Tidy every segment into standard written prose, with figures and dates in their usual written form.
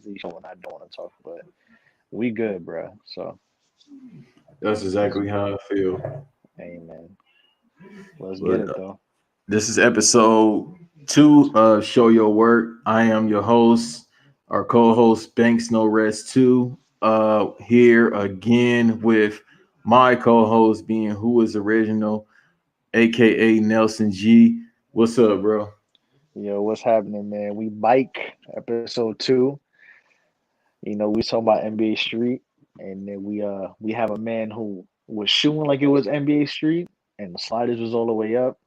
easily show when I don't want to talk, but we good, bro. So That's let's exactly how I feel. hey man, let's get But it though. this is episode 2 of Show Your Work. I am your host, our co-host Banks No Rest 2. Here again with my co-host being Who is Original, aka Nelson G. What's up, bro? Yo, what's happening, man? We bike episode 2. We talking about NBA Street, and then we have a man who was shooting like it was NBA Street, and the sliders was all the way up.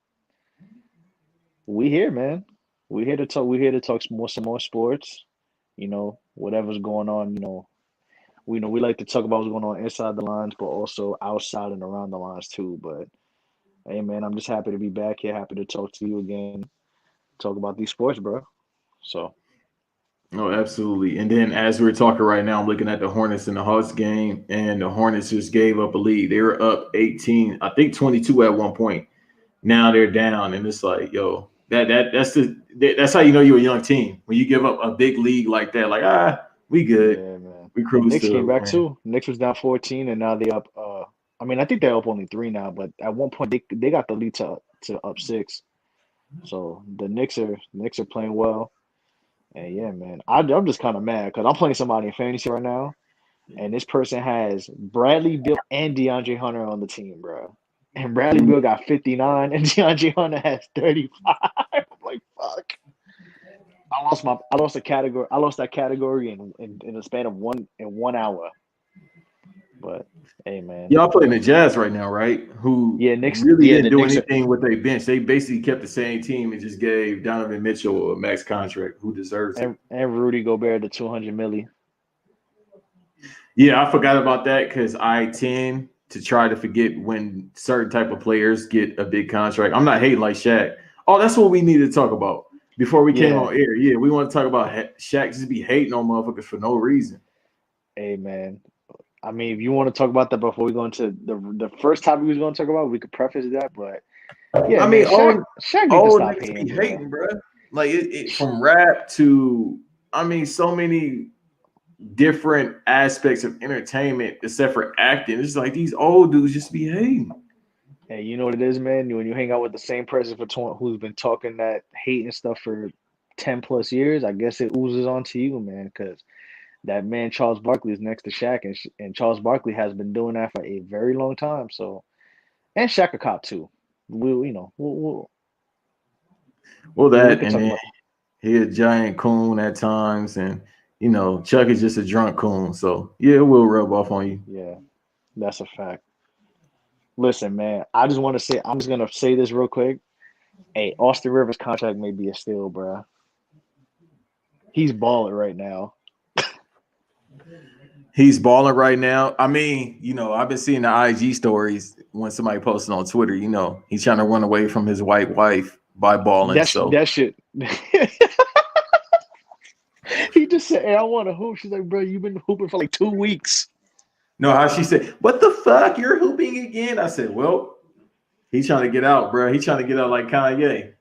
We here, man. We here to talk. We here to talk some more sports. Whatever's going on. We like to talk about what's going on inside the lines, but also outside and around the lines too. But hey, man, I'm just happy to be back here. Happy to talk to you again. Talk about these sports, bro. So Oh, absolutely. And then as we're talking right now, I'm looking at the Hornets and the Hawks game, and the Hornets just gave up a lead. They were up 18, I think 22 at one point. Now they're down, and it's like, yo, that's how you know you're a young team when you give up a big league like that. Like, we good, yeah, man. we And cruise Knicks came to back win. too. Knicks was down 14, and now they up. I mean, I think they're up only 3 now, but at one point they got the lead to up 6. So the Knicks are playing well. And yeah, man, I'm just kind of mad because I'm playing somebody in fantasy right now, and this person has Bradley Beal and DeAndre Hunter on the team, bro. And Bradley Beal got 59, and DeAndre Hunter has 35. I'm like, fuck. I lost a category. I lost that category in a span of 1 hour. But hey, man, Y'all playing the Jazz right now, right? Who yeah, Knicks. really Yeah, didn't the do Knicks are, anything with their bench. They basically kept the same team and just gave Donovan Mitchell a max contract. Who deserves it? and Rudy Gobert the 200 milli. Yeah, I forgot about that because I tend to try to forget when certain type of players get a big contract. I'm not hating like Shaq. Oh, that's what we needed to talk about before we came Yeah, on air. Yeah, we want to talk about Shaq just be hating on motherfuckers for no reason. hey, man. I mean, if you want to talk about that before we go into the first topic we was going to talk about, we could preface that. But yeah, I man, mean, Shaq need to old stop niggas hating, be bro. hating, bro. Like from rap to, I mean, so many different aspects of entertainment except for acting. It's like these old dudes just be hating. Hey, you know what it is, man? When you hang out with the same person who's been talking that hate and stuff for 10 plus years, I guess it oozes onto you, man. Because that man Charles Barkley is next to Shaq, and Charles Barkley has been doing that for a very long time. So, and Shaq a cop too. Well, We that could and talk then about he a giant coon at times, and Chuck is just a drunk coon. So yeah, it will rub off on you. yeah, that's a fact. Listen, man, I just want to say I'm just gonna say this real quick. Hey, Austin Rivers' contract may be a steal, bro. He's balling right now. He's balling right now. I mean, I've been seeing the IG stories when somebody posted on Twitter. He's trying to run away from his white wife by balling. So That shit. He just said, "Hey, I want to hoop." She's like, "Bro, you've been hooping for like 2 weeks." no, how she said, "What the fuck? You're hooping again?" I said, "Well, he's trying to get out, bro. He's trying to get out like Kanye.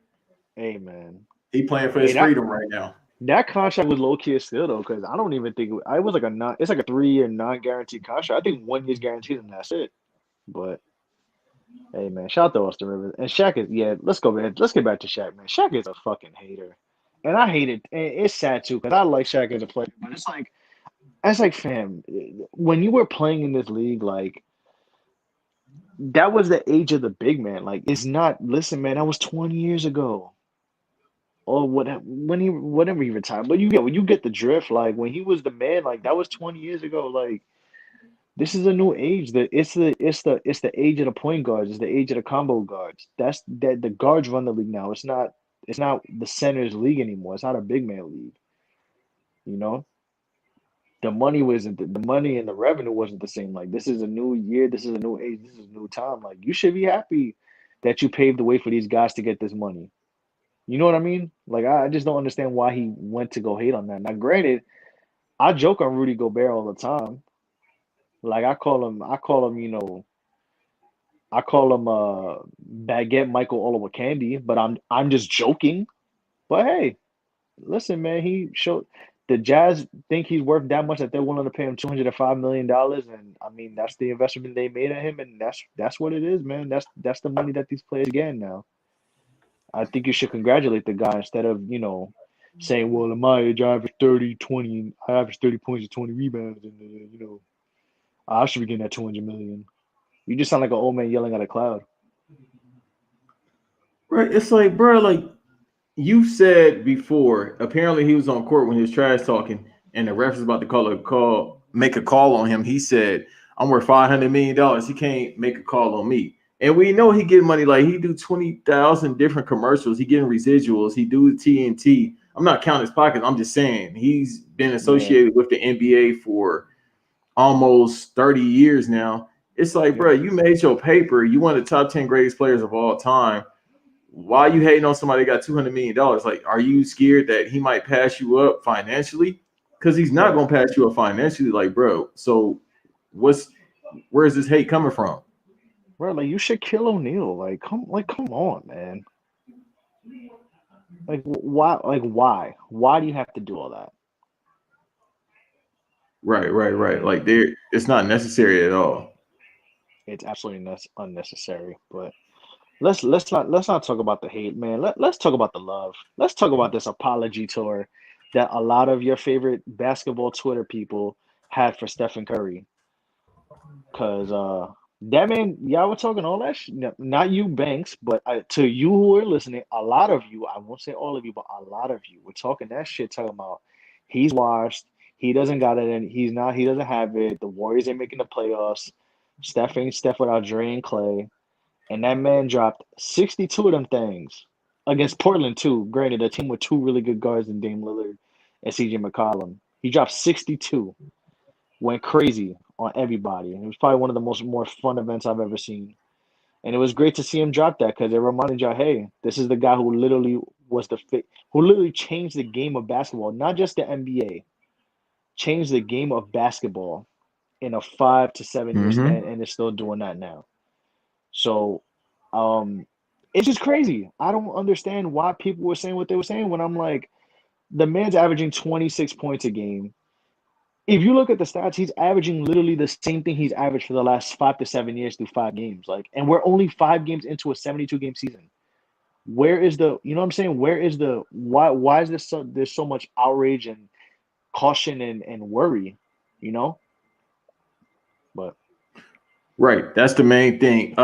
Hey, man. He playing for Hey, his that freedom right now." that contract was low key still though, because I don't even think it was like a non. It's like a 3 year non guaranteed contract. I think 1 year's guaranteed and that's it. But hey, man, shout out to Austin Rivers and Shaq is yeah. Let's go, man. Let's get back to Shaq, man. Shaq is a fucking hater, and I hate it. And it's sad too because I like Shaq as a player, but it's like, fam, when you were playing in this league, like that was the age of the big man. Like it's not. Listen, man, that was 20 years ago. Or what whenever he retired. But when you get the drift, like when he was the man, like that was 20 years ago. Like this is a new age. It's the age of the point guards. It's the age of the combo guards. That's that the guards run the league now. It's not the centers league anymore. It's not a big man league. You know? The money and the revenue wasn't the same. Like this is a new year, this is a new age, this is a new time. Like you should be happy that you paved the way for these guys to get this money. You know what I mean? Like I just don't understand why he went to go hate on that. Now, granted, I joke on Rudy Gobert all the time. Like I call him Baguette Michael Oliver Candy, but I'm just joking. But hey, listen, man, he showed the Jazz think he's worth that much that they're willing to pay him $205 million, and I mean that's the investment they made at him, and that's what it is, man. That's the money that these players get now. I think you should congratulate the guy instead of saying, "Well, at my age, I average 30, 20, I average 30 points and 20 rebounds, and I should be getting that 200 million." You just sound like an old man yelling at a cloud. Right. It's like, bro, like you said before, apparently he was on court when he was trash talking, and the ref was about to make a call on him. He said, "I'm worth $500 million. He can't make a call on me." And we know he get money, like he do 20,000 different commercials. He getting residuals. He do TNT. I'm not counting his pockets. I'm just saying he's been Yeah. associated with the NBA for almost 30 years now. It's like, bro, you made your paper. You one of the top 10 greatest players of all time. Why are you hating on somebody that got $200 million? Like, are you scared that he might pass you up financially? Because he's not going to pass you up financially. Like, bro, so where's this hate coming from? Bro, like you should kill O'Neal. Come on, man. Why? Why do you have to do all that? Right. Like, it's not necessary at all. It's absolutely unnecessary. But let's not talk about the hate, man. Let's talk about the love. Let's talk about this apology tour that a lot of your favorite basketball Twitter people had for Stephen Curry. Cause that man, y'all were talking all that shit. Not you, Banks, but to you who are listening, a lot of you, I won't say all of you, but a lot of you were talking that shit, talking about he's washed, he doesn't got it, and he doesn't have it. The Warriors ain't making the playoffs. Steph ain't Steph without Dre and Clay. And that man dropped 62 of them things against Portland, too. Granted, a team with two really good guards in Dame Lillard and CJ McCollum. He dropped 62, went crazy on everybody. And it was probably one of the more fun events I've ever seen. And it was great to see him drop that because it reminded y'all, hey, this is the guy who literally who literally changed the game of basketball, not just the NBA, changed the game of basketball in a 5 to 7 year span, and is still doing that now. So, it's just crazy. I don't understand why people were saying what they were saying when I'm like, the man's averaging 26 points a game. If you look at the stats, he's averaging literally the same thing he's averaged for the last 5 to 7 years through 5 games. And we're only 5 games into a 72-game season. Where is you know what I'm saying? Where is why is there's so much outrage and caution and worry, you know? But Right. That's the main thing.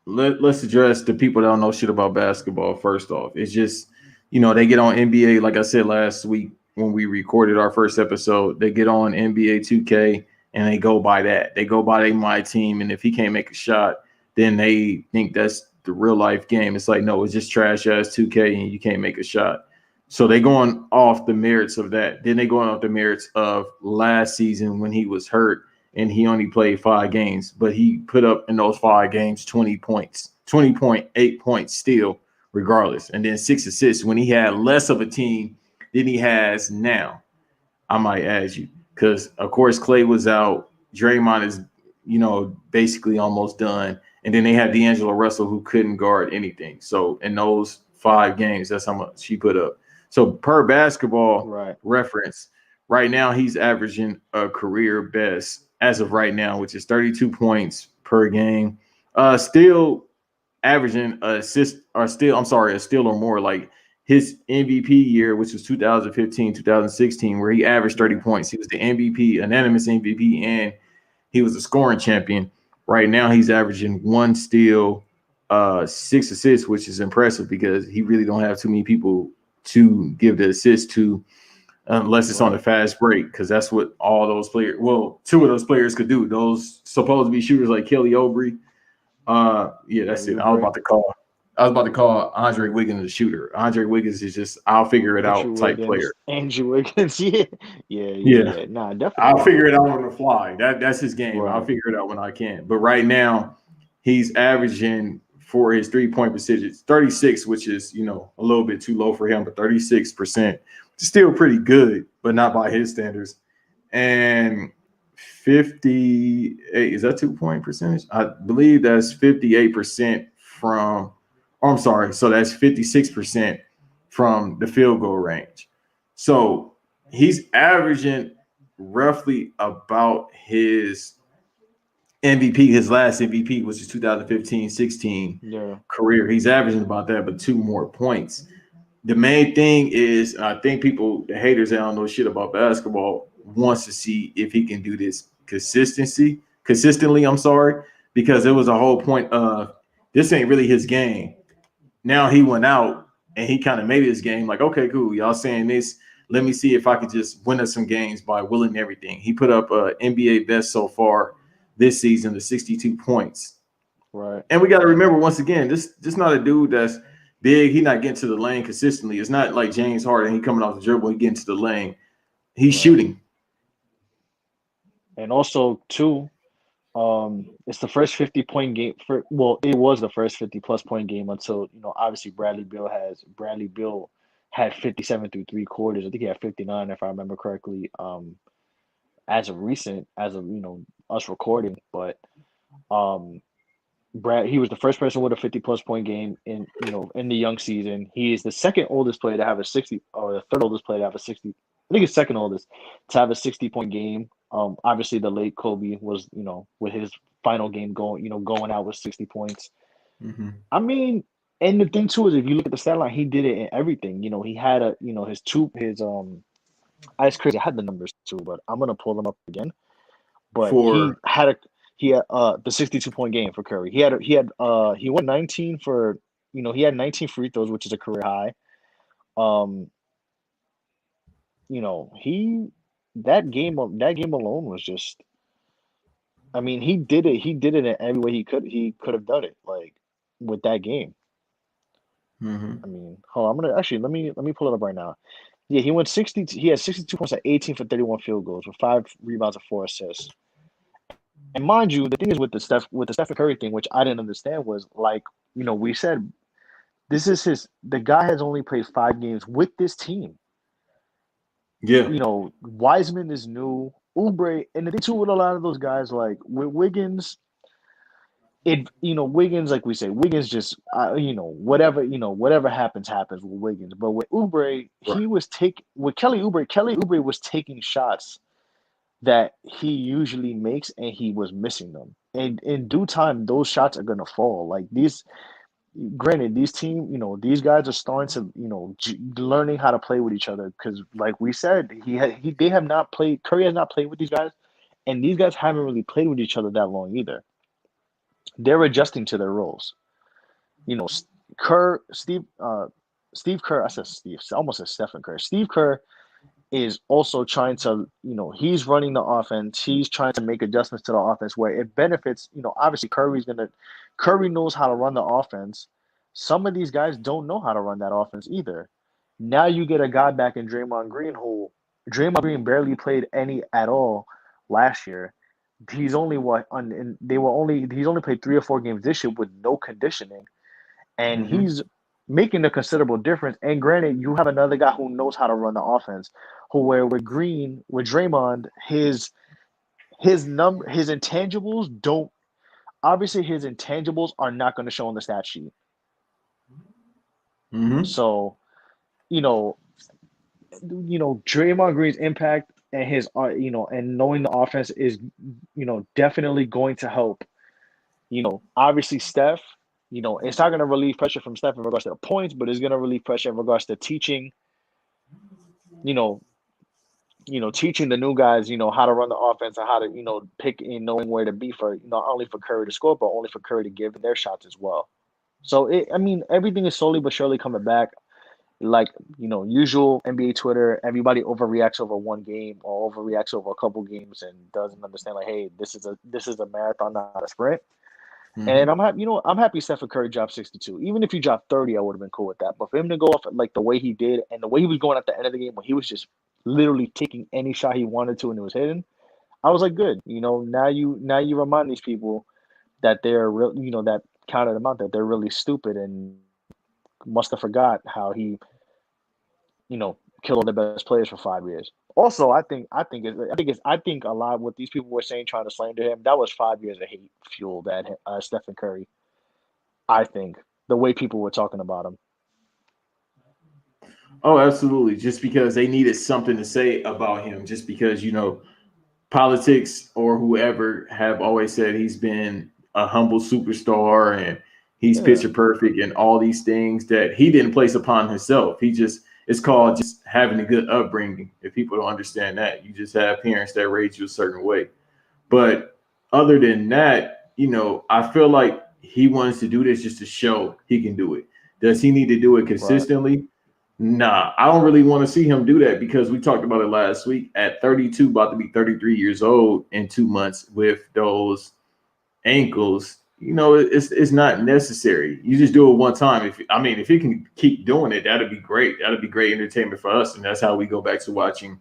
Let's address the people that don't know shit about basketball first off. It's just, they get on NBA, like I said last week when we recorded our first episode, they get on NBA 2K and they go by that. They go by my team, and if he can't make a shot, then they think that's the real life game. It's like, no, it's just trash ass 2K and you can't make a shot. So they going off the merits of that. Then they going off the merits of last season when he was hurt and he only played 5 games, but he put up in those 5 games 20 points, 20.8 points still, regardless. And then 6 assists when he had less of a team than he has now. I might add you, because of course Clay was out. Draymond is, basically almost done. And then they had D'Angelo Russell who couldn't guard anything. So in those 5 games, that's how much he put up. So per basketball reference, right now he's averaging a career best as of right now, which is 32 points per game. Still averaging a steal or more. Like his MVP year, which was 2015, 2016, where he averaged 30 points. He was the MVP, unanimous MVP, and he was a scoring champion. Right now he's averaging 1 steal, 6 assists, which is impressive because he really don't have too many people to give the assist to unless it's on a fast break, because that's what all those players, 2 of those players could do. Those supposed to be shooters like Kelly Oubre. That's it. I was about to call Andre Wiggins a shooter. Andre Wiggins is just I'll figure it out type player. Andrew Wiggins, yeah. Nah, definitely. I'll figure it out on the fly. That's his game. Right. I'll figure it out when I can. But right now, he's averaging for his 3-point percentage 36, which is a little bit too low for him, but 36%. Still pretty good, but not by his standards. And 58, is that 2-point percentage? I believe that's 58% from, so that's 56% from the field goal range. So he's averaging roughly about his MVP, his last MVP, which is 2015-16 Yeah, career. He's averaging about that, but 2 more points. The main thing is, I think people, the haters that don't know shit about basketball, wants to see if he can do this consistently. I'm sorry, because it was a whole point of this ain't really his game. Now he went out and he kind of made his game like, okay, cool, y'all saying this. Let me see if I could just win us some games by willing everything. He put up a NBA best so far this season, the 62 points. right. And we got to remember once again, this not a dude that's big. He not getting to the lane consistently. It's not like James Harden. He coming off the dribble, he getting to the lane. He's Right. shooting. And also too, it's the first 50-point game for well, it was the first 50+ point game until, obviously Bradley Bill had 57 through 3 quarters. I think he had 59 if I remember correctly. As of us recording, but um he was the first person with a 50+ point game in the young season. He is the second oldest player to have a 60, or the third oldest player to have a 60. I think it's second oldest to have a 60-point game. Obviously the late Kobe was, with his final game going out with 60 points. Mm-hmm. I mean, and the thing too is if you look at the stat line, he did it in everything. He had it's crazy. I had the numbers too, but I'm gonna pull them up again. But For he had the 62-point game for Curry. He won 19 for he had 19 free throws, which is a career high. Um, he that game alone was just, I mean, he did it in every way he could have done it, like with that game. mm-hmm. I mean, hold on, I'm gonna actually let me pull it up right now. Yeah, he had 62 points at 18 for 31 field goals with 5 rebounds and 4 assists. And mind you, the thing is with the Stephen Curry thing, which I didn't understand, was like, we said the guy has only played 5 games with this team. Yeah, Wiseman is new, Oubre, and the thing too with a lot of those guys, like with Wiggins, Wiggins, like we say, Wiggins just whatever happens with Wiggins. But with Oubre, right. he was taking with Kelly Oubre was taking shots that he usually makes, and he was missing them. And in due time, those shots are gonna fall. Like these, granted, these guys are starting to, learning how to play with each other. Because, like we said, they have not played. Curry has not played with these guys, and these guys haven't really played with each other that long either. They're adjusting to their roles. You know, Kerr, Steve Kerr. I said Steve. I almost said Stephen Kerr. Steve Kerr is also trying to, he's running the offense. He's trying to make adjustments to the offense where it benefits, obviously Curry knows how to run the offense. Some of these guys don't know how to run that offense either. Now you get a guy back in Draymond Green who Draymond Green barely played any at all last year. He's only what on and they were only he's only played 3 or 4 games this year with no conditioning, and Mm-hmm. he's making a considerable difference. And granted, you have another guy who knows how to run the offense. Who where with Draymond, his intangibles don't obviously his intangibles are not going to show on the stat sheet. Mm-hmm. So you know Draymond Green's impact and his and knowing the offense is definitely going to help. Obviously Steph. It's not going to relieve pressure from Steph in regards to the points, but it's going to relieve pressure in regards to teaching. You know, teaching the new guys, how to run the offense and how to, pick and knowing where to be for, not only for Curry to score, but only for Curry to give their shots as well. So I mean, everything is slowly but surely coming back. Like, usual NBA Twitter, everybody overreacts over one game or overreacts over a couple games and doesn't understand like, hey, this is a marathon, not a sprint. And Mm-hmm. I'm happy Stephen Curry dropped 62. Even if he dropped 30, I would have been cool with that. But for him to go off like the way he did and the way he was going at the end of the game when he was just literally taking any shot he wanted to and it was hidden, I was like, good. Now you remind these people that they're real, that counted them out, that they're really stupid and must have forgot how he, killed all the best players for 5 years. Also, I think a lot of what these people were saying trying to slander him, that was 5 years of hate fueled at Stephen Curry. I think the way people were talking about him. Oh, absolutely. Just because they needed something to say about him, just because, politics or whoever have always said he's been a humble superstar and he's Yeah, picture perfect and all these things that he didn't place upon himself. It's called just having a good upbringing. If people don't understand that, you just have parents that raise you a certain way. But other than that, I feel like he wants to do this just to show he can do it. Does he need to do it right. consistently? Nah, I don't really want to see him do that because we talked about it last week. At 32, about to be 33 years old in 2 months with those ankles, it's not necessary. You just do it one time. If he can keep doing it, that'd be great. That'd be great entertainment for us, and that's how we go back to watching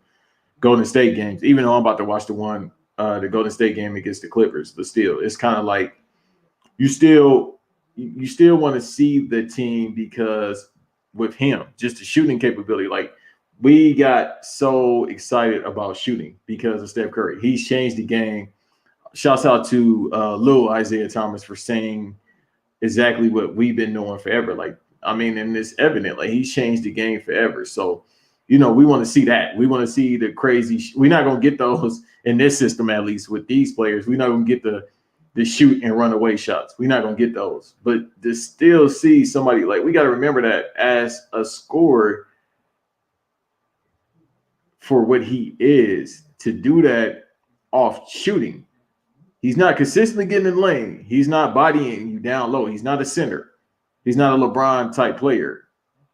Golden State games. Even though I'm about to watch the Golden State game against the Clippers, but still, it's kind of like you still you still want to see the team because with him, just the shooting capability, like we got so excited about shooting because of Steph Curry. He's changed the game. Shouts out to Lil Isaiah Thomas for saying exactly what we've been knowing forever. And it's evident, like he's changed the game forever. So, we want to see that. We want to see the crazy. We're not gonna get those in this system, at least with these players. We're not gonna get the shoot and run away shots. We're not gonna get those. But to still see somebody, like, we got to remember that as a scorer for what he is, to do that off shooting. He's not consistently getting in the lane. He's not bodying you down low. He's not a center. He's not a LeBron type player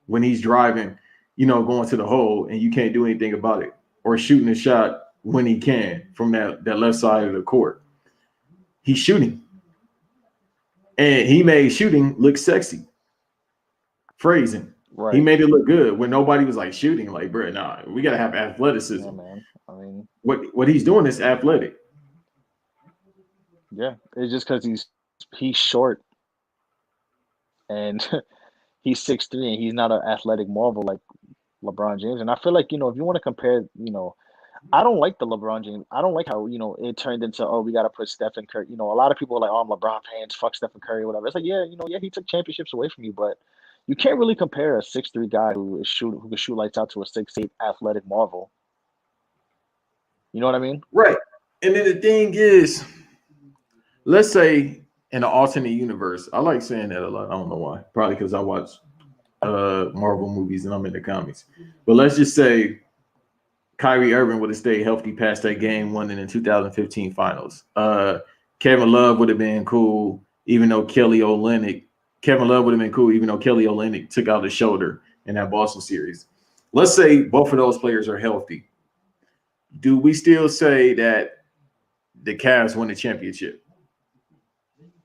when he's driving, going to the hole and you can't do anything about it, or shooting a shot when he can from that left side of the court. He's shooting. And he made shooting look sexy. Phrasing. He Right. made it look good when nobody was like shooting. Like, bro, nah, we gotta have Yeah, athleticism. man. I mean, What he's doing is athletic. yeah. It's just because he's short and he's 6'3" and he's not an athletic marvel like LeBron James. And I feel like, if you want to compare, I don't like the LeBron James. I don't like how, it turned into, oh, we got to put Stephen Curry. A lot of people are like, oh, I'm LeBron fans, fuck Stephen Curry, whatever. It's like, yeah, yeah, he took championships away from you, but you can't really compare a 6'3" guy who can shoot lights out to a 6'8" athletic marvel. You know what I mean? Right. And then the thing is, let's say in an alternate universe, I like saying that a lot. I don't know why. Probably because I watch Marvel movies and I'm in the comics. But let's just say Kyrie Irving would have stayed healthy past that game one in the 2015 finals. Kevin Love would have been cool, even though Kevin Love would have been cool, even though Kelly Olynyk took out his shoulder in that Boston series. Let's say both of those players are healthy. Do we still say that the Cavs won the championship?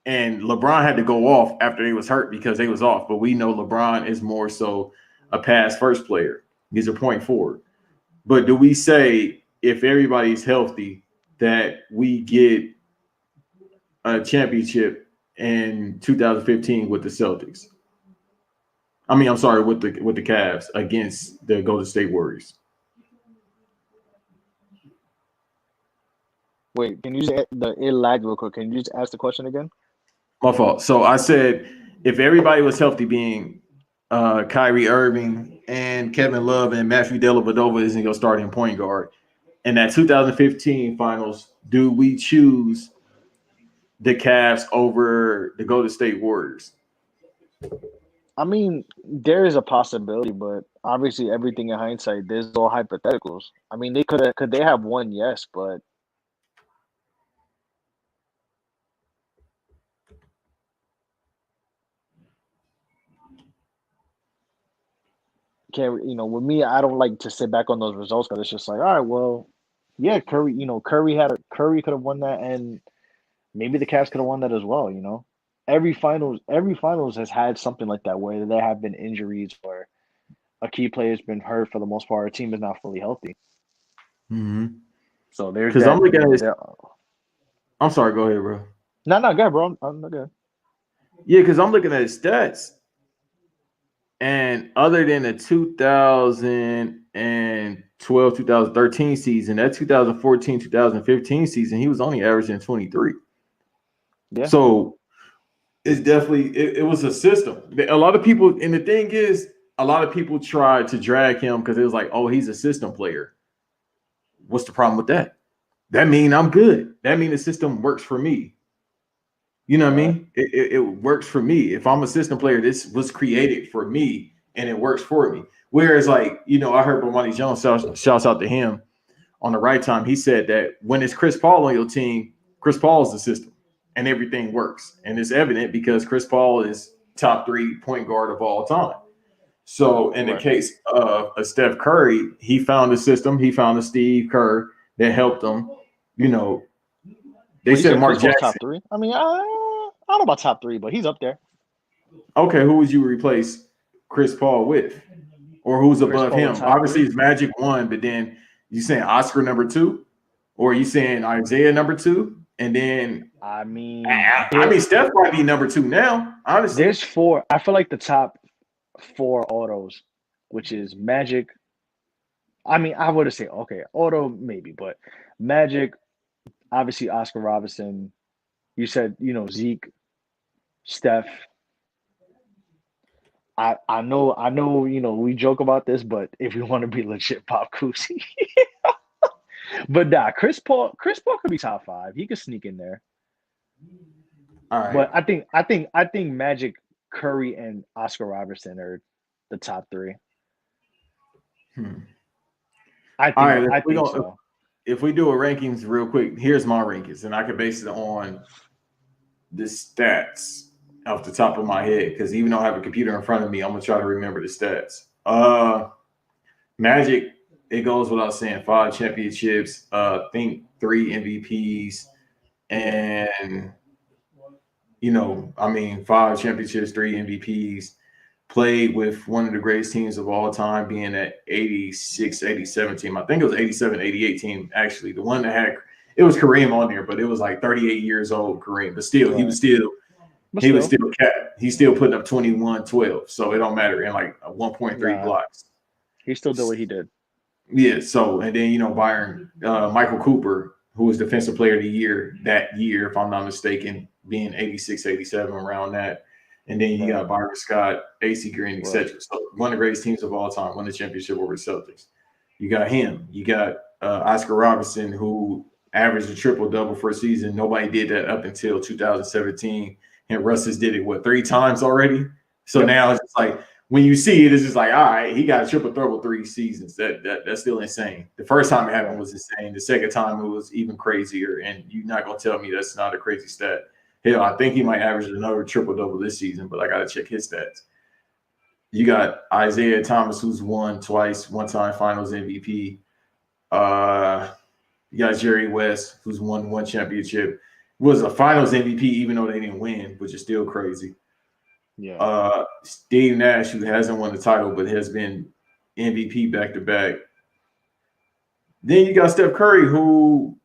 And LeBron had to go off after he was hurt because they was off. But we know LeBron is more so a pass first player. He's a point forward. But do we say if everybody's healthy that we get a championship in 2015 with the Celtics? I'm sorry, with the Cavs against the Golden State Warriors. Wait, can you just it lagged real quick? Can you just ask the question again? My fault. So I said if everybody was healthy, being Kyrie Irving and Kevin Love and Matthew Dellavedova isn't your starting point guard, in that 2015 finals, do we choose the Cavs over the Golden State Warriors? I mean, there is a possibility, but obviously everything in hindsight, there's all hypotheticals. I mean, could they have won? Yes, but can't, with me, I don't like to sit back on those results because it's just like, all right, well, yeah, Curry, Curry could have won that, and maybe the Cavs could have won that as well. Every finals has had something like that where there have been injuries or a key player's been hurt for the most part. Our team is not fully healthy. Mm-hmm. So there's Because I'm that. looking at this. There. I'm sorry. Go ahead, bro. No, no, good, bro. I'm not good. Yeah, because I'm looking at his stats, and other than the 2012, 2013 season, that 2014, 2015 season, he was only averaging 23. Yeah, So it's definitely it was a system. A lot of people, and the thing is, a lot of people tried to drag him because it was like, oh, he's a system player. What's the problem with that? That mean I'm good. That mean the system works for me. You know what I mean? It works for me. If I'm a system player, this was created for me and it works for me. Whereas, like, I heard Bomani Jones shouts out to him on the right time. He said that when it's Chris Paul on your team, Chris Paul is the system and everything works. And it's evident because Chris Paul is top 3 point guard of all time. So in the case of a Steph Curry, he found a system. He found a Steve Kerr that helped him. They said Mark Jackson. Top 3. I mean, I don't know about top 3, but he's up there. Okay, who would you replace Chris Paul with? Or who's above him? Obviously, it's Magic 1, but then you saying Oscar number 2? Or are you saying Isaiah number 2? And then I mean Steph might be number 2 now, honestly. There's 4. I feel like the top 4 autos, which is Magic. I mean, I would say auto maybe, but Magic, obviously Oscar Robertson. You said, Zeke, Steph. I know, we joke about this, but if you want to be legit, Pop Cousy. But Chris Paul could be top 5. He could sneak in there. All right. But I think Magic, Curry, and Oscar Robertson are the top 3. I think so. If we do a rankings real quick, here's my rankings, and I can base it on the stats off the top of my head, because even though I have a computer in front of me, I'm gonna try to remember the stats. Magic, it goes without saying, 5 championships, I think 3 MVPs, and 5 championships, 3 MVPs, played with one of the greatest teams of all time, being that 86, 87 team. I think it was 87, 88 team, actually. The one that had, it was Kareem on there, but it was like 38 years old, Kareem. But still, he was still capped. He's still putting up 21, 12. So it don't matter, in like 1.3 blocks. He still did what he did. Yeah. So, and then, Byron, Michael Cooper, who was Defensive Player of the Year that year, if I'm not mistaken, being 86, 87, around that. And then you got Byron Scott, AC Green, etc. So one of the greatest teams of all time, won the championship over the Celtics. You got him. You got Oscar Robertson, who averaged a triple-double for a season. Nobody did that up until 2017. And Russ has did it, 3 times already? So now it's just like, when you see it, it's just like, all right, he got a triple-double 3 seasons. That's still insane. The first time it happened was insane. The second time it was even crazier. And you're not going to tell me that's not a crazy stat. Hell, I think he might average another triple-double this season, but I got to check his stats. You got Isaiah Thomas, who's won twice, one-time Finals MVP. You got Jerry West, who's won 1 championship. Was a Finals MVP, even though they didn't win, which is still crazy. Yeah. Steve Nash, who hasn't won the title, but has been MVP back-to-back. Then you got Steph Curry, who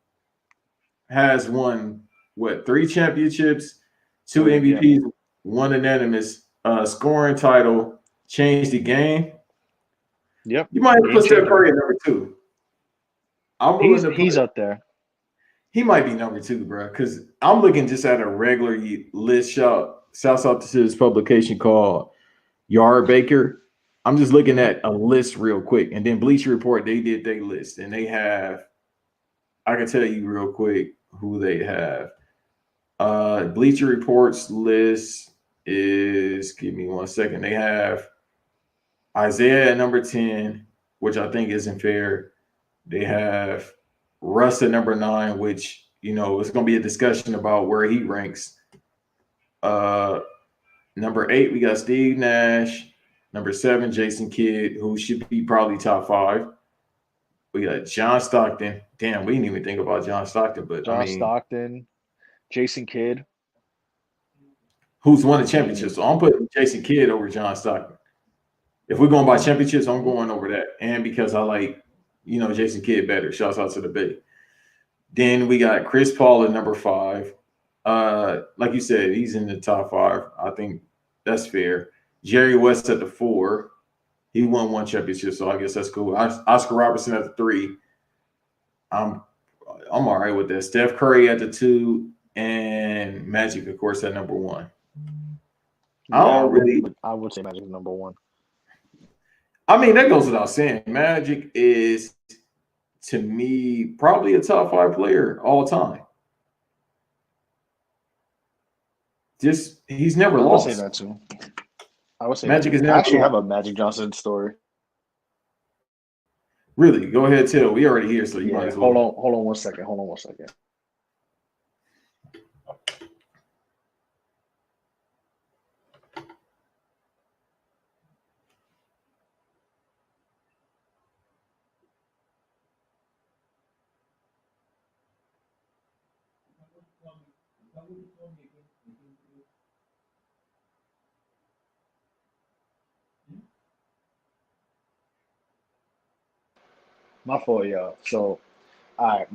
has won 3 championships, 2 MVPs, 1 unanimous, scoring title, changed the game. Yep. You might have put Steph Curry at number 2. He's up there. He might be number 2, bro, because I'm looking just at a regular list. Shouts out to this publication called Yard Baker. I'm just looking at a list real quick. And then Bleacher Report, they did their list. And they have, I can tell you real quick who they have. Bleacher Report's list is, give me 1 second. They have Isaiah at number 10, which I think isn't fair. They have Russ at number 9, which, it's going to be a discussion about where he ranks. Number 8, we got Steve Nash. Number 7, Jason Kidd, who should be probably top 5. We got John Stockton. Damn, we didn't even think about John Stockton, but Stockton, Jason Kidd, who's won the championship. So I'm putting Jason Kidd over John Stockton. If we're going by championships, I'm going over that. And because I like, Jason Kidd better. Shouts out to the Bay. Then we got Chris Paul at number 5. Like you said, he's in the top 5. I think that's fair. Jerry West at the 4. He won 1 championship, so I guess that's cool. Oscar Robertson at the 3. I'm all right with that. Steph Curry at the 2, and Magic, of course, at number 1. I would say Magic is number 1. I mean, that goes without saying. Magic is, to me, probably a top 5 player all time. Just he's never I would say lost. that too. I would say that Magic too. is I never actually have lost. a Magic Johnson story. Really, go ahead, tell. We already here, so you might Yeah, as well. hold on 1 second. Hold on 1 second. My fault, y'all. So, all right,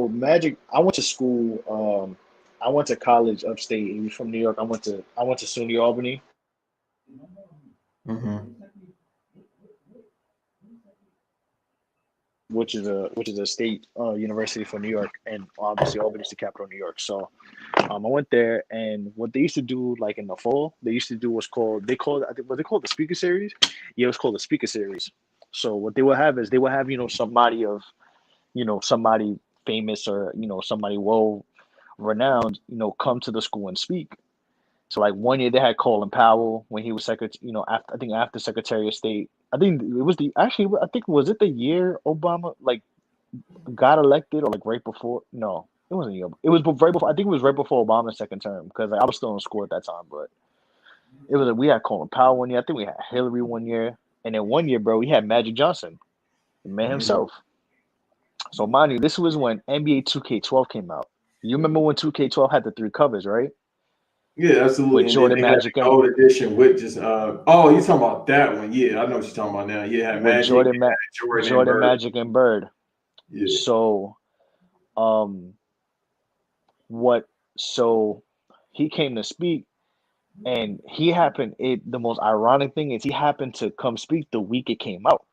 Magic. I went to school. I went to college upstate. He was from New York. I went to SUNY Albany, Mm-hmm. which is a state university for New York, and obviously Albany is the capital of New York. So, I went there, and what they used to do, like in the fall, they used to do was called they called I think what they called the speaker series. Yeah, it was called the speaker series. So what they would have is they would have somebody famous or somebody well renowned come to the school and speak. So like one year they had Colin Powell when he was secretary, after I think after Secretary of State. I think it was the actually I think was it the year Obama like got elected or like right before? No, it wasn't. It was right before. I think it was right before Obama's second term because like, I was still in school at that time. But it was we had Colin Powell one year. I think we had Hillary one year, and then one year, bro, we had Magic Johnson, the man Mm-hmm. himself. So mind you, this was when NBA 2K12 came out. You remember when 2K12 had the three covers, right? Yeah, With absolutely. And then Jordan they had Magic the and gold edition with just oh, you talking about that one? Yeah, I know what you're talking about now. Yeah, it had with Magic, it had Jordan and Jordan Bird. Magic and Bird. Yeah. So um what so he came to speak and he happened the most ironic thing is he happened to come speak the week it came out.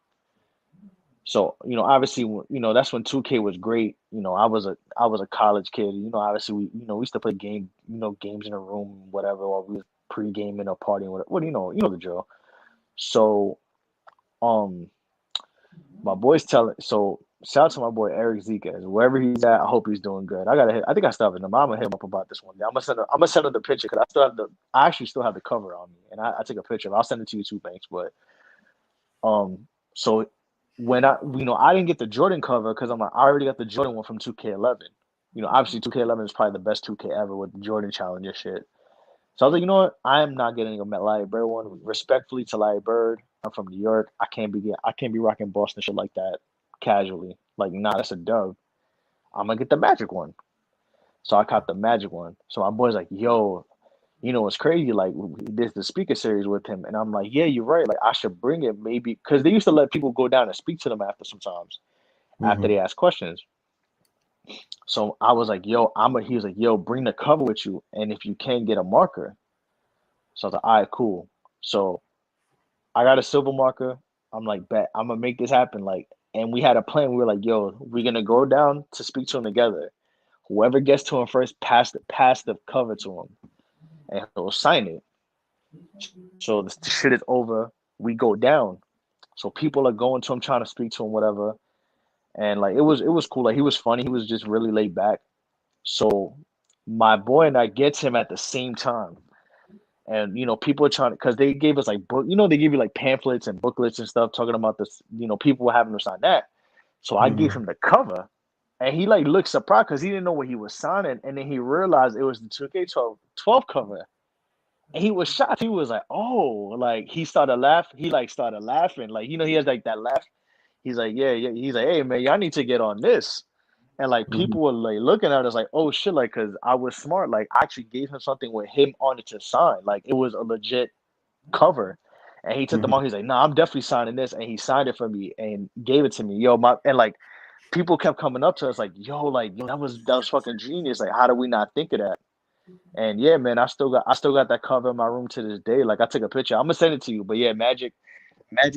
So, obviously, that's when 2K was great. I was a college kid. Obviously we used to play games in a room, whatever, or we was pre-gaming or partying, whatever. What the drill. So, um, my boy's telling. So, shout out to my boy Eric Zquez, wherever he's at. I hope he's doing good. I think I still have his number. I'm gonna hit him up about this one day. I'm gonna send him the picture because I actually still have the cover on me, and I took a picture. I'll send it to you too, Banks. But so when I didn't get the Jordan cover because I'm like, I already got the Jordan one from 2K11. Obviously 2K11 is probably the best 2K ever with the Jordan challenge and shit. So I was like, you know what? I am not getting a Larry Bird one. Respectfully to Larry Bird, I'm from New York. I can't be rocking Boston shit like that casually. Like, nah, that's a dub. I'm gonna get the Magic one. So I caught the Magic one. So my boy's like, yo, it's crazy. Like, there's the speaker series with him, and I'm like, yeah, you're right. Like, I should bring it maybe because they used to let people go down and speak to them after sometimes after Mm-hmm. they ask questions. So I was like, yo, he was like, yo, bring the cover with you, and if you can get a marker. So I was like, all right, cool. So I got a silver marker. I'm like, bet I'm gonna make this happen. Like, and we had a plan. We were like, yo, we're gonna go down to speak to him together. Whoever gets to him first, pass the cover to him, and he'll sign it. So the shit is over. We go down. So people are going to him, trying to speak to him, whatever. And like it was cool. Like he was funny. He was just really laid back. So my boy and I gets him at the same time. And people are trying because they gave us like book. They give you like pamphlets and booklets and stuff talking about this. People were having to sign that. So I gave Mm-hmm. him the cover, and he like looked surprised because he didn't know what he was signing. And then he realized it was the 2K12 cover. And he was shocked. He was like, "Oh!" Like he started laughing. He like started laughing. Like he has like that laugh. He's like, "Yeah, yeah." He's like, "Hey man, y'all need to get on this." And like Mm-hmm. people were like looking at us like, "Oh shit!" Like because I was smart. Like I actually gave him something with him on it to sign. Like it was a legit cover. And he took them Mm-hmm. on. He's like, "Nah, I'm definitely signing this." And he signed it for me and gave it to me. Yo, and like people kept coming up to us like, yo, that was fucking genius. Like, how did we not think of that? And yeah, man, I still got that cover in my room to this day. Like I took a picture. I'm gonna send it to you. But yeah, Magic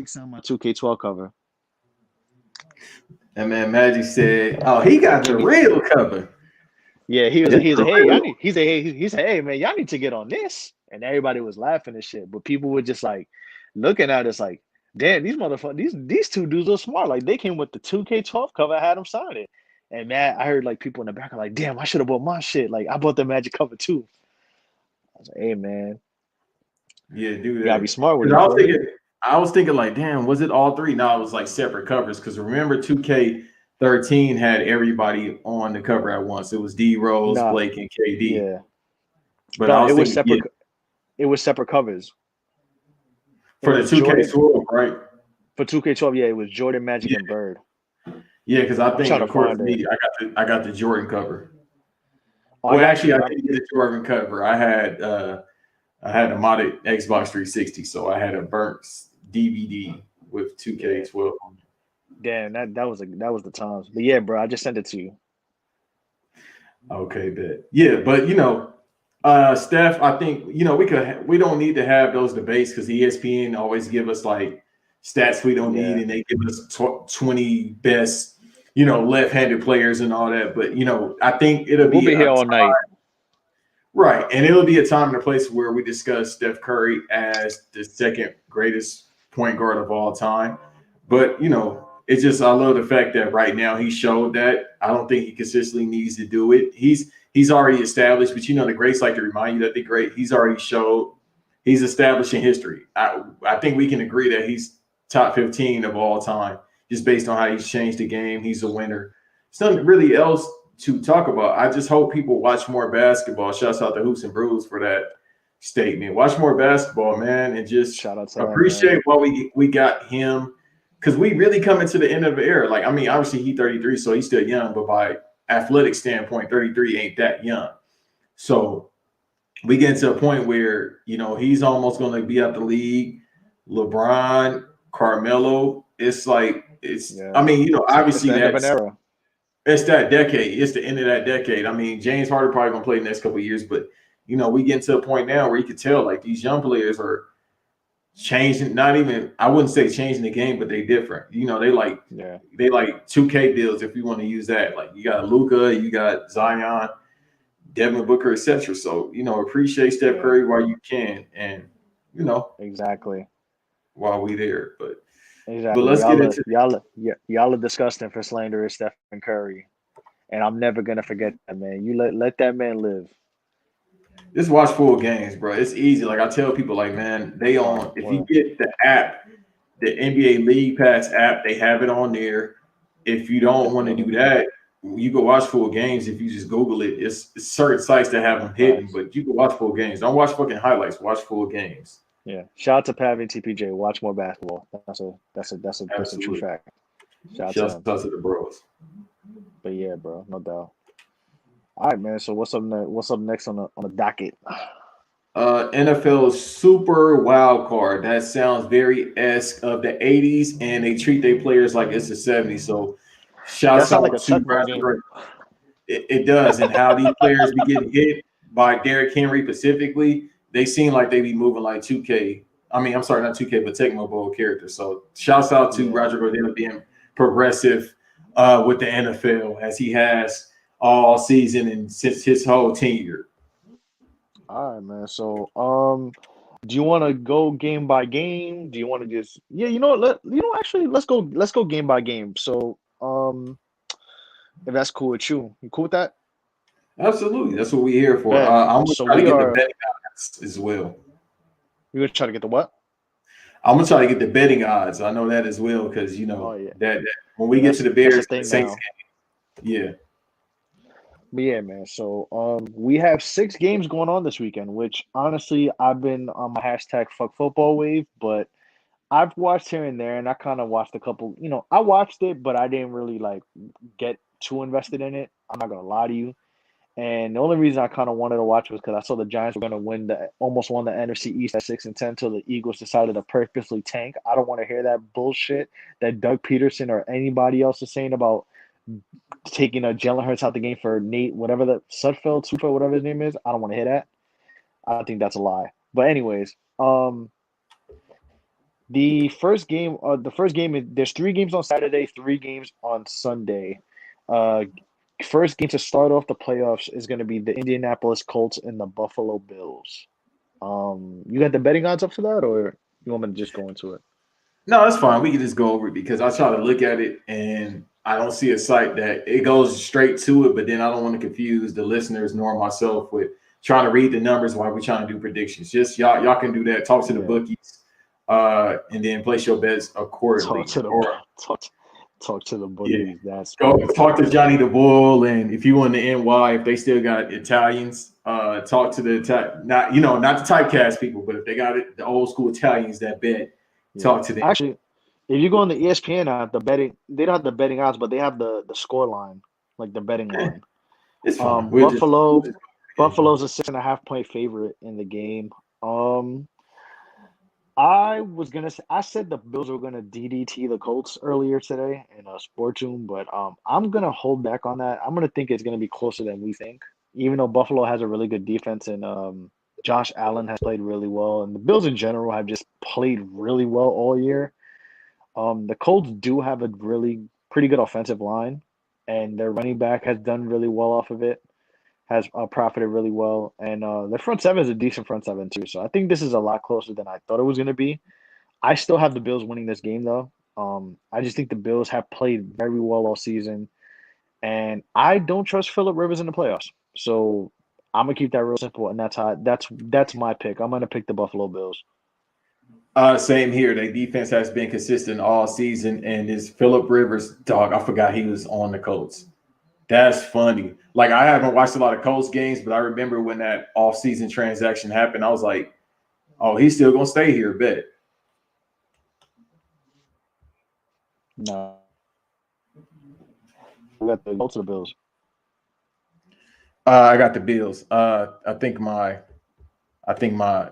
signed my 2K12 cover. And man, Magic said, "Oh, he got the Nigga, real cover. yeah, he was This he was the like, hey, y'all real." need he said, hey man, y'all need to get on this. And everybody was laughing and shit. But people were just like looking at us like, Damn, these motherfuckers, these two dudes are smart. Like they came with the 2K12 cover, I had them sign it. And man, I heard like people in the back are like, damn, I should have bought my shit. Like I bought the Magic cover too. I was like, hey man, Yeah, do you gotta be that. smart with Because it, bro. I was thinking like, damn, was it all three? No, it was like separate covers. Because remember, 2K13 had everybody on the cover at once. It was D Rose, Nah, Blake, and KD. yeah. But No, I it was was thinking, yeah, separate. It was separate covers. It for the was Jordan 2K12, right? for 2K12. Yeah, it was Jordan, Magic, Yeah, and Bird. yeah. Because I I'm think, trying to of course, find it. me, I got the Jordan cover. Oh, I Well, got actually, you. I didn't get a Jordan cover. I had a modded Xbox 360, so I had a burnt DVD with Yeah, 2K12. damn, that was the times. But yeah, bro, I just sent it to you. Okay, bet. Yeah, but Steph, I think we don't need to have those debates because ESPN always give us like stats we don't need, Yeah, and they give us 20 best left-handed players and all that. But I think it'll we'll be be a here all night. right, and it'll be a time and a place where we discuss Steph Curry as the second greatest point guard of all time. But it's just I love the fact that right now he showed that. I don't think he consistently needs to do it. He's already established, but the greats like to remind you that the great he's already showed he's establishing history. I think we can agree that he's top 15 of all time, just based on how he's changed the game. He's a winner. There's nothing really else to talk about. I just hope people watch more basketball. Shouts out to Hoops and Brews for that statement. Watch more basketball, man, and just Shout out to that, man. appreciate why we got him because we really coming to the end of the era. Like, I mean, obviously he's 33, so he's still young, but by athletic standpoint, 33 ain't that young. So we get to a point where he's almost going to be out the league. LeBron, Carmelo, it's like Yeah, I mean, it's obviously the end of an that's era. it's that decade. It's the end of that decade. I mean, James Harden probably gonna play the next couple of years, but we get to a point now where you can tell like these young players are changing. Not even I wouldn't say changing the game, but they different. Yeah, They like 2K deals if you want to use that. Like you got Luka, you got Zion, Devin Booker, etc. So appreciate Steph yeah, Curry while you can, and you know exactly, while we there. But exactly. let's get into Y'all are disgusting for slandering Stephen Curry, and I'm never gonna forget that, man. You let that man live. just watch full games, bro. It's easy. Like I tell people, like man, they All right, on if you well, get the app, the NBA League Pass app, they have it on there. If you don't want to do definitely. that, you can watch full games. If you just Google it, it's certain sites that have them hidden, Facts. but you can watch full games. Don't watch fucking highlights. Watch full games. Yeah. Shout out to Pav and TPJ. Watch more basketball. That's a true Absolutely. fact. Shout out to Shouts them. out to the bros. But yeah, bro, no doubt. All right, man. So what's up next? What's up next on the docket? NFL Super Wild Card. That sounds very esque of the 80s, and they treat their players like it's the 70s. So, That shouts sounds like out a to Tecmo game. it does, and how these players be getting hit by Derrick Henry specifically. They seem like they be moving like 2K. I mean, I'm sorry, not 2K, but Tecmo Bowl characters. So, shouts out to Yeah. Roger Goodell being progressive with the NFL as he has all season and since his whole tenure. All right, man. So do you want to go game by game? Do you want to just yeah? You know what? Actually, let's go game by game. So if that's cool with you, you cool with that? Absolutely. That's what we're here for. Bet. I'm going to So try to we get the are. betting odds as well. We're gonna try to get the what? I'm going to try to get the betting odds. I know that as well because, Oh yeah, that when we yeah. get to the That's a Bears and thing Saints now. game, yeah. But yeah, man. So we have 6 games going on this weekend, which honestly I've been on my hashtag fuck football wave, but I've watched here and there, and I kind of watched a couple. I watched it, but I didn't really like get too invested in it. I'm not gonna lie to you. And the only reason I kind of wanted to watch was because I saw the Giants were going to almost won the NFC East at 6-10 until the Eagles decided to purposely tank. I don't want to hear that bullshit that Doug Peterson or anybody else is saying about taking a Jalen Hurts out the game for Nate, whatever the Sudfeld, whatever his name is. I don't want to hear that. I think that's a lie. But anyways, there's 3 games on Saturday, 3 games on Sunday. Uh, First game to start off the playoffs is going to be the Indianapolis Colts and the Buffalo Bills. You got the betting odds up for that, or you want me to just go into it? No, that's fine. We can just go over it because I try to look at it and I don't see a site that it goes straight to it, but then I don't want to confuse the listeners nor myself with trying to read the numbers while we're trying to do predictions. Just y'all can do that. Talk to the Yeah. bookies, and then place your bets Talk accordingly. to the Or talk talk to the yeah, bookies. That's go funny. talk to Johnny the Bull, and if you want the NY, if they still got Italians, talk to the not the typecast people, but if they got it, the old school Italians that bet, Yeah. talk to them. Actually, if you go on the ESPN app, the betting they don't have the betting odds, but they have the score line, like the betting line. It's fine. Um, Buffalo Buffalo's a 6.5 point favorite in the game. Um, I said the Bills were gonna DDT the Colts earlier today in a sports room, but I'm gonna hold back on that. I'm gonna think it's gonna be closer than we think, even though Buffalo has a really good defense and Josh Allen has played really well, and the Bills in general have just played really well all year. The Colts do have a really pretty good offensive line, and their running back has done really well off of it, has profited really well, and their front seven is a decent front seven too. So I think this is a lot closer than I thought it was going to be. I still have the Bills winning this game though. I just think the Bills have played very well all season, and I don't trust Philip Rivers in the playoffs. So I'm gonna keep that real simple, and that's my pick. I'm gonna pick the Buffalo Bills. Same here. Their defense has been consistent all season, and this Philip Rivers dog. I forgot he was on the Colts. That's funny. Like I haven't watched a lot of Colts games, but I remember when that off-season transaction happened. I was like, "Oh, he's still gonna stay here." Bet. No, we got the Colts or the Bills I got the Bills. I think my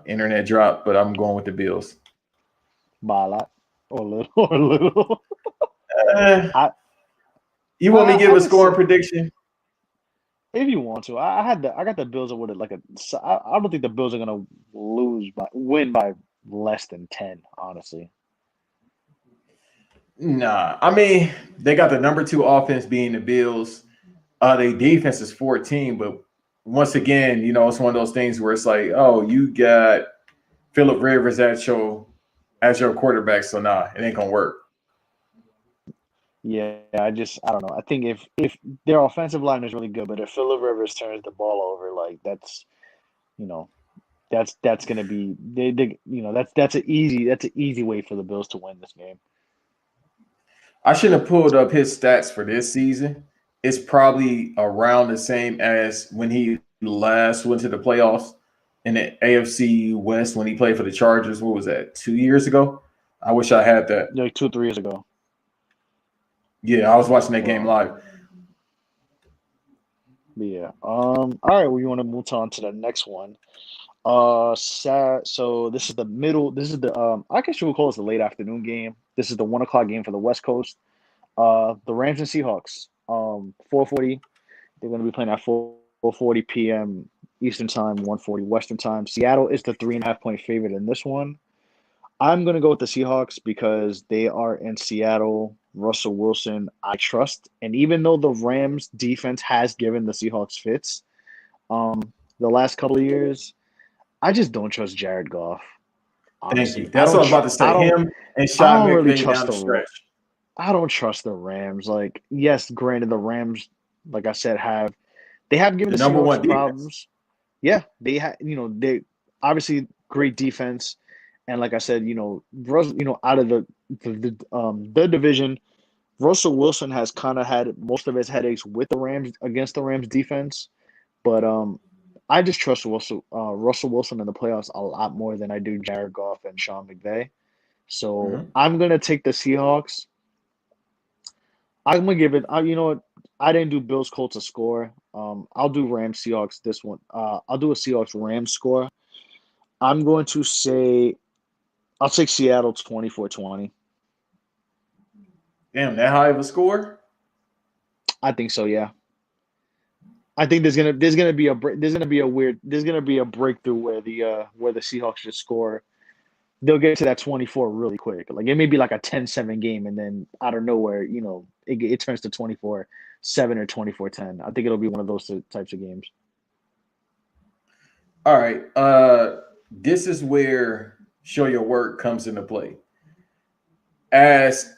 internet dropped, but I'm going with the Bills. by a lot or a little or a little. Uh, I you want me to I give a would say scoring prediction? if you want to. I got the Bills with it like a. I don't think the Bills are gonna win by less than 10. Honestly, Nah. I mean, they got the number two offense being the Bills. Their defense is 14, but once again, it's one of those things where it's like, oh, you got Philip Rivers as your quarterback, so nah, it ain't gonna work. yeah. I don't know. I think if their offensive line is really good, but if Philip Rivers turns the ball over, like you know that's gonna be they that's an easy way for the Bills to win this game. I should have pulled up his stats for this season. It's probably around the same as when he last went to the playoffs in the AFC West when he played for the Chargers. What was that? 2 years ago. I wish I had that. Like 2 3 years ago. Yeah, I was watching that game Well, live. yeah. All right. Well, you want to move on to the next one? So this is the middle. This is the I guess you would call this the late afternoon game. This is the 1 o'clock game for the West Coast. The Rams and Seahawks. 4:40. They're going to be playing at 4:40 p.m. Eastern time, 1:40 Western time. Seattle is the 3.5 point favorite in this one. I'm going to go with the Seahawks because they are in Seattle. Russell Wilson, I trust, and even though the Rams defense has given the Seahawks fits, the last couple of years. I just don't trust Jared Goff. Thank Honestly, you. That's what I was about to say. Him and I Sean don't really McVay down trust the the stretch. I don't trust the Rams. Like, yes, granted, the Rams, like I said, they have given The the number one Seahawks defense. problems. Yeah, they have. They obviously great defense, and like I said, out of the division, Russell Wilson has kind of had most of his headaches with the Rams against the Rams defense. But I just trust Russell Wilson in the playoffs a lot more than I do Jared Goff and Sean McVay. So Mhm. I'm gonna take the Seahawks. I'm gonna give it. You know what? I didn't do Bills Colts a score. I'll do Rams Seahawks this one. I'll do a Seahawks Rams score. I'm going to say I'll take Seattle 24-20. Damn, that high of a score? I think so. Yeah. I think there's gonna be a breakthrough where the Seahawks just score. They'll get to that 24 really quick. Like it may be like a 10-7 game, and then out of nowhere, it turns to 24-7 or 24-10. I think it'll be one of those types of games. All right. This is where show your work comes into play. as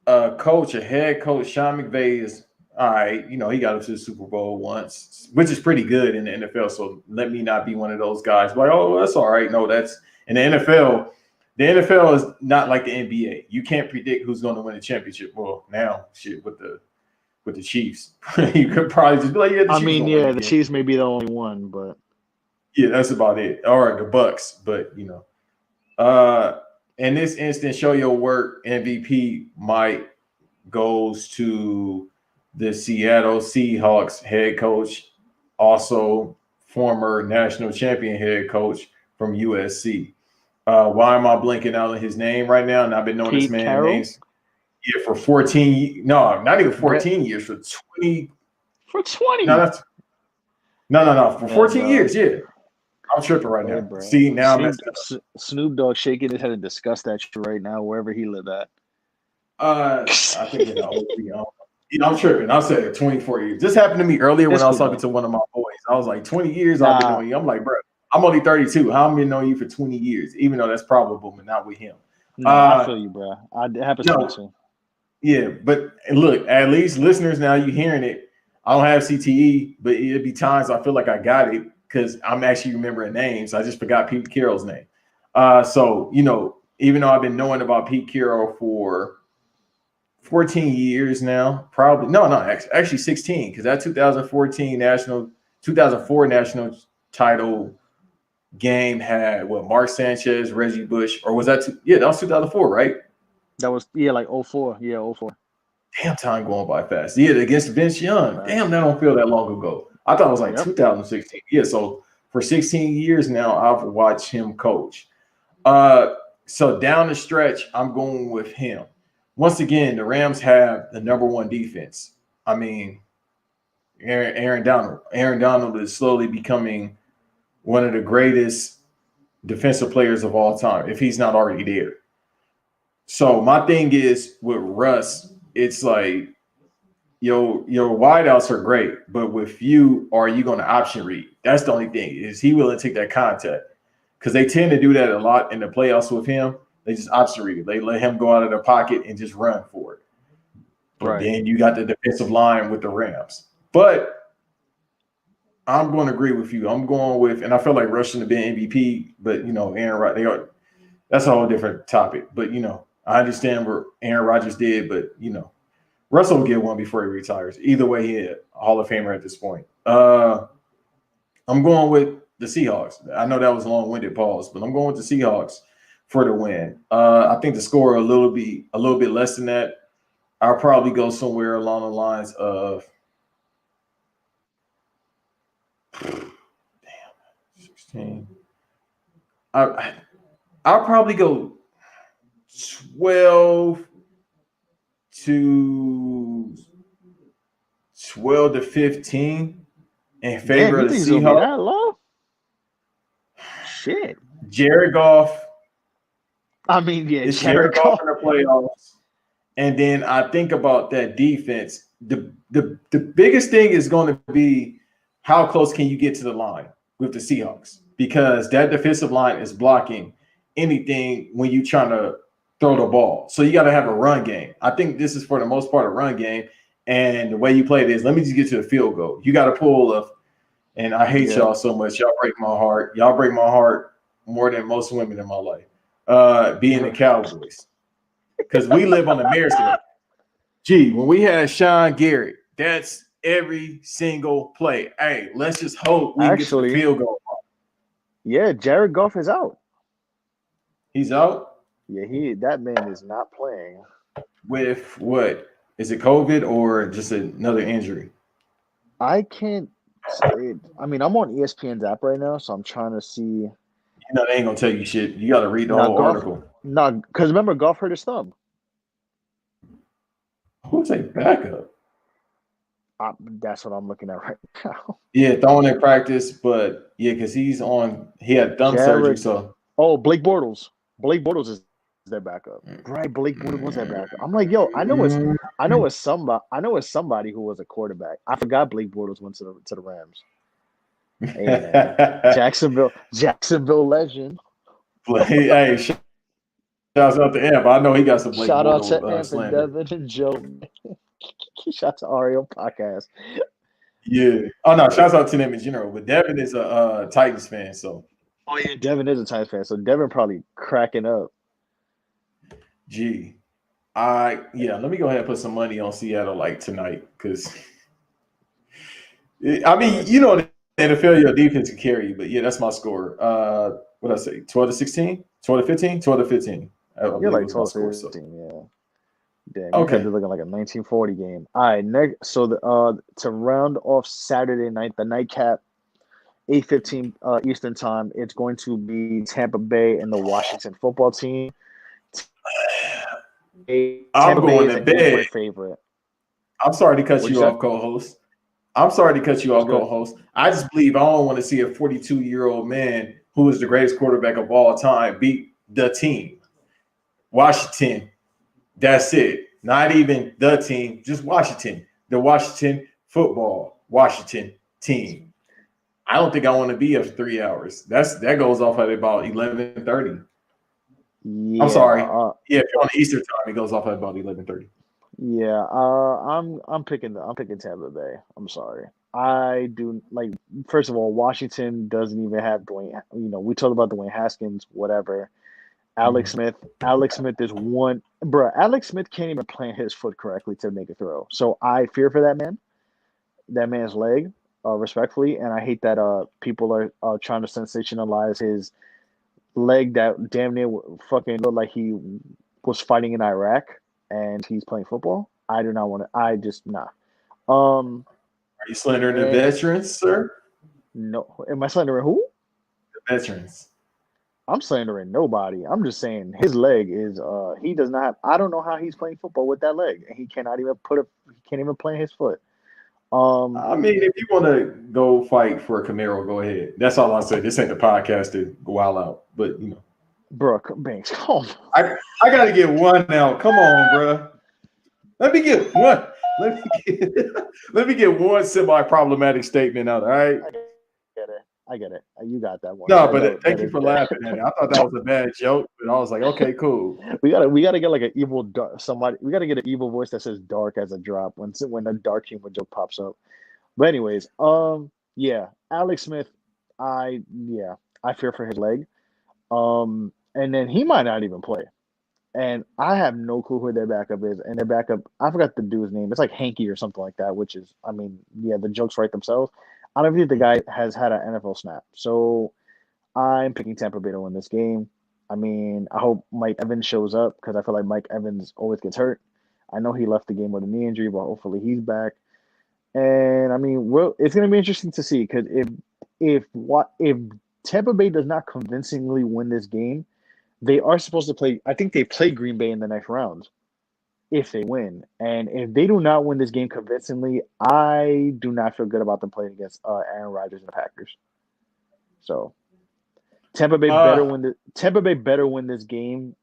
a coach, a head coach, Sean McVay is all right. You know, he got us to the Super Bowl once, which is pretty good in the NFL. So let me not be one of those guys like, oh, that's all right. No, that's in the NFL. The NFL is not like the NBA. You can't predict who's going to win a championship. Well, now shit with the Chiefs, you could probably just be like, yeah, the I Chiefs mean, gonna win yeah, the again. Chiefs may be the only one, but Yeah, that's about it. All right, the Bucks, but you know, in this instance, show your work MVP might goes to the Seattle Seahawks head coach, also former national champion head coach from USC. Why am I blanking out on his name right now? And I've been knowing this Pete man Carroll names for 14. No, not even Brett 14 years. For 20. for No, 20. that's no. For Hey, 14 bro. years. Yeah, I'm tripping right Hey, now. bro. See, now I'm messing up. Snoop Dogg shaking his head and discuss that shit right now, wherever he lived at. I think I'm tripping. I said 24 years. This happened to me earlier when It's I was cool, talking though. to one of my boys. I was like, 20 years I've been Nah, knowing you. I'm like, bro, I'm only 32. How am I been knowing you for 20 years? Even though that's probable, but not with him. I feel you, bro. It happens to me No, too. yeah, but look, at least listeners now you hearing it. I don't have CTE, but it'd be times I feel like I got it because I'm actually remembering names. I just forgot Pete Carroll's name. So you know, even though I've been knowing about Pete Carroll for 14 years now, probably actually 16, because that 2004 national title game had what, Mark Sanchez, Reggie Bush, or was that that was 2004, right? That was like 04. Yeah, 04. Damn, time going by fast. Yeah, against Vince Young. Damn, that don't feel that long ago. I thought it was like Yep. 2016. Yeah, so for 16 years now, I've watched him coach. So down the stretch, I'm going with him. Once again, the Rams have the number one defense. I mean, Aaron Donald. Aaron Donald is slowly becoming one of the greatest defensive players of all time, if he's not already there. So my thing is with Russ, it's like your wideouts are great, but with you, are you going to option read? That's the only thing. Is he willing to take that contact? Because they tend to do that a lot in the playoffs with him. They just option read it. They let him go out of the pocket and just run for it. But then you got the defensive line with the Rams. But I'm going to agree with you. I'm going with, and I feel like Rush should have been MVP, but you know, Aaron Rodgers, that's a whole different topic. But you know, I understand what Aaron Rodgers did, but you know, Russell will get one before he retires. Either way, he's a Hall of Famer at this point. I'm going with the Seahawks. I know that was a long-winded pause, but I'm going with the Seahawks for the win. I think the score a little bit less than that. I'll probably go somewhere along the lines of 16. I'll probably go 12 to 15 in favor of the Seahawks. That low? Shit. Jared Goff. I mean, yeah, it's Jared Goff in the playoffs. And then I think about that defense. The biggest thing is going to be how close can you get to the line with the Seahawks, because that defensive line is blocking anything when you're trying to throw the ball. So you got to have a run game. I think this is for the most part a run game. And the way you play it is, let me just get to the field goal. You got to pull a, and I hate y'all so much. Y'all break my heart. Y'all break my heart more than most women in my life. Being the Cowboys. Because we live on America. Gee, when we had Sean Garrett, that's every single play. Hey, let's just hope we get to the field goal. Yeah, Jared Goff is out. He's out? Yeah, that man is not playing. With what? Is it COVID or just another injury? I can't say it. I mean, I'm on ESPN's app right now, so I'm trying to see. You know, they ain't going to tell you shit. You got to read the whole article. No, because remember, Goff hurt his thumb. Who's a backup? That's what I'm looking at right now. Yeah, throwing in practice, but yeah, because he had thumb surgery. So Blake Bortles. Blake Bortles is their backup. Right, Blake Bortles was their backup. I'm like, yo, I know it's somebody who was a quarterback. I forgot Blake Bortles went to the Rams. Hey, man. Jacksonville legend. Hey, Shouts out to Amp. I know he got some Blake Shout out to Bortles Amp and slander. Devin and Joe. Shout out to Ario Podcast. Yeah. Oh no, shouts out to them in general. But Devin is a Titans fan, so Oh yeah, Devin is a Titans fan, so Devin probably cracking up. gee. Let me go ahead and put some money on Seattle like tonight because I mean, Right. you know, the NFL, your defense can carry you, but yeah, that's my score. What did I say? 12-16? 12-15? 12-15. I You're believe like was my 12 score. So 15, yeah. Damn, you guys okay. are looking like a 1940 game. All right, next. So to round off Saturday night, the nightcap, 8:15 Eastern time. It's going to be Tampa Bay and the Washington football team. I'm Tampa Bay going is to an bed. 8-point favorite. I'm sorry to cut What'd you you say? off, co-host. I'm sorry to cut you What's off, good? co-host. I just believe I don't want to see a 42-year-old man who is the greatest quarterback of all time beat the team. Washington. That's it. Not even the team, just Washington. The Washington football, Washington team. I don't think I want to be up for 3 hours. That goes off at about 11:30. I'm Yeah, sorry. Yeah, if you're on Eastern time, it goes off at about 11:30. yeah. I'm picking Tampa Bay. I'm sorry. I do like. First of all, Washington doesn't even have Dwayne. We talked about Dwayne Haskins, whatever. Alex Mhm. Smith. Alex Smith is one, bro. Alex Smith can't even plant his foot correctly to make a throw. So I fear for that man's leg, respectfully, and I hate that people are trying to sensationalize his leg that damn near fucking looked like he was fighting in Iraq and he's playing football. I do not want to. I just nah. Um, Are you slandering the and veterans, sir? no, am I slandering who? The veterans. I'm slandering nobody. I'm just saying his leg is he does not I don't know how he's playing football with that leg. He cannot even he can't even plant his foot. Um I mean, if you want to go fight for a Camaro, go ahead. That's all I say. This ain't the podcast to go all out, but you know, Brooke Banks, come on. I got to get one now. Come on, bro. Let me get one. Let me get, let me get one semi-problematic statement out. All right. I get it. I get it. You got that one. No, That but no thank that you is for laughing at it. I thought that was a bad joke, but I was like, okay, cool. we gotta get like an evil dark somebody we gotta get an evil voice that says dark as a drop when a dark humor joke pops up. But anyways, yeah, Alex Smith, I fear for his leg. And then he might not even play. And I have no clue who their backup is. And their backup, I forgot the dude's name. It's like Hanky or something like that, which is, I mean, yeah, the jokes write themselves. I don't think the guy has had an NFL snap. So I'm picking Tampa Bay to win this game. I mean, I hope Mike Evans shows up because I feel like Mike Evans always gets hurt. I know he left the game with a knee injury, but hopefully he's back. And I mean, it's going to be interesting to see because if Tampa Bay does not convincingly win this game, they are supposed to play. I think they play Green Bay in the next round if they win. And if they do not win this game convincingly, I do not feel good about them playing against Aaron Rodgers and the Packers. So Uh, Tampa Bay better win this game.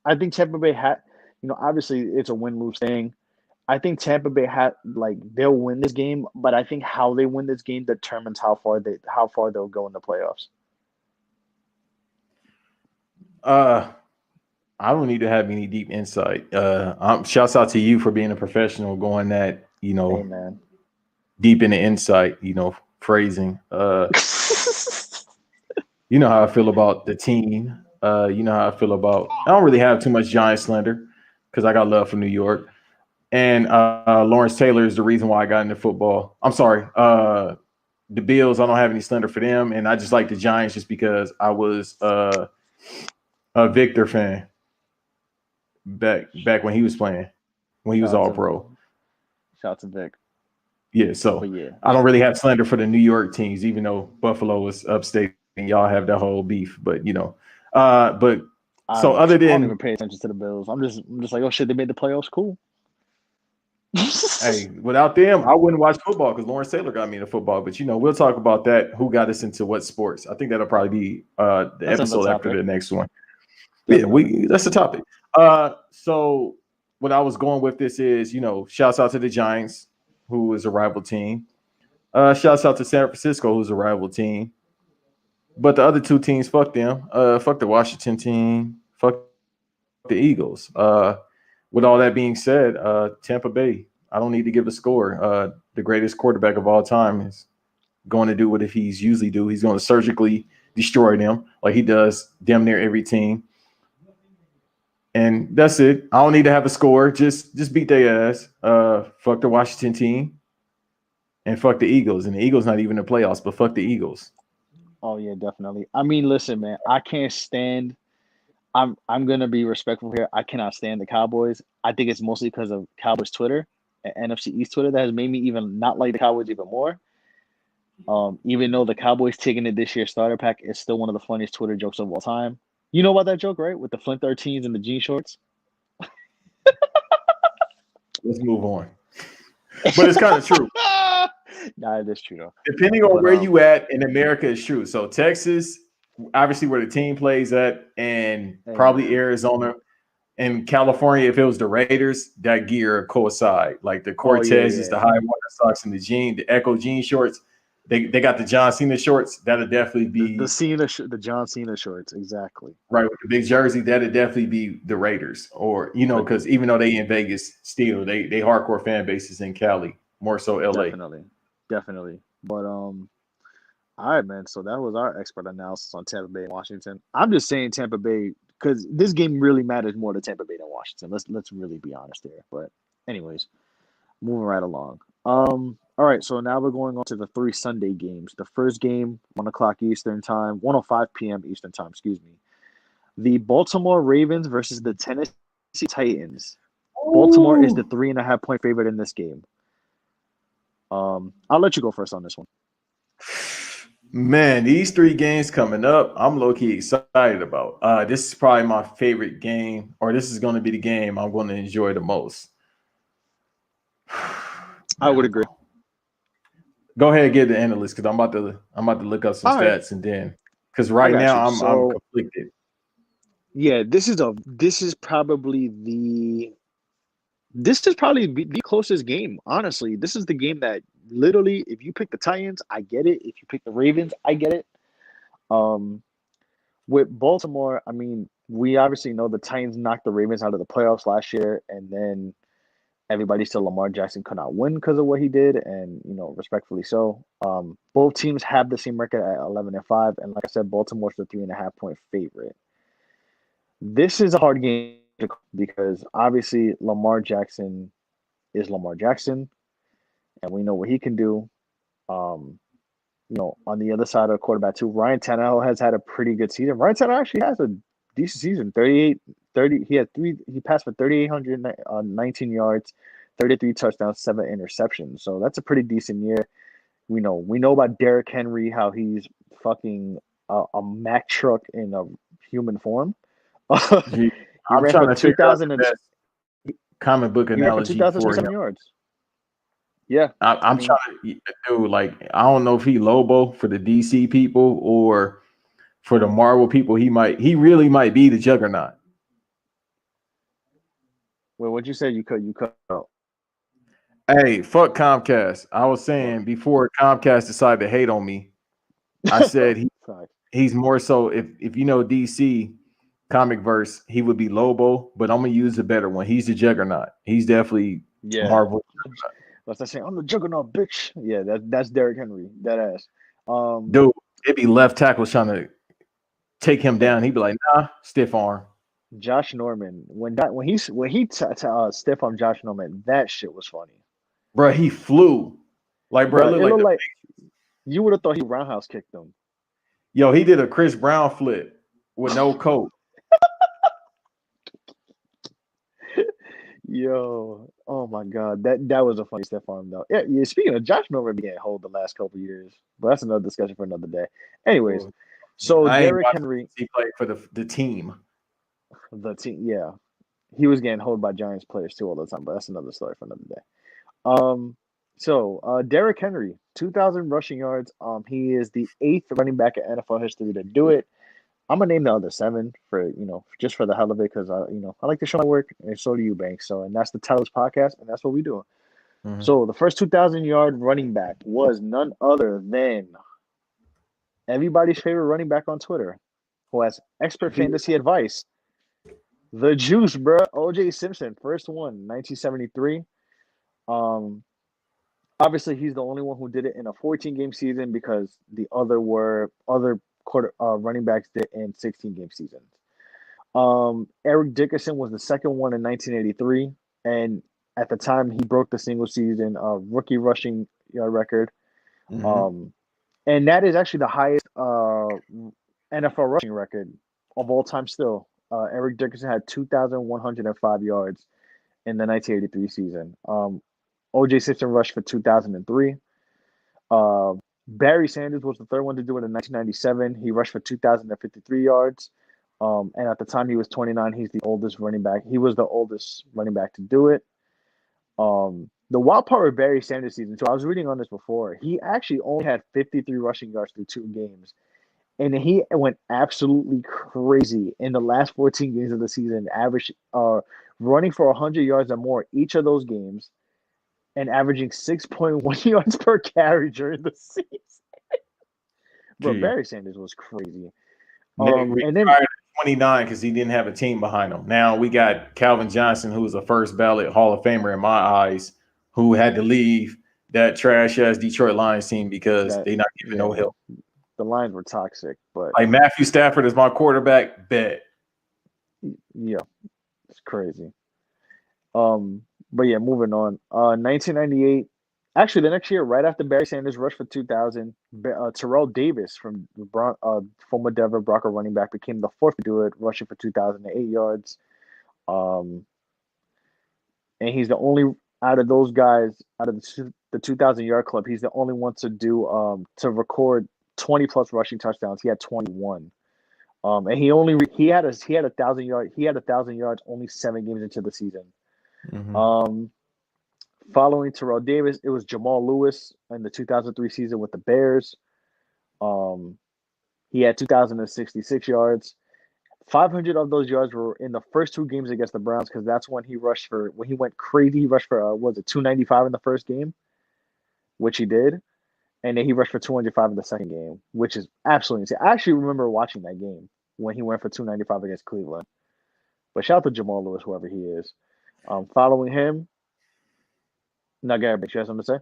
I think Tampa Bay obviously it's a win lose thing. I think Tampa Bay they'll win this game, but I think how they win this game determines how far they'll go in the playoffs. uh, I don't need to have any deep insight. Shouts out to you for being a professional, going that Amen. deep in the insight, phrasing. You know how I feel about the team. You know how I feel about. I don't really have too much Giant slander because I got love for New York. And Lawrence Taylor is the reason why I got into football. I'm sorry. The Bills, I don't have any slander for them. And I just like the Giants just because I was a Victor fan back when he was playing, when he was Shout out all to pro. shout out to Vic. Yeah, But so yeah. I don't really have slander for the New York teams, even though Buffalo is upstate and y'all have that whole beef. But but I so don't other I don't than even pay attention to the Bills. I'm just like, oh shit, they made the playoffs. Cool. hey, without them, I wouldn't watch football because Lawrence Taylor got me into football. But we'll talk about that. Who got us into what sports? I think that'll probably be the That's another episode after topic. the next one. Yeah, Definitely. that's the topic. So what I was going with this is, shouts out to the Giants, who is a rival team. Shouts out to San Francisco, who's a rival team. But the other two teams, fuck them. Fuck the Washington team. Fuck the Eagles. With all that being said, Tampa Bay. I don't need to give a score. The greatest quarterback of all time is going to do what if he's usually do. He's going to surgically destroy them like he does damn near every team. And that's it. I don't need to have a score. Just beat their ass. Fuck the Washington team and fuck the Eagles. And the Eagles not even in the playoffs, but fuck the Eagles. Oh yeah, definitely. I mean, listen, man, I can't stand. I'm gonna be respectful here. I cannot stand the Cowboys. I think it's mostly because of Cowboys Twitter and NFC East Twitter that has made me even not like the Cowboys even more. Even though the Cowboys taking it this year starter pack is still one of the funniest Twitter jokes of all time. You know about that joke, right? With the Flint 13s and the jean shorts. Let's move on. But it's kind of true. Nah, it is true though. Depending on where you at in America, is true. So Texas, obviously where the team plays at, and probably Arizona and California. If it was the Raiders, that gear coincide. Like the Cortezes, the high water socks, and the Echo jean shorts. They got the John Cena shorts. That'll definitely be the John Cena shorts, exactly. Right, with the big jersey. That'll definitely be the Raiders, or because even though they in Vegas, still they hardcore fan bases in Cali, more so LA. Definitely. But all right, man. So that was our expert analysis on Tampa Bay and Washington. I'm just saying Tampa Bay because this game really matters more to Tampa Bay than Washington. Let's really be honest here. But anyways, moving right along. All right, so now we're going on to the 3 Sunday games. The first game, 1:00 Eastern time, 1:05 p.m. Eastern time, excuse me. The Baltimore Ravens versus the Tennessee Titans. Ooh. Baltimore is the 3.5 point favorite in this game. I'll let you go first on this one. Man, these 3 games coming up, I'm low-key excited about. This is probably my favorite game, or this is going to be the game I'm going to enjoy the most. I would agree. Go ahead and get the analyst because I'm about to look up some stats and then because right now I'm conflicted. Yeah, this is probably the closest game. Honestly, this is the game that literally, if you pick the Titans, I get it. If you pick the Ravens, I get it. With Baltimore, I mean, we obviously know the Titans knocked the Ravens out of the playoffs last year, and then everybody said Lamar Jackson could not win because of what he did, and respectfully so. Both teams have the same record at 11-5, and like I said, Baltimore's the 3.5 point favorite. This is a hard game because obviously Lamar Jackson is Lamar Jackson, and we know what he can do. On the other side of the quarterback too, Ryan Tannehill has had a pretty good season. Ryan Tannehill actually has a decent season. 30. He passed for 3,819 yards, 33 touchdowns, 7 interceptions. So that's a pretty decent year. We know about Derrick Henry, how he's fucking a Mack truck in a human form. I'm trying to figure out the best comic book analogy for him. Yards. Yeah, I'm trying to do like I don't know if he Lobo for the DC people or for the Marvel people. He really might be the Juggernaut. Well, what'd you say? You cut out. Hey, fuck Comcast. I was saying before Comcast decided to hate on me, I said he's more so if you know DC comic verse, he would be Lobo, but I'm gonna use a better one. He's the Juggernaut. He's definitely Marvel. Let's say I'm the Juggernaut, bitch. Yeah, that's Derrick Henry, that ass. Dude, it'd be left tackle trying to take him down. He'd be like, nah, stiff arm. Josh Norman, when he stiff arm Josh Norman, that shit was funny. Bro, he flew. Like, bro, it looked like you would have thought he roundhouse kicked him. Yo, he did a Chris Brown flip with no coat. Yo, oh my god, that was a funny stiff arm though. Yeah. Speaking of Josh Norman being hold the last couple of years, but that's another discussion for another day. Anyways, so Derrick Henry, he played for the team. The team, yeah, he was getting hold by Giants players too all the time, but that's another story for another day. So Derrick Henry, 2,000 rushing yards. He is the 8th running back in NFL history to do it. I'm gonna name the other 7 for just for the hell of it because I like to show my work and so do you, Banks. So and that's the Tellers podcast and that's what we do. Mm-hmm. So the first 2,000-yard running back was none other than everybody's favorite running back on Twitter, who has expert fantasy advice. The juice, bro. O.J. Simpson, first one, 1973. Um, Obviously, he's the only one who did it in a 14-game season because the other running backs did in 16-game seasons. Eric Dickerson was the second one in 1983, and at the time he broke the single season rookie rushing yard record. Mm-hmm. Um, and that is actually the highest NFL rushing record of all time. Still, Eric Dickerson had 2,105 yards in the 1983 season. O.J. Simpson rushed for 2003. Uh, Barry Sanders was the third one to do it in 1997. He rushed for 2,053 yards. And at the time he was 29. He's the oldest running back. He was the oldest running back to do it. The wild part of Barry Sanders' season, so I was reading on this before. He actually only had 53 rushing yards through 2 games. And he went absolutely crazy in the last 14 games of the season, average running for 100 yards or more each of those games and averaging 6.1 yards per carry during the season. Bro, Gee. Barry Sanders was crazy. Nick And then retired at 29 because he didn't have a team behind him. Now we got Calvin Johnson, who was a first ballot Hall of Famer in my eyes, who had to leave that trash ass Detroit Lions team because they not giving no help. The Lions were toxic, but like Matthew Stafford is my quarterback, bet. Yeah, it's crazy. But yeah, moving on. 1998. Actually, the next year, right after Barry Sanders rushed for 2,000, Terrell Davis from former Denver Bronco running back became the fourth to do it, rushing for 2,008 yards. And he's the only out of those guys out of the 2,000-yard club. He's the only one to do to record 20 plus rushing touchdowns. He had 21. And he had a 1,000 yards only 7 games into the season. Mm-hmm. Following Terrell Davis, it was Jamal Lewis in the 2003 season with the Bears. He had 2,066 yards. 500 of those yards were in the first 2 games against the Browns because that's when he went crazy. He rushed for, 295 in the first game, which he did. And then he rushed for 205 in the second game, which is absolutely insane. I actually remember watching that game when he went for 295 against Cleveland. But shout out to Jamal Lewis, whoever he is. Following him, now, Gary, you have something to say?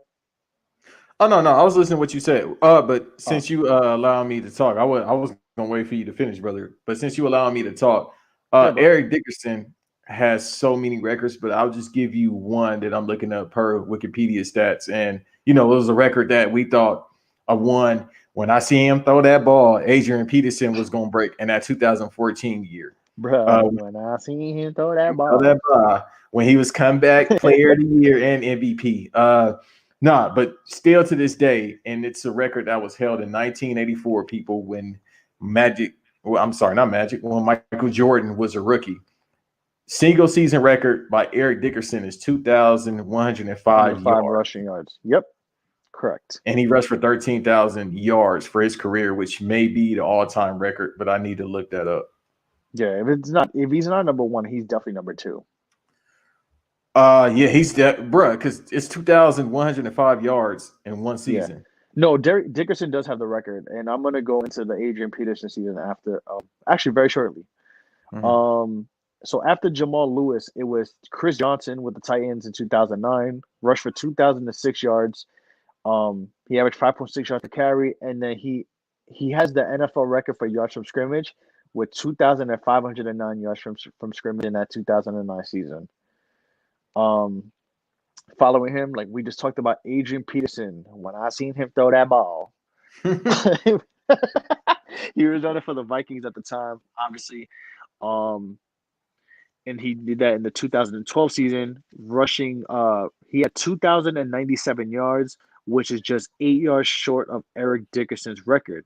Oh no, I was listening to what you said. But since you allow me to talk, I was gonna wait for you to finish, brother. But since you allow me to talk, Eric Dickerson has so many records, but I'll just give you one that I'm looking up per Wikipedia stats. And it was a record that we thought a one when I see him throw that ball, Adrian Peterson was gonna break in that 2014 year. Bro, when I see him throw that ball. When he was comeback player of the year and MVP. But still to this day, and it's a record that was held in 1984, people, when when Michael Jordan was a rookie. Single season record by Eric Dickerson is 2,105 rushing yards. Yep, correct. And he rushed for 13,000 yards for his career, which may be the all-time record, but I need to look that up. Yeah, if he's not number 1, he's definitely number 2. He's that, bruh, because it's 2,105 yards in one season. Yeah. No, Dickerson does have the record, and I'm gonna go into the Adrian Peterson season after, actually very shortly. Mm-hmm. So after Jamal Lewis, it was Chris Johnson with the Titans in 2009, rushed for 2,006 yards. He averaged 5.6 yards per carry, and then he has the NFL record for yards from scrimmage with 2,509 yards from scrimmage in that 2009 season. Following him, like we just talked about, Adrian Peterson. When I seen him throw that ball, he was running for the Vikings at the time, obviously. And he did that in the 2012 season, rushing. He had 2,097 yards, which is just 8 yards short of Eric Dickerson's record.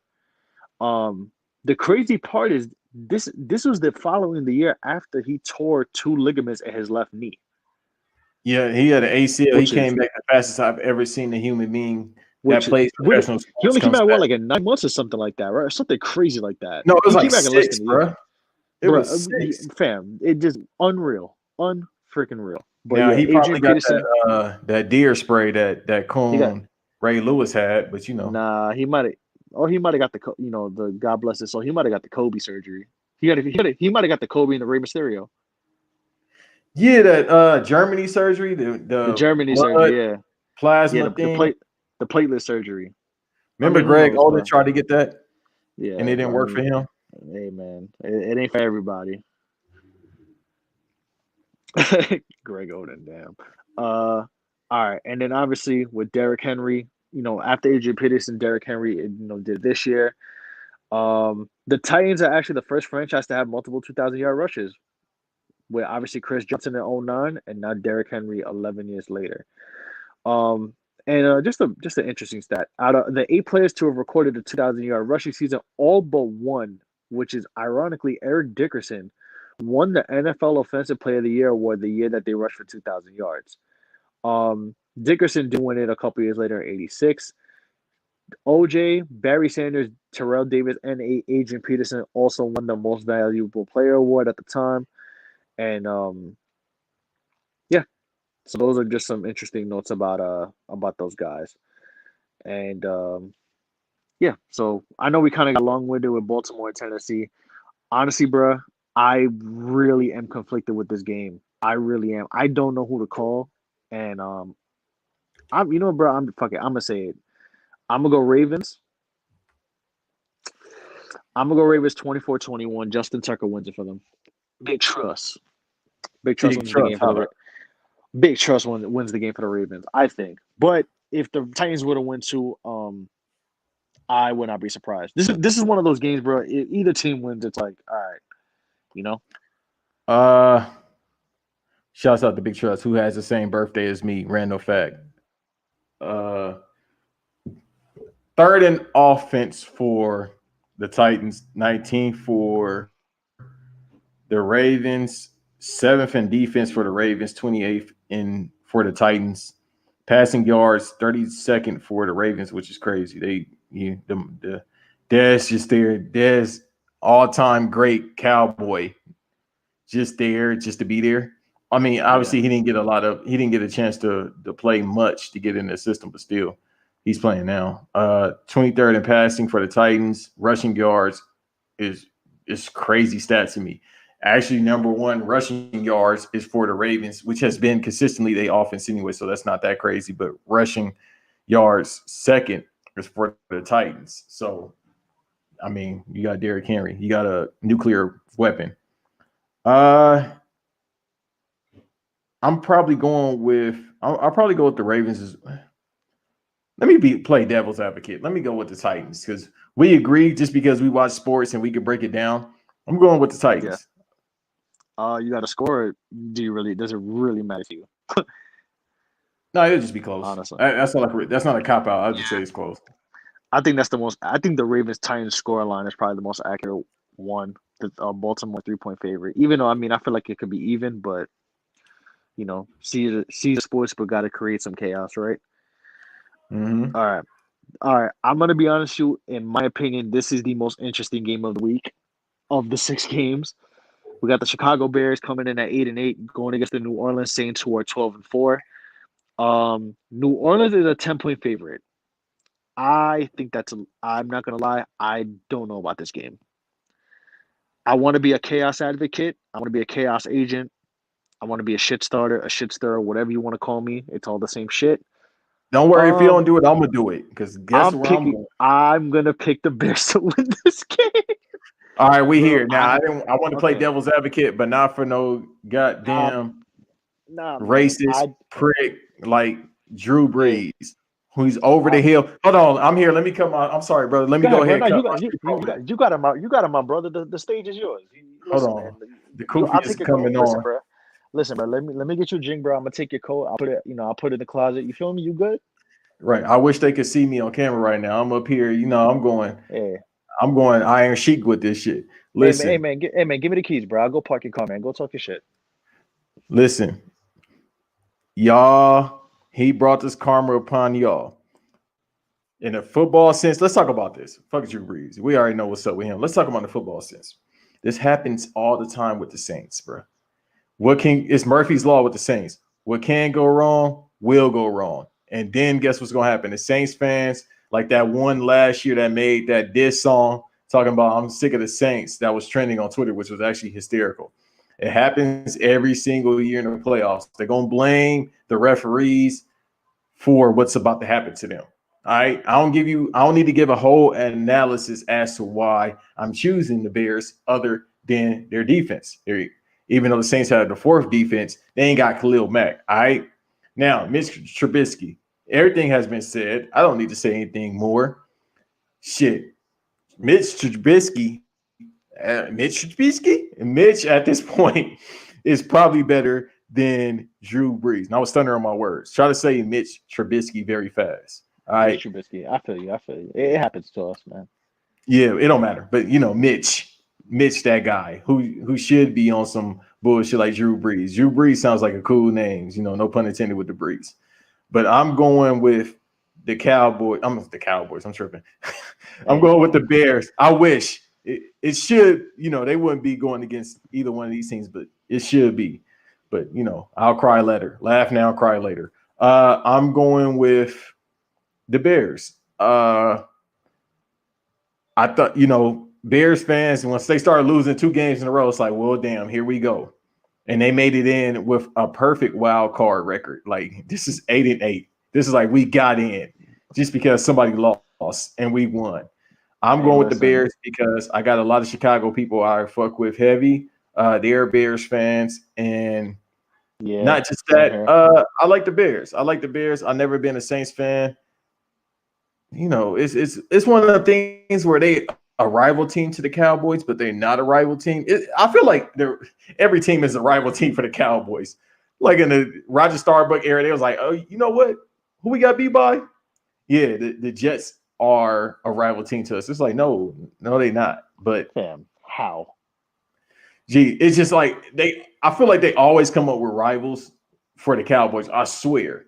The crazy part is this was the following the year after he tore 2 ligaments in his left knee. Yeah, he had an ACL. He came back the fastest I've ever seen a human being that plays professional sports. He only came out like in 9 months or something like that, right? Or something crazy like that. No, it was like 6, bro. It was 6. Fam, it just unreal, unfreaking real. But yeah, he probably got that deer spray that Coon Ray Lewis had, but Nah, he might have got the God bless his soul. He might have got the Kobe surgery. He might have got the Kobe and the Rey Mysterio. Yeah, that Germany surgery, The the Germany blood surgery, yeah, yeah, plasma the thing. platelet surgery. I Remember mean, who Greg knows, Olden bro? tried to get that and Yeah, it but didn't I work for mean, him? hey man, it ain't for everybody. Greg Oden, damn. All right, and then obviously with Derrick Henry, after Adrian Peterson, Derrick Henry, did this year. The Titans are actually the first franchise to have multiple 2,000-yard rushes, with obviously Chris Johnson in '09 and now Derrick Henry 11 years later. Um, and just an interesting stat. Out of the 8 players to have recorded a 2,000-yard rushing season, all but one, which is ironically Eric Dickerson, won the NFL Offensive Player of the Year award the year that they rushed for 2,000 yards. Dickerson did win it a couple years later in '86. OJ, Barry Sanders, Terrell Davis, and Adrian Peterson also won the Most Valuable Player award at the time. And yeah, so those are just some interesting notes about those guys. And yeah, so I know we kind of got long winded with Baltimore and Tennessee. Honestly, bruh, I really am conflicted with this game. I really am. I don't know who to call, and bro, I'm fuck it. I'm gonna say it. I'm gonna go Ravens. I'm gonna go Ravens 24-21. Justin Tucker wins it for them. Big trust. Big trust Big wins the game trust, for huh? Big trust wins the game for the Ravens. I think, but if the Titans would have won too, I would not be surprised. This is one of those games, bro. If either team wins, it's like, all right, you know. Uh Shouts out to Big Trust, who has the same birthday as me, random fact. Uh Third in offense for the Titans, 19 for the Ravens, 7th in defense for the Ravens, 28th in for the Titans. Passing yards, 32nd for the Ravens, which is crazy. The Dez just there. Dez, all-time great cowboy, just there, just to be there. I mean, Yeah, obviously he didn't get a chance to play much to get in the system, but still, he's playing now. 23rd in passing for the Titans. Rushing yards is crazy stats to me. Actually, number one rushing yards is for the Ravens, which has been consistently their offense anyway, so that's not that crazy. But rushing yards second is for the Titans. So I mean, you got Derrick Henry, you got a nuclear weapon. Uh, I'll probably go with the Ravens. Let me play devil's advocate. Let me go with the Titans because we agree just because we watch sports and we can break it down. I'm going with the yeah. Titans. You got to score it. Do you really? Does it really matter to you? No, it'll just be close. Honestly, That's not a cop out. I'll just say it's close. I think that's the most. I think the Ravens Titans score line is probably the most accurate one. The Baltimore 3-point favorite. Even though I feel like it could be even, but see the sports, but got to create some chaos, right? Mm-hmm. All right. All right, I'm gonna be honest with you. In my opinion, this is the most interesting game of the week of the 6 games. We got the Chicago Bears coming in at 8-8, going against the New Orleans Saints, who are 12-4. New Orleans is a 10-point favorite. I think I'm not gonna lie. I don't know about this game. I want to be a chaos advocate. I want to be a chaos agent. I want to be a shit starter, a shit stirrer, whatever you want to call me. It's all the same shit. Don't worry if you don't Um, do it, I'm gonna do it because guess where I'm going. I'm gonna pick the Bears to win this game. All right, we Bro, here now. I want to play okay. devil's advocate, but not for no Nah, goddamn nah, man. racist prick like Drew Hey, Brees, who's over the I hill. Hold on, I'm here. Let me come on. I'm sorry, brother. Let me go go ahead, bro. ahead No, and cut you my got street promo. you got it, my brother. The stage is yours. Hold Listen, man. on. The I'll kufi is take your coat. coming on. Listen, bro. Let me get you a drink, bro. I'm gonna take your coat. I'll put it in the closet. You feel me? You good? Right. I wish they could see me on camera right now. I'm up here. Hey, I'm going Iron Sheik with this shit. hey, Listen, man. Give me the keys, bro. I'll go park your car, man. Go talk your shit. listen, y'all. He brought this karma upon y'all. In a football sense, let's talk about this. Fuck Drew Brees. We already know what's up with him. Let's talk about the football sense. This happens all the time with the Saints, bro. It's Murphy's Law with the Saints. What can go wrong will go wrong. And then guess what's gonna happen? The Saints fans, like that one last year that made that diss song talking about I'm sick of the Saints that was trending on Twitter, which was actually hysterical. It happens every single year in the playoffs. They're gonna blame the referees for what's about to happen to them. All right. I don't need to give a whole analysis as to why I'm choosing the Bears other than their defense. Even though the Saints have the fourth defense, they ain't got Khalil Mack. All right. Now, Mitch Trubisky, everything has been said. I don't need to say anything more. Shit. Mitch at this point is probably better than Drew Brees. And I was stuttering on my words. Try to say Mitch Trubisky very fast. All right. Mitch Trubisky. I feel you. It happens to us, man. Yeah, it don't matter. But Mitch, that guy who should be on some bullshit like Drew Brees. Drew Brees sounds like a cool name, no pun intended with the Brees. But I'm going with the Cowboys. I'm tripping. I'm going with the Bears. I wish it should, they wouldn't be going against either one of these teams, but it should be. But I'll cry later. Laugh now, cry later. I'm going with the Bears. I thought, Bears fans, once they started losing 2 games in a row, it's like, well, damn, here we go. And they made it in with a perfect wild card record. Like, this is 8-8. This is like we got in just because somebody lost and we won. I'm going with the Bears because I got a lot of Chicago people I fuck with heavy. They're Bears fans. And not just that, I like the Bears. I've never been a Saints fan. It's one of the things where they a rival team to the Cowboys, but they're not a rival team. I feel like every team is a rival team for the Cowboys. Like in the Roger Staubach era, they was like, oh, you know what? Who we got beat by? Yeah, the Jets are a rival team to us. It's like, no, they're not. But how? Gee, it's just like I feel like they always come up with rivals for the Cowboys. I swear.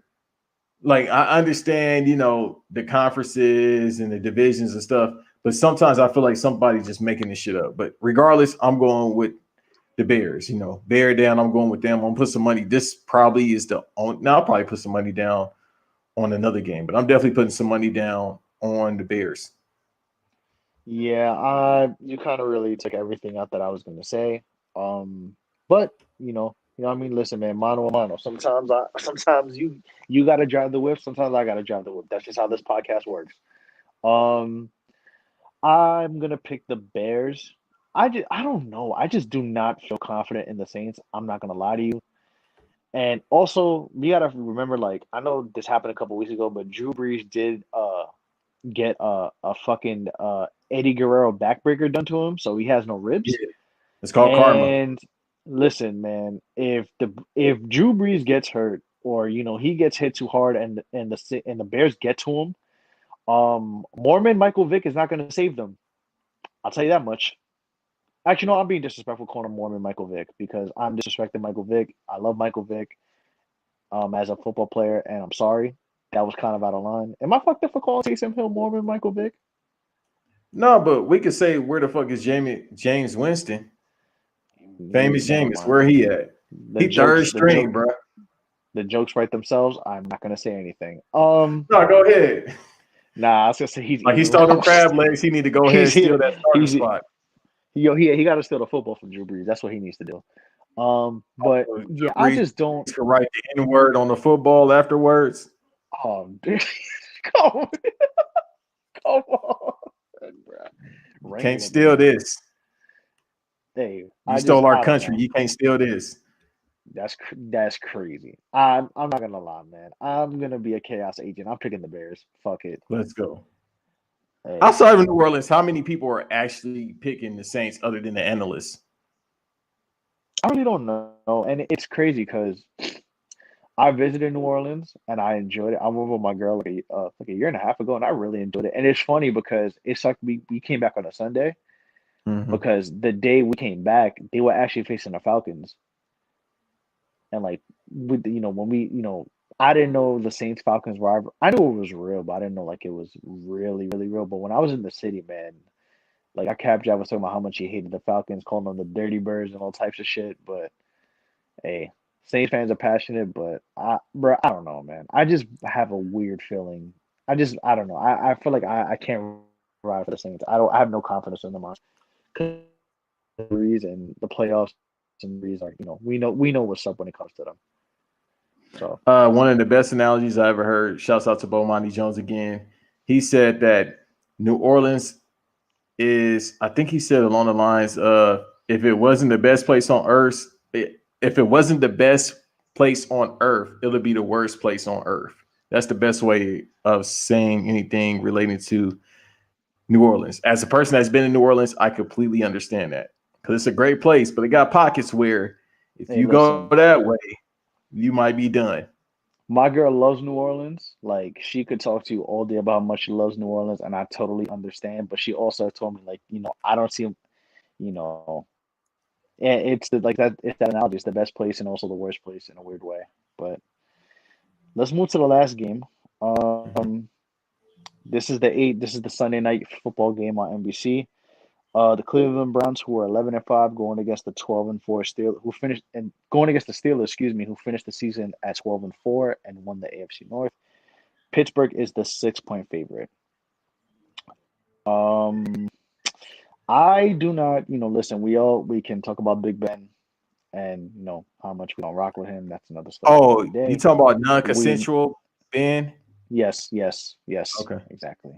Like, I understand, the conferences and the divisions and stuff, but sometimes I feel like somebody's just making this shit up. But regardless, I'm going with the Bears. Bear down. I'm going with them. I'm gonna put some money. This probably is now I'll probably put some money down on another game, but I'm definitely putting some money down on the Bears. Yeah, you kind of really took everything out that I was gonna say. But I mean, listen, man, mano a mano. Sometimes you gotta drive the whip. Sometimes I gotta drive the whip. That's just how this podcast works. Um, I'm gonna pick the Bears. I don't know. I just do not feel confident in the Saints. I'm not gonna lie to you. And also, you gotta remember, like, I know this happened a couple weeks ago, but Drew Brees did get a fucking Eddie Guerrero backbreaker done to him, so he has no ribs. Yeah. It's called karma. And listen, man, if Drew Brees gets hurt or he gets hit too hard and the Bears get to him, Mormon Michael Vick is not going to save them. I'll tell you that much. Actually, no, I'm being disrespectful calling him Mormon Michael Vick because I'm disrespecting Michael Vick. I love Michael Vick as a football player, and I'm sorry. That was kind of out of line. Am I fucked up for calling Taysom Hill Mormon Michael Vick? No, but we could say where the fuck is James Winston? Famous James, where he at? He third string, bro. The jokes write themselves. I'm not gonna say anything. No, go ahead. Nah, I was gonna say he's stole them crab legs. He need to go ahead and steal that starting spot. He got to steal the football from Drew Brees. That's what he needs to do. But yeah, I just don't write the N word on the football afterwards. Dude. Come on, bro. Can't steal this. Hey, you stole our country. You can't steal this. That's crazy. I'm not gonna lie, man. I'm gonna be a chaos agent. I'm picking the Bears. Fuck it. Let's go. Hey. Outside of New Orleans, how many people are actually picking the Saints other than the analysts? I really don't know, and it's crazy because I visited New Orleans and I enjoyed it. I went with my girl like a year and a half ago, and I really enjoyed it. And it's funny because it sucked. We came back on a Sunday because the day we came back, they were actually facing the Falcons. And like with when we I didn't know the Saints Falcons rivalry. I knew it was real, but I didn't know like it was really really real. But when I was in the city, man, like our cab driver was talking about how much he hated the Falcons, calling them the Dirty Birds and all types of shit. But hey, Saints fans are passionate, but I don't know, man. I just have a weird feeling. I don't know. I feel like I can't ride for the Saints. I have no confidence in them. And the playoffs Breeze are, we know what's up when it comes to them. So One of the best analogies I ever heard. Shouts out to Bomani Jones again. He said that New Orleans is, I think he said along the lines of, if it wasn't the best place on earth, if it wasn't the best place on earth, it'll be the worst place on earth. That's the best way of saying anything relating to New Orleans. As a person that's been in New Orleans, I completely understand that because it's a great place, but it got pockets where if hey, you go listen, that way, you might be done. my girl loves New Orleans. Like she could talk to you all day about how much she loves New Orleans, and I totally understand. But she also told me like, I don't see, you know, it's like that. It's that analogy. It's the best place and also the worst place in a weird way. But let's move to the last game. Um, this is the Sunday night football game on NBC. The Cleveland Browns, who were 11-5, going against the 12-4 Steelers, who finished and going against the Steelers, who finished the season at 12-4 and won the AFC North. Pittsburgh is the 6-point favorite. Um, I do not, listen. We can talk about Big Ben and how much we don't rock with him. That's another story for Oh, another you day. talking about We non-consensual, Ben? Yes, Okay. exactly.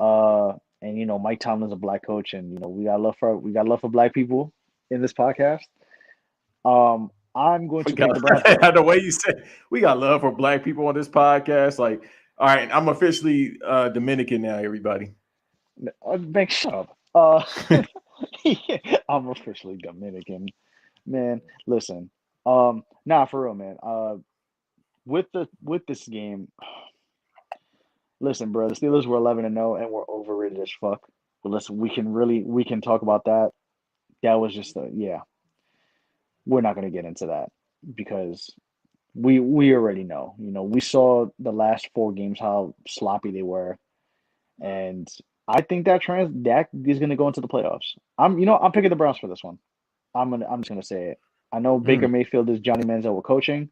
And Mike Tomlin's a black coach, and we got love for black people in this podcast. I'm going We to pick got the Browns though. the way you said we got love for black people on this podcast. Like, all right, I'm officially Dominican now, everybody. Make shut up. I'm officially Dominican, man. Listen, nah, for real, man. With this game, listen, bro. The Steelers were 11-0, and we're overrated as fuck. But listen, we can talk about that. That was just yeah. We're not gonna get into that because we already know. We saw the last 4 games how sloppy they were, and I think that is gonna go into the playoffs. I'm picking the Browns for this one. I'm just gonna say it. I know Baker Mm. Mayfield is Johnny Manziel with coaching.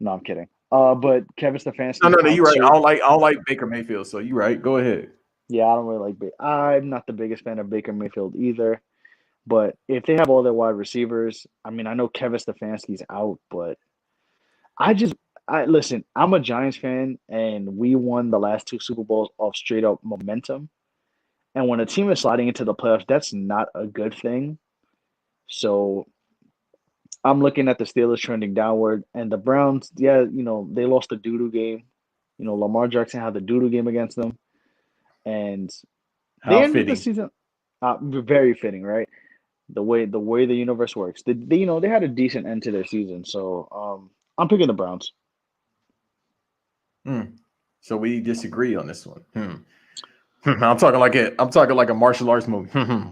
No, I'm kidding. But Kevin No, Stefanski's no, no. out You're right. too. I don't like Baker Mayfield. So you're right. Go ahead. Yeah, I don't really like. I'm not the biggest fan of Baker Mayfield either. But if they have all their wide receivers, I mean, I know Kevin Stefanski's out, but I just, I listen. I'm a Giants fan, and we won the last 2 Super Bowls off straight up momentum. And when a team is sliding into the playoffs, that's not a good thing. So I'm looking at the Steelers trending downward, and the Browns. Yeah, they lost the doo-doo game. Lamar Jackson had the doo-doo game against them, and they How ended the fitting. season. Very fitting, right? The way the universe works. They had a decent end to their season, so I'm picking the Browns. Hmm. So we disagree on this one. I'm talking like a martial arts movie.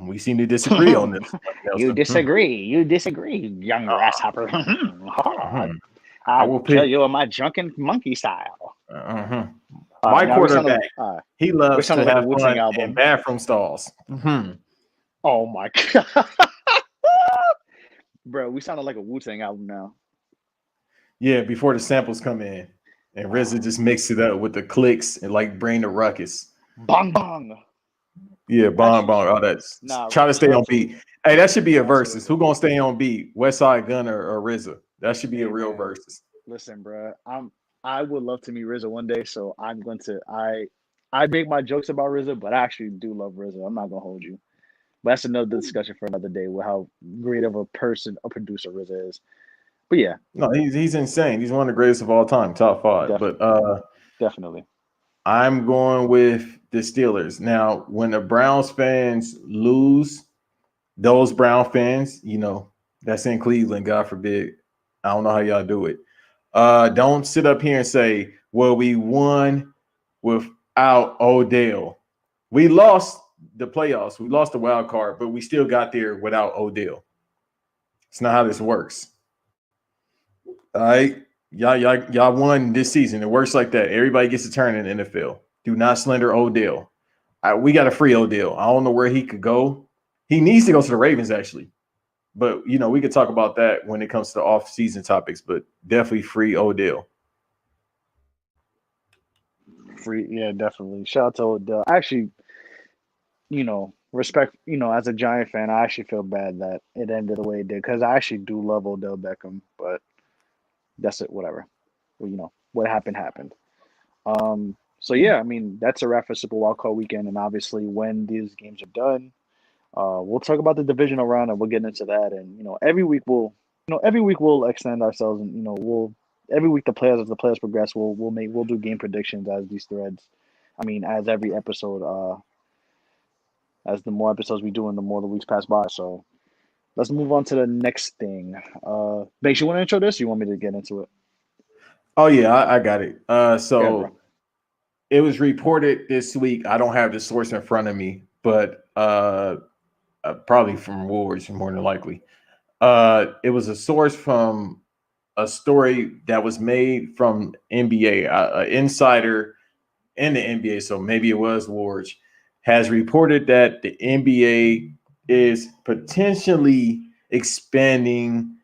We seem to disagree on this, You Nelson. disagree. You disagree, young grasshopper. Mhm. I I will tell pick. you my drunken monkey style. Uh-huh. All right, My now quarterback. He we loves sounded to like a have Wu Tang fun in album. bathroom stalls. Mhm. Oh my god, bro, we sounded like a Wu Tang album now. Yeah, before the samples come in, and RZA just mix it up with the clicks and like bring the ruckus. Bong bong. Yeah, That's bong bong. All that. nah. Try to stay on beat. Absolutely, Hey, that should be a versus. Who absolutely. gonna stay on beat? West Side Gun or RZA? That should be a Hey real man, versus. listen, bro. I would love to meet RZA one day, so I'm going to I make my jokes about RZA, but I actually do love RZA. I'm not gonna hold you. But that's another discussion for another day with how great of a producer RZA is. But yeah, No, he's insane. He's one of the greatest of all time, top five. def- But definitely. I'm going with the Steelers. Now, when the Browns fans lose, those Brown fans, that's in Cleveland, God forbid. I don't know how y'all do it. Don't sit up here and say, well, we won without Odell. We lost the playoffs. We lost the wild card, but we still got there without Odell. It's not how this works. All right. Y'all won this season. It works like that. Everybody gets a turn in the NFL. Do not slander Odell. We got a free Odell. I don't know where he could go. He needs to go to the Ravens, actually. But we could talk about that when it comes to off-season topics. But definitely free Odell. Free, yeah, definitely. Shout out to Odell. Actually, respect, as a Giant fan, I actually feel bad that it ended the way it did because I actually do love Odell Beckham, but that's it. Whatever. Well, what happened happened. So yeah, I mean that's a wrap for Super Wildcard Weekend, and obviously when these games are done, we'll talk about the divisional round and we'll get into that. And every week we'll extend ourselves, and we'll every week as the players progress, we'll do game predictions as these threads. I mean, as every episode, as the more episodes we do and the more the weeks pass by. So let's move on to the next thing. Banks, you want to intro this? Or you want me to get into it? Oh yeah, I got it. Yeah, bro. So it was reported this week. I don't have the source in front of me, but probably from Woolworths more than likely. It was a source from a story that was made from NBA, an insider in the NBA. So maybe it was Woolworths has reported that the NBA is potentially expanding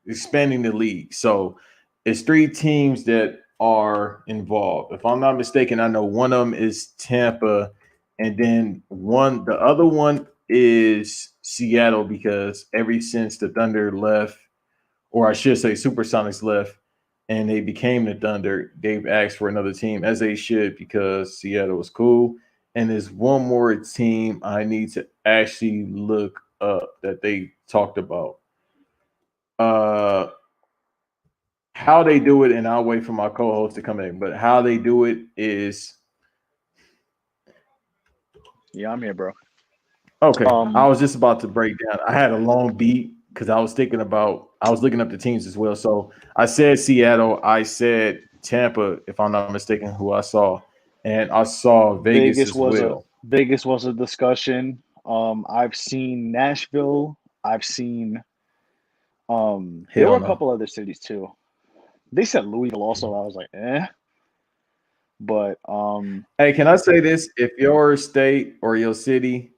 expanding the league. So it's three teams that are involved. If I'm not mistaken, I know one of them is Tampa, and then the other one is Seattle, because ever since the Thunder left, or I should say Supersonics left, and they became the Thunder, they've asked for another team, as they should, because Seattle was cool. And there's one more team I need to actually look up that they talked about. Uh, how they do it, and I'll wait for my co-host to come in. But how they do it is Yeah, I'm here, bro. okay. I was just about to break down. I had a long beat because I was looking up the teams as well. So I said Seattle, I said Tampa, if I'm not mistaken, who I saw, and I saw Vegas Vegas as was a well. Vegas was a discussion. I've seen Nashville. I've seen there were Hell a no. couple other cities too. They said Louisville also. I was like, but Hey, can I say this? If your state or your city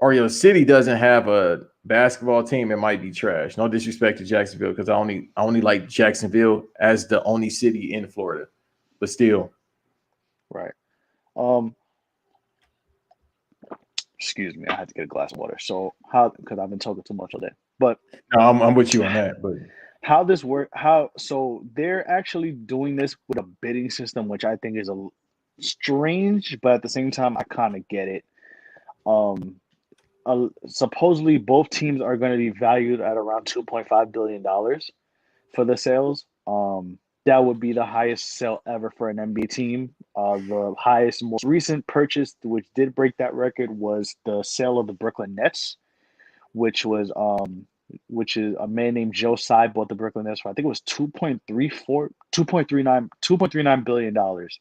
doesn't have a basketball team, it might be trash. No disrespect to Jacksonville, because I only like Jacksonville as the only city in Florida, but still. right. Um, excuse me, I had to get a glass of water. So how because I've been talking too much all day. But No, I'm with you on that, but how this work? How so they're actually doing this with a bidding system, which I think is strange, but at the same time, I kind of get it. Um, supposedly both teams are going to be valued at around $2.5 billion for the sales. That would be the highest sale ever for an NBA team. The highest, most recent purchase, which did break that record, was the sale of the Brooklyn Nets, which was which is a man named Joe Tsai bought the Brooklyn Nets for, I think it was 2.39 billion dollars.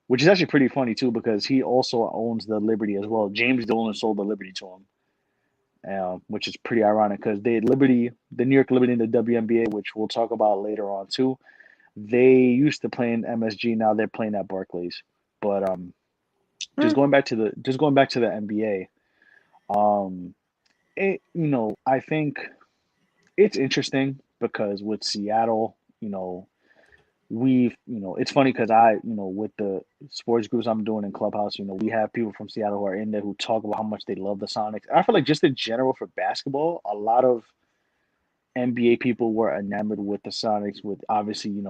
Which is actually pretty funny too because he also owns the Liberty as well. James Dolan sold the Liberty to him, which is pretty ironic because the New York Liberty in the WNBA, which we'll talk about later on too. They used to play in MSG. Now they're playing at Barclays. But just going back to the NBA. Um, I think it's interesting because with Seattle, it's funny because with the sports groups I'm doing in Clubhouse, we have people from Seattle who are in there who talk about how much they love the Sonics. I feel like just in general for basketball, a lot of NBA people were enamored with the Sonics. With obviously, we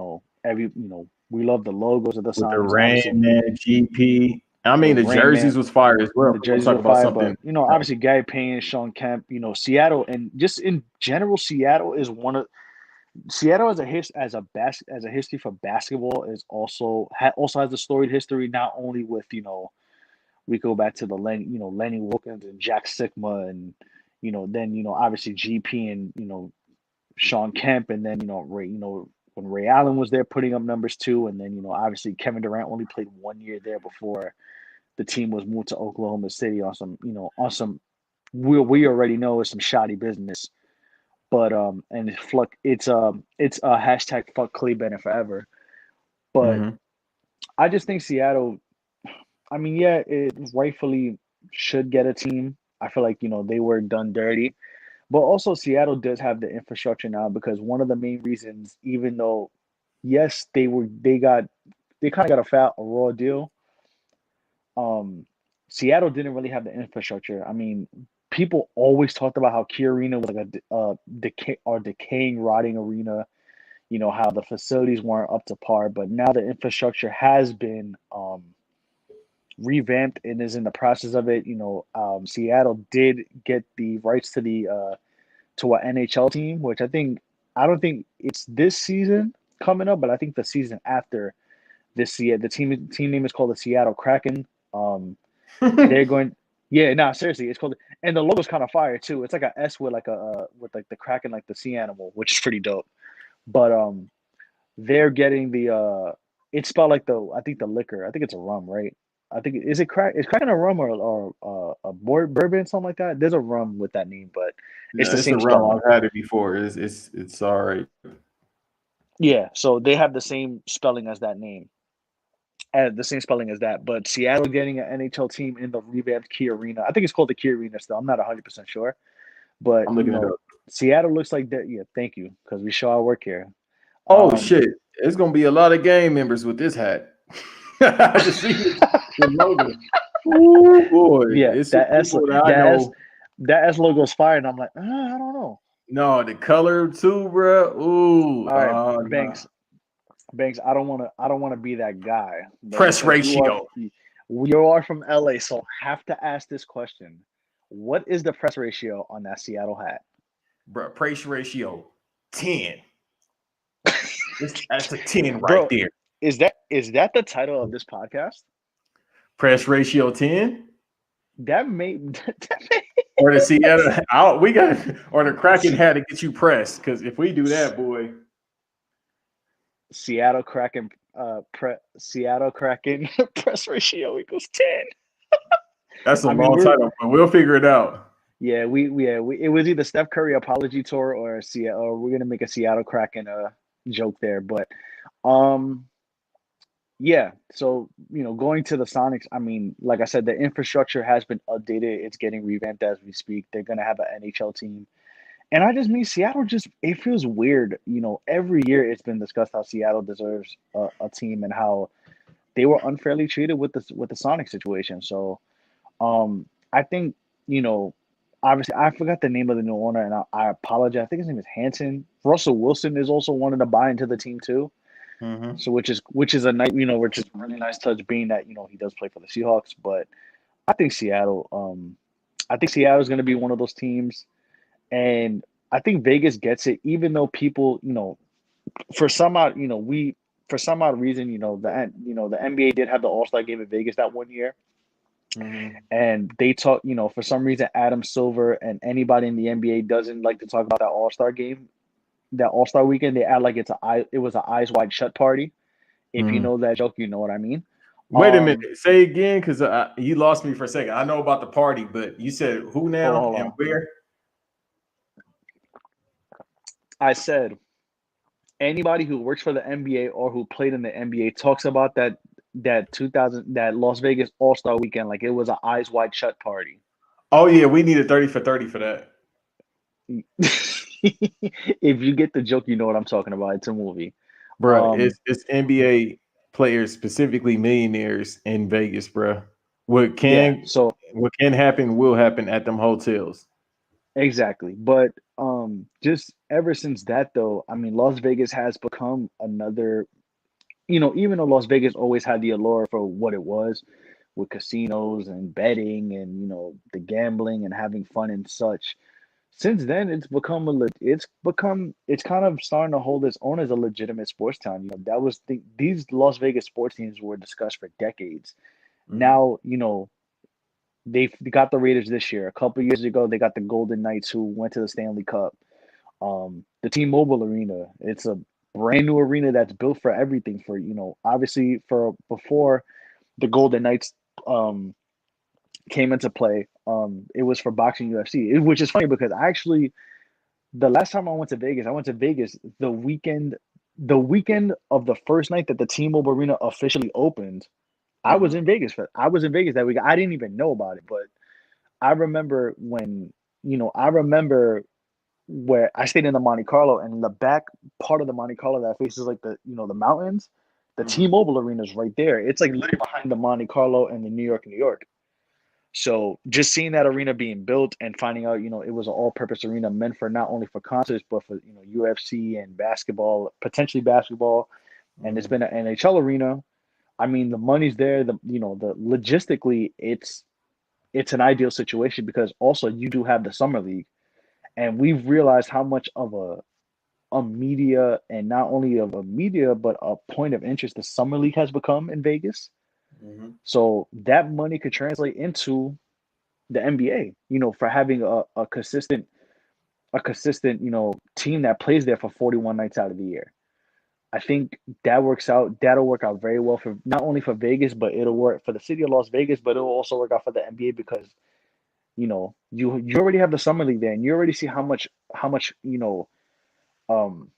love the logos of the with the Sonics. Obviously, Rain Man, GP, I mean with the Rain jerseys Man, was fire as well. the Let's jerseys talk were about fire, something. but obviously Gary Payne, Sean Kemp, Seattle, and just in general, Seattle as a history for basketball is also has a storied history not only with we go back to the Lenny Wilkins and Jack Sigma and then obviously GP and Sean Kemp and then Ray when Ray Allen was there putting up numbers too and then obviously Kevin Durant only played 1 year there before the team was moved to Oklahoma City on some we already know is some shoddy business. But and it's a hashtag fuck Clay Bennett forever. But Mhm. I just think Seattle. I mean, yeah, it rightfully should get a team. I feel like they were done dirty, but also Seattle does have the infrastructure now because one of the main reasons, even though yes, they got they kind of got a raw deal. Um, Seattle didn't really have the infrastructure. I mean, people always talked about how Key Arena was like a decaying, rotting arena. You know how the facilities weren't up to par, but now the infrastructure has been revamped and is in the process of it. Seattle did get the rights to the to an NHL team, which I don't think it's this season coming up, but I think the season after this year, the team name is called the Seattle Kraken. They're going, yeah, no, seriously, it's called, and the logo's kind of fire too. It's like a S with like with like the Kraken, like the sea animal, which is pretty dope. But they're getting the it's spelled like I think the liquor. I think it's a rum, right? I think is Kraken a rum or a bourbon, something like that. There's a rum with that name, but it's No, the it's a same rum. spelling. I've had it before. It's all right. Yeah, so they have the same spelling as that name, the same spelling as that. But Seattle getting an NHL team in the revamped Key Arena. I think it's called the Key Arena still. I'm not 100% sure, but I'm looking it up. Seattle looks like that. Yeah, thank you, because we show our work here. Oh Um, shit! It's gonna be a lot of game members with this hat. I just see the logo. Ooh boy, yeah, it's some people that I that S know. that S logo is fire, and I'm like, I don't know. No, the color too, bro. Ooh, All right, nah. Banks. I don't want to be that guy, but Press because ratio, you are from LA, so I have to ask this question: what is the press ratio on that Seattle hat? bro. Press ratio 10. That's a 10 right Bro, there. is that the title of this podcast? Press ratio 10. That may that Or the Seattle, we got, or the Kraken had to get you pressed. Because if we do that, boy, Seattle Kraken Seattle Kraken press ratio equals 10. that's a I mean, long title, but we'll figure it out. it was either Steph Curry apology tour or Seattle, or we're gonna make a Seattle Kraken joke there. But um yeah, so going to the Sonics, I mean, like I said, the infrastructure has been updated. It's getting revamped as we speak. They're gonna have an NHL team. And I just mean Seattle just it feels weird. Every year it's been discussed how Seattle deserves a team and how they were unfairly treated with the Sonic situation. So I think, you know, obviously I forgot the name of the new owner and I apologize. I think his name is Hanson. Russell Wilson is also wanting to buy into the team too. Mm-hmm. So which is a nice, which is a really nice touch being that, he does play for the Seahawks. But I think Seattle's gonna be one of those teams. And I think Vegas gets it, even though people, for some odd, for some odd reason, the NBA did have the All Star game in Vegas that one year, Mm-hmm. and they talk, for some reason, Adam Silver and anybody in the NBA doesn't like to talk about that All Star game, that All Star weekend. They act like it was an eyes wide shut party. If you Mm-hmm. know that joke, you know what I mean. Wait a minute. Say again, because you lost me for a second. I know about the party, but you said who now Hold and on. where? I said anybody who works for the NBA or who played in the NBA talks about that Las Vegas All Star Weekend like it was an eyes wide shut party. Oh yeah, we needed 30 for 30 for that. If you get the joke, you know what I'm talking about. It's a movie. Bro, Um, it's NBA players, specifically millionaires in Vegas, bro. What yeah. can So what can happen will happen at them hotels. exactly, but just ever since that though, I mean, Las Vegas has become another. Even though Las Vegas always had the allure for what it was, with casinos and betting and the gambling and having fun and such. Since then, it's kind of starting to hold its own as a legitimate sports town. That was these Las Vegas sports teams were discussed for decades. Mm-hmm. Now, they got the Raiders this year. A couple years ago, they got the Golden Knights who went to the Stanley Cup. The T-Mobile Arena, it's a brand new arena that's built for everything. For obviously for before the Golden Knights um came into play, it was for boxing UFC, which is funny because the last time I went to Vegas the weekend of the first night that the T-Mobile Arena officially opened. Mm-hmm. I was in Vegas that week. I didn't even know about it, but I remember I remember where I stayed in the Monte Carlo, and in the back part of the Monte Carlo that faces like the mountains, The T-Mobile Arena is right there. It's like literally behind the Monte Carlo and the New York. So just seeing that arena being built and finding out, it was an all-purpose arena meant for not only for concerts but for UFC and basketball, potentially basketball, and it's been an NHL arena. I mean, the money's there. The logistically, it's an ideal situation because also you do have the summer league, and we've realized how much of a media and not only of a media but a point of interest the summer league has become in Vegas. So that money could translate into the NBA, for having a consistent, team that plays there for 41 nights out of the year. I think that'll work out very well for not only for Vegas, but it'll work for the city of Las Vegas, but it'll also work out for the NBA because, you already have the summer league there and you already see how much, um,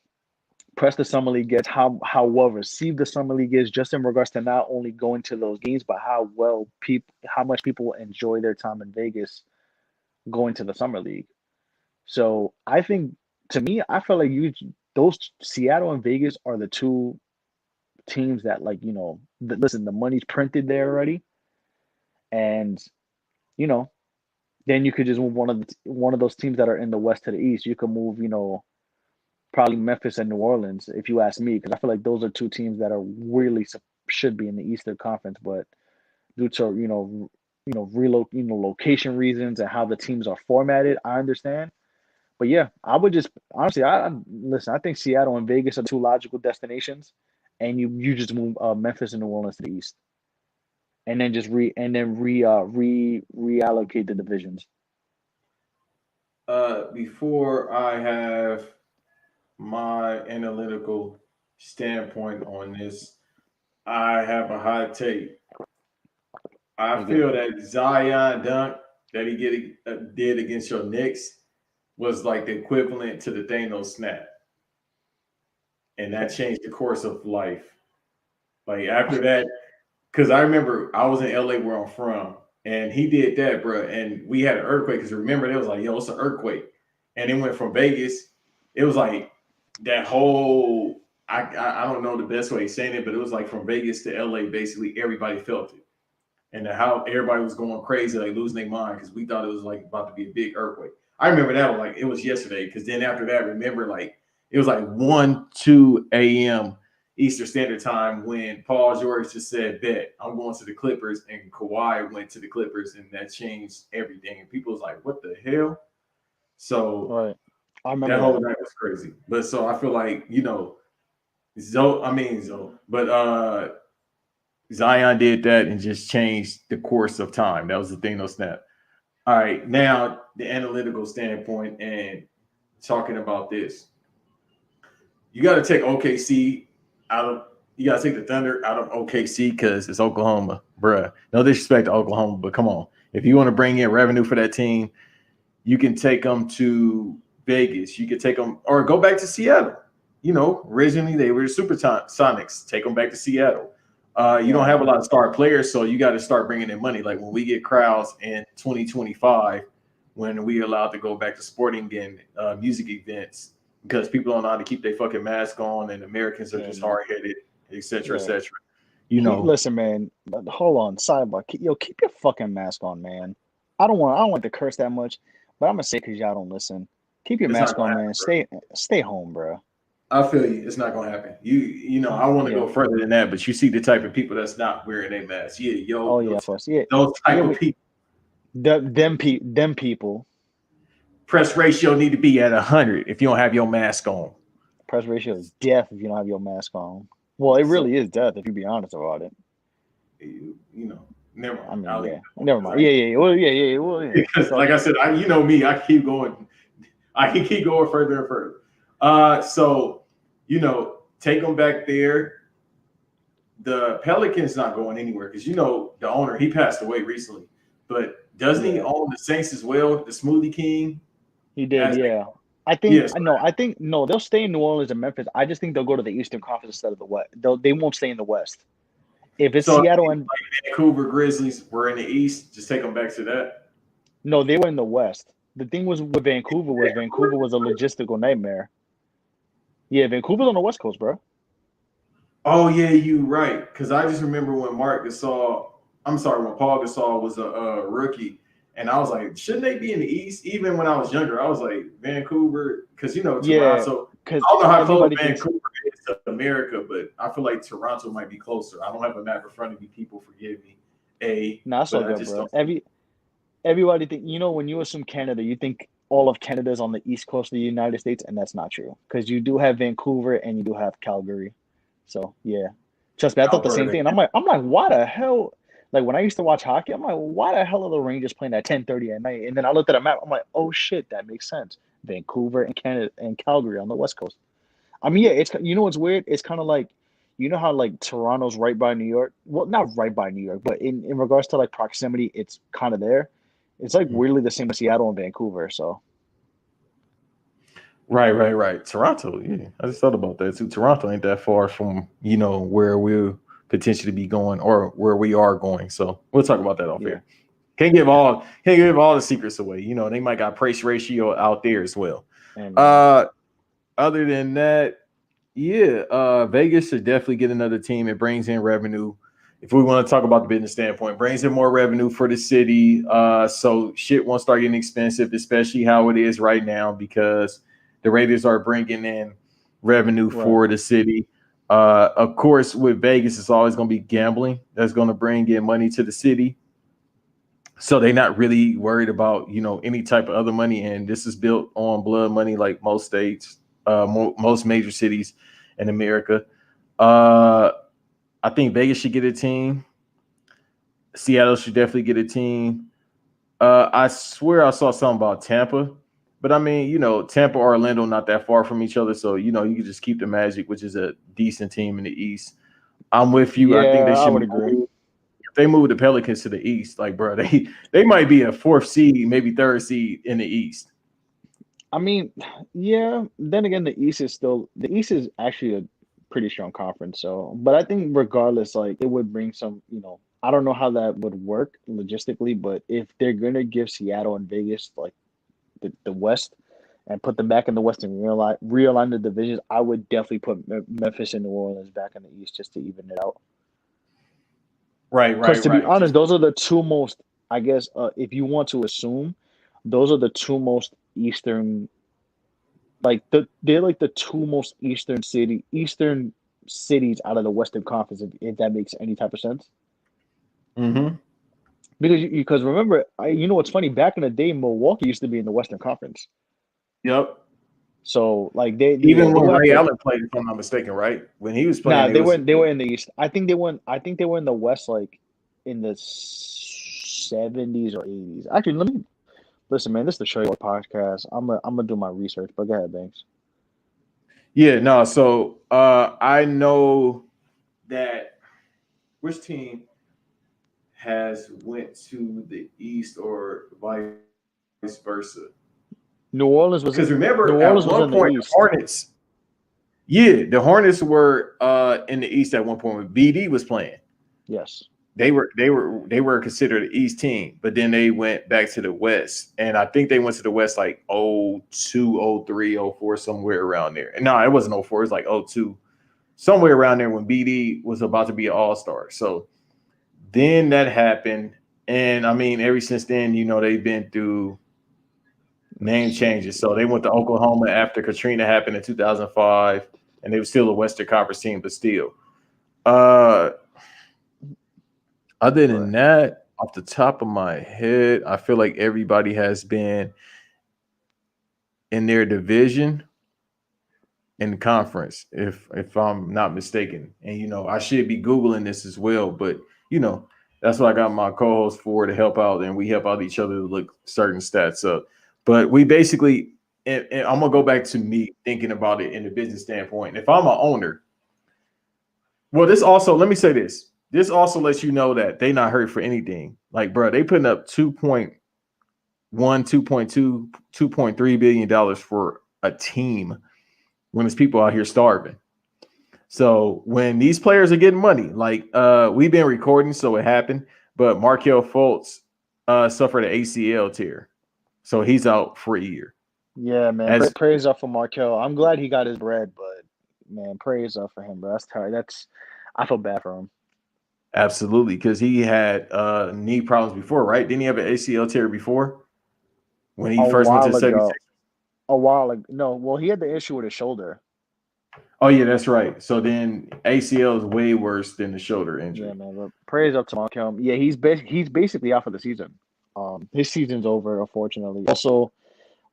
press the summer league gets, how well received the summer league is, just in regards to not only going to those games, but how much people enjoy their time in Vegas going to the summer league. So I think, to me, I feel like those Seattle and Vegas are the two teams that, like, listen, the money's printed there already, and you know then you could just move one of those teams that are in the West to the East. You could move, probably Memphis and New Orleans, if you ask me, because I feel like those are two teams that are really should be in the Eastern Conference, but due to location reasons and how the teams are formatted, I understand. But yeah, I would just honestly, listen. I think Seattle and Vegas are two logical destinations, and you just move Memphis and New Orleans to the East, and then just reallocate the divisions. Before I have my analytical standpoint on this, I have a hot take. I feel that Zion dunk that he did against your Knicks was like the equivalent to the Thanos snap, and that changed the course of life. Like after that, because I remember I was in LA where I'm from, and he did that, bro, and we had an earthquake. Because remember, it was like, yo, it's an earthquake, and it went from Vegas. It was like that whole. I don't know the best way of saying it, but it was like from Vegas to LA, basically everybody felt it, and how everybody was going crazy, like losing their mind because we thought it was like about to be a big earthquake. I remember that like it was yesterday, because then after that, remember, like it was like 1-2 a.m. Eastern Standard Time when Paul George just said, "Bet I'm going to the Clippers," and Kawhi went to the Clippers, and that changed everything. And people was like, "What the hell?" So Right. I remember that whole that. night was crazy. But so I feel like but Zion did that and just changed the course of time. That was the thing, no snap. All right, now the analytical standpoint and talking about this, you got to take OKC out of. You got to take the Thunder out of OKC because it's Oklahoma, bruh. No disrespect to Oklahoma, but come on. If you want to bring in revenue for that team, you can take them to Vegas. You could take them or go back to Seattle. Originally they were Super Sonics. Take them back to Seattle. You don't have a lot of star players, so you got to start bringing in money. Like when we get crowds in 2025, when we allowed to go back to sporting and music events, because people don't know how to keep their fucking mask on, and Americans are just hard headed, etc., etc. Listen, man. Hold on, sidebar. Keep your fucking mask on, man. I don't want to curse that much, but I'm gonna say because y'all don't listen. Keep your mask on, man. Stay home, bro. I feel you. It's not gonna happen. I want to go further than that, but you see the type of people that's not wearing a mask. Of course. Yeah. Those type of people. Them people. Press ratio need to be at 100 if you don't have your mask on. Press ratio is death if you don't have your mask on. Well, it really is death if you be honest about it. Never mind. I mean, never mind. Yeah. Well, yeah. Well, yeah. Because, like I said, me, I keep going. I can keep going further and further. So, take them back there. The Pelicans not going anywhere because the owner, he passed away recently, but doesn't he own the Saints as well? The Smoothie King. He did, yeah. I think they'll stay in New Orleans and Memphis. I just think they'll go to the Eastern Conference instead of the West. They won't stay in the West. If it's Seattle and Vancouver Grizzlies were in the East, just take them back to that. No, they were in the West. The thing was with Vancouver was a logistical nightmare. Yeah, Vancouver's on the West Coast, bro. Oh yeah, you right. Because I just remember when when Paul Gasol was a rookie, and I was like, shouldn't they be in the East? Even when I was younger, I was like Vancouver, because Yeah, Toronto. because I don't know how close everybody thinks Vancouver is to America, but I feel like Toronto might be closer. I don't have a map in front of me. People forgive me. nah, it's all But I good, just bro. don't. Everybody think when you assume Canada, you think all of Canada is on the east coast of the United States, and that's not true because you do have Vancouver and you do have Calgary. So yeah, trust me, I thought the same Alberta. thing. And I'm like, why the hell? Like when I used to watch hockey, I'm like, why the hell are the Rangers playing at 10:30 at night? And then I looked at a map. I'm like, oh shit, that makes sense. Vancouver and Canada and Calgary on the west coast. I mean, yeah, it's what's weird? It's kind of like how like Toronto's right by New York. Well, not right by New York, but in regards to like proximity, it's kind of there. It's like weirdly the same as Seattle and Vancouver. So Right. Toronto, yeah. I just thought about that too. Toronto ain't that far from, where we'll potentially be going or where we are going. So we'll talk about that off yeah, here. Can't give all the secrets away. They might got price ratio out there as well. and Uh Other than that, yeah, Vegas should definitely get another team. It brings in revenue. If we want to talk about the business standpoint, brings in more revenue for the city. So shit won't start getting expensive, especially how it is right now, because the Raiders are bringing in revenue right. for the city. Of course, with Vegas, it's always going to be gambling that's going to bring in money to the city. So they're not really worried about any type of other money, and this is built on blood money, like most states, most major cities in America. Uh, I think Vegas should get a team. Seattle should definitely get a team. I swear I saw something about Tampa, but I mean, Tampa, Orlando, not that far from each other, so you can just keep the Magic, which is a decent team in the East. I'm with you. I think Yeah, they I should would agree. move. If they move the Pelicans to the East, like bro, they might be a fourth seed, maybe third seed in the East. I mean, yeah. Then again, the East is actually a pretty strong conference. So, but I think regardless, like it would bring some. I don't know how that would work logistically, but if they're gonna give Seattle and Vegas like the West and put them back in the West and realign the divisions, I would definitely put Memphis and New Orleans back in the East just to even it out. Because to be Right. honest, Just those are the two most, I guess, if you want to assume, those are the two most Eastern, they're like the two most Eastern cities out of the Western Conference, if that makes any type of sense. mm-hmm. Because remember, what's funny? Back in the day, Milwaukee used to be in the Western Conference. Yep. So like Even they when will have Ray to. Allen played, if I'm not mistaken, right? When he was playing, Nah, it was they were in the East. I think they were in the West, like in the 70s or 80s. Actually, let me listen, man. This is the Show Your podcast. I'm gonna do my research, but go ahead, Banks. yeah, no. So I know that which team has went to the East or vice versa. New Orleans was Because New remember, at Orleans was one in the point, the East. Hornets. Yeah, the Hornets were in the East at one point when BD was playing. Yes. They were considered an East team, but then they went back to the West, and I think they went to the West like 02, 03, 04, somewhere around there. And no, it wasn't 04, it was like 02, somewhere around there when BD was about to be an All-Star. So then that happened, and I mean, ever since then, they've been through name So changes. So they went to Oklahoma after Katrina happened in 2005, and they were still a Western Conference team, but still. Uh, Other right. than that, off the top of my head, I feel like everybody has been in their division in the conference, if I'm not mistaken. And I should be Googling this as well, but that's what I got my co-host for, to help out, and we help out each other to look certain stats up. But we basically, and I'm gonna go back to me thinking about it in the business standpoint. If I'm an owner, well, this also, let me say this. This also lets you know that they not hurt for anything. Like, bro, they putting up 2.1, 2.2, 2.3 billion dollars for a team when there's people out here starving. So when these players are getting money, like we've been recording, so it happened, but Markelle Fultz suffered an ACL tear. So he's out for a year. Yeah, man. As Praise up for Markel. I'm glad he got his bread, but man, praise up for him, bro. That's tired. I feel bad for him. Absolutely, because he had knee problems before, right? Didn't he have an ACL tear before when he A first went to while the 76? ago, a while ago. No, well, he had the issue with his shoulder. Oh yeah, that's right. So then ACL is way worse than the shoulder Yeah, injury. man. But praise up to Malcolm. Yeah, he's basically out for the season. His season's over, unfortunately. Also,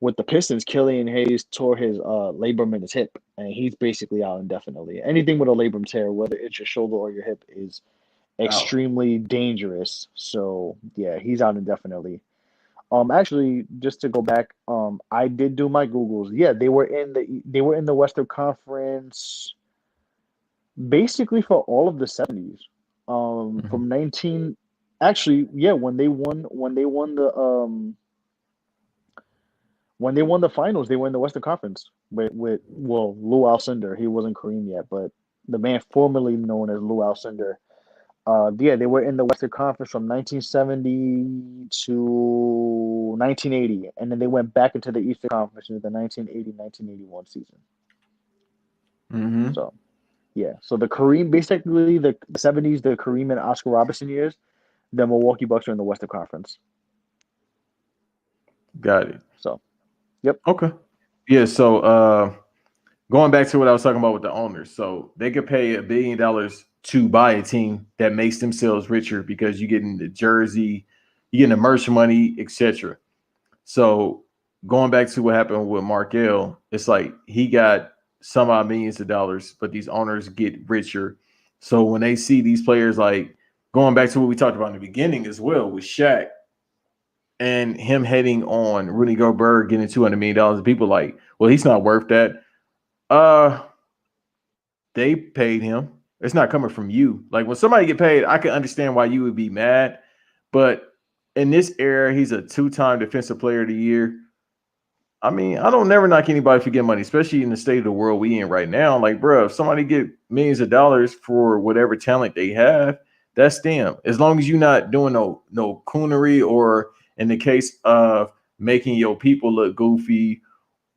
with the Pistons, Killian Hayes tore his labrum in his hip, and he's basically out indefinitely. Anything with a labrum tear, whether it's your shoulder or your hip, is Out. extremely dangerous. So yeah, he's out indefinitely. Actually, just to go back, I did do my Googles. Yeah, they were in the Western Conference basically for all of the 70s. Mhm. From 19 actually, yeah, when they won the finals, they were in the Western Conference with well, Lou Alcindor. He wasn't Kareem yet, but the man formerly known as Lou Alcindor. Yeah, they were in the Western Conference from 1970 to 1980, and then they went back into the Eastern Conference in the 1980-1981 season. Mhm. So, yeah. So the Kareem, basically the 70s, the Kareem and Oscar Robertson years, the Milwaukee Bucks are in the Western Conference. Got it. So, yep. Okay. Yeah. So going back to what I was talking about with the owners, so they could pay $1 billion to buy a team that makes themselves richer because you getting the jersey, you getting the merch money, etc. So going back to what happened with Markel, it's like he got some odd millions of dollars, but these owners get richer. So when they see these players, like going back to what we talked about in the beginning as well with Shaq and him heading on Rudy Gobert getting $200 million, people like, well, he's not worth that. Uh, they paid him. It's not coming from you. Like when somebody get paid, I can understand why you would be mad, but in this era, he's a two-time defensive player of the year. I mean, I don't never knock anybody for getting money, especially in the state of the world we in right now. Like, bro, if somebody get millions of dollars for whatever talent they have, that's them. As long as you're not doing no coonery or in the case of making your people look goofy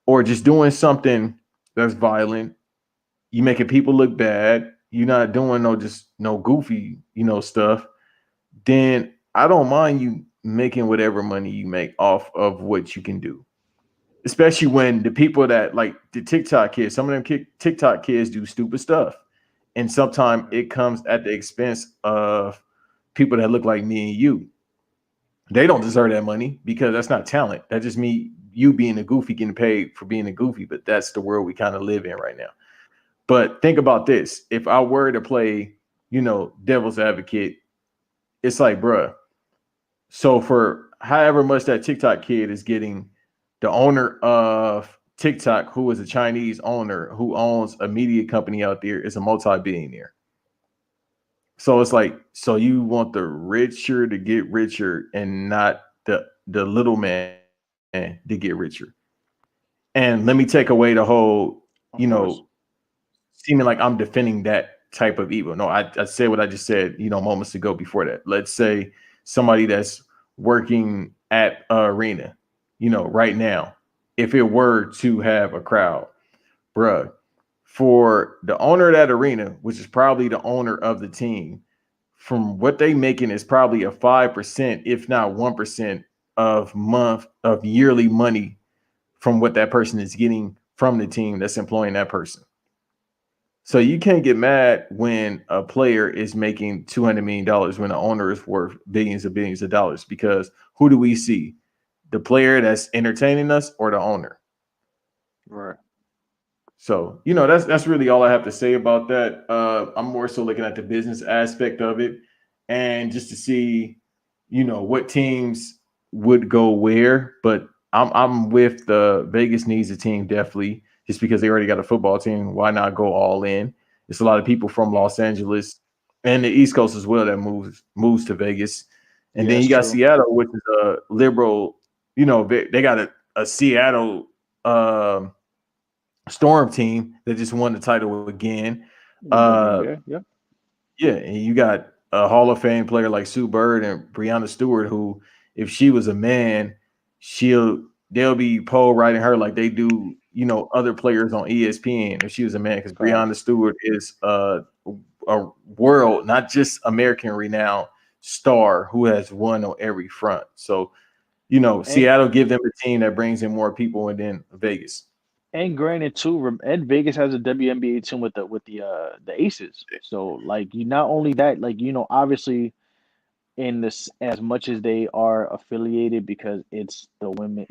or just doing something that's violent, you making people look bad, you're not doing no goofy, stuff, then I don't mind you making whatever money you make off of what you can do, especially when the people that like the TikTok kids, some of them TikTok kids do stupid stuff. And sometimes Right. it comes at the expense of people that look like me and you. They don't deserve that money because that's not talent. That's just me, you being a goofy, getting paid for being a goofy. But that's the world we kind of live in right now. But think about this. If I were to play, devil's advocate, it's like, bruh, so for however much that TikTok kid is getting, the owner of TikTok, who is a Chinese owner who owns a media company out there, is a multi-billionaire. So it's like, so you want the richer to get richer and not the little man to get richer. And let me take away the whole, you Of know, course. seeming like I'm defending that type of evil. No, I said what I just said, moments ago before that. Let's say somebody that's working at an arena, right now, if it were to have a crowd, bruh, for the owner of that arena, which is probably the owner of the team, from what they making is probably a 5%, if not 1% of yearly money from what that person is getting from the team that's employing that person. So you can't get mad when a player is making $200 million when the owner is worth billions of dollars, because who do we see? The player that's entertaining us or the owner? Right. So, that's really all I have to say about that. I'm more so looking at the business aspect of it and just to see, what teams would go where. But I'm with the Vegas needs a team definitely, just because they already got a football team. Why not go all in? It's a lot of people from Los Angeles and the East Coast as well that moves to Vegas. And Yeah, then it's you got true. Seattle, which is a liberal, they got a Seattle Storm team that just won the title again. The Uh, WNBA. Yep. yeah, and you got a Hall of Fame player like Sue Bird and Breonna Stewart, who, if she was a man, she'll they'll be pole riding her like they do, other players on ESPN if she was a man, because Facts. Breonna Stewart is a world, not just American renowned star who has won on every front. So, And Seattle give them a team that brings in more people, and then Vegas. and granted too, and Vegas has a WNBA team with the Aces. So like you not only that, like obviously in this as much as they are affiliated because it's the women,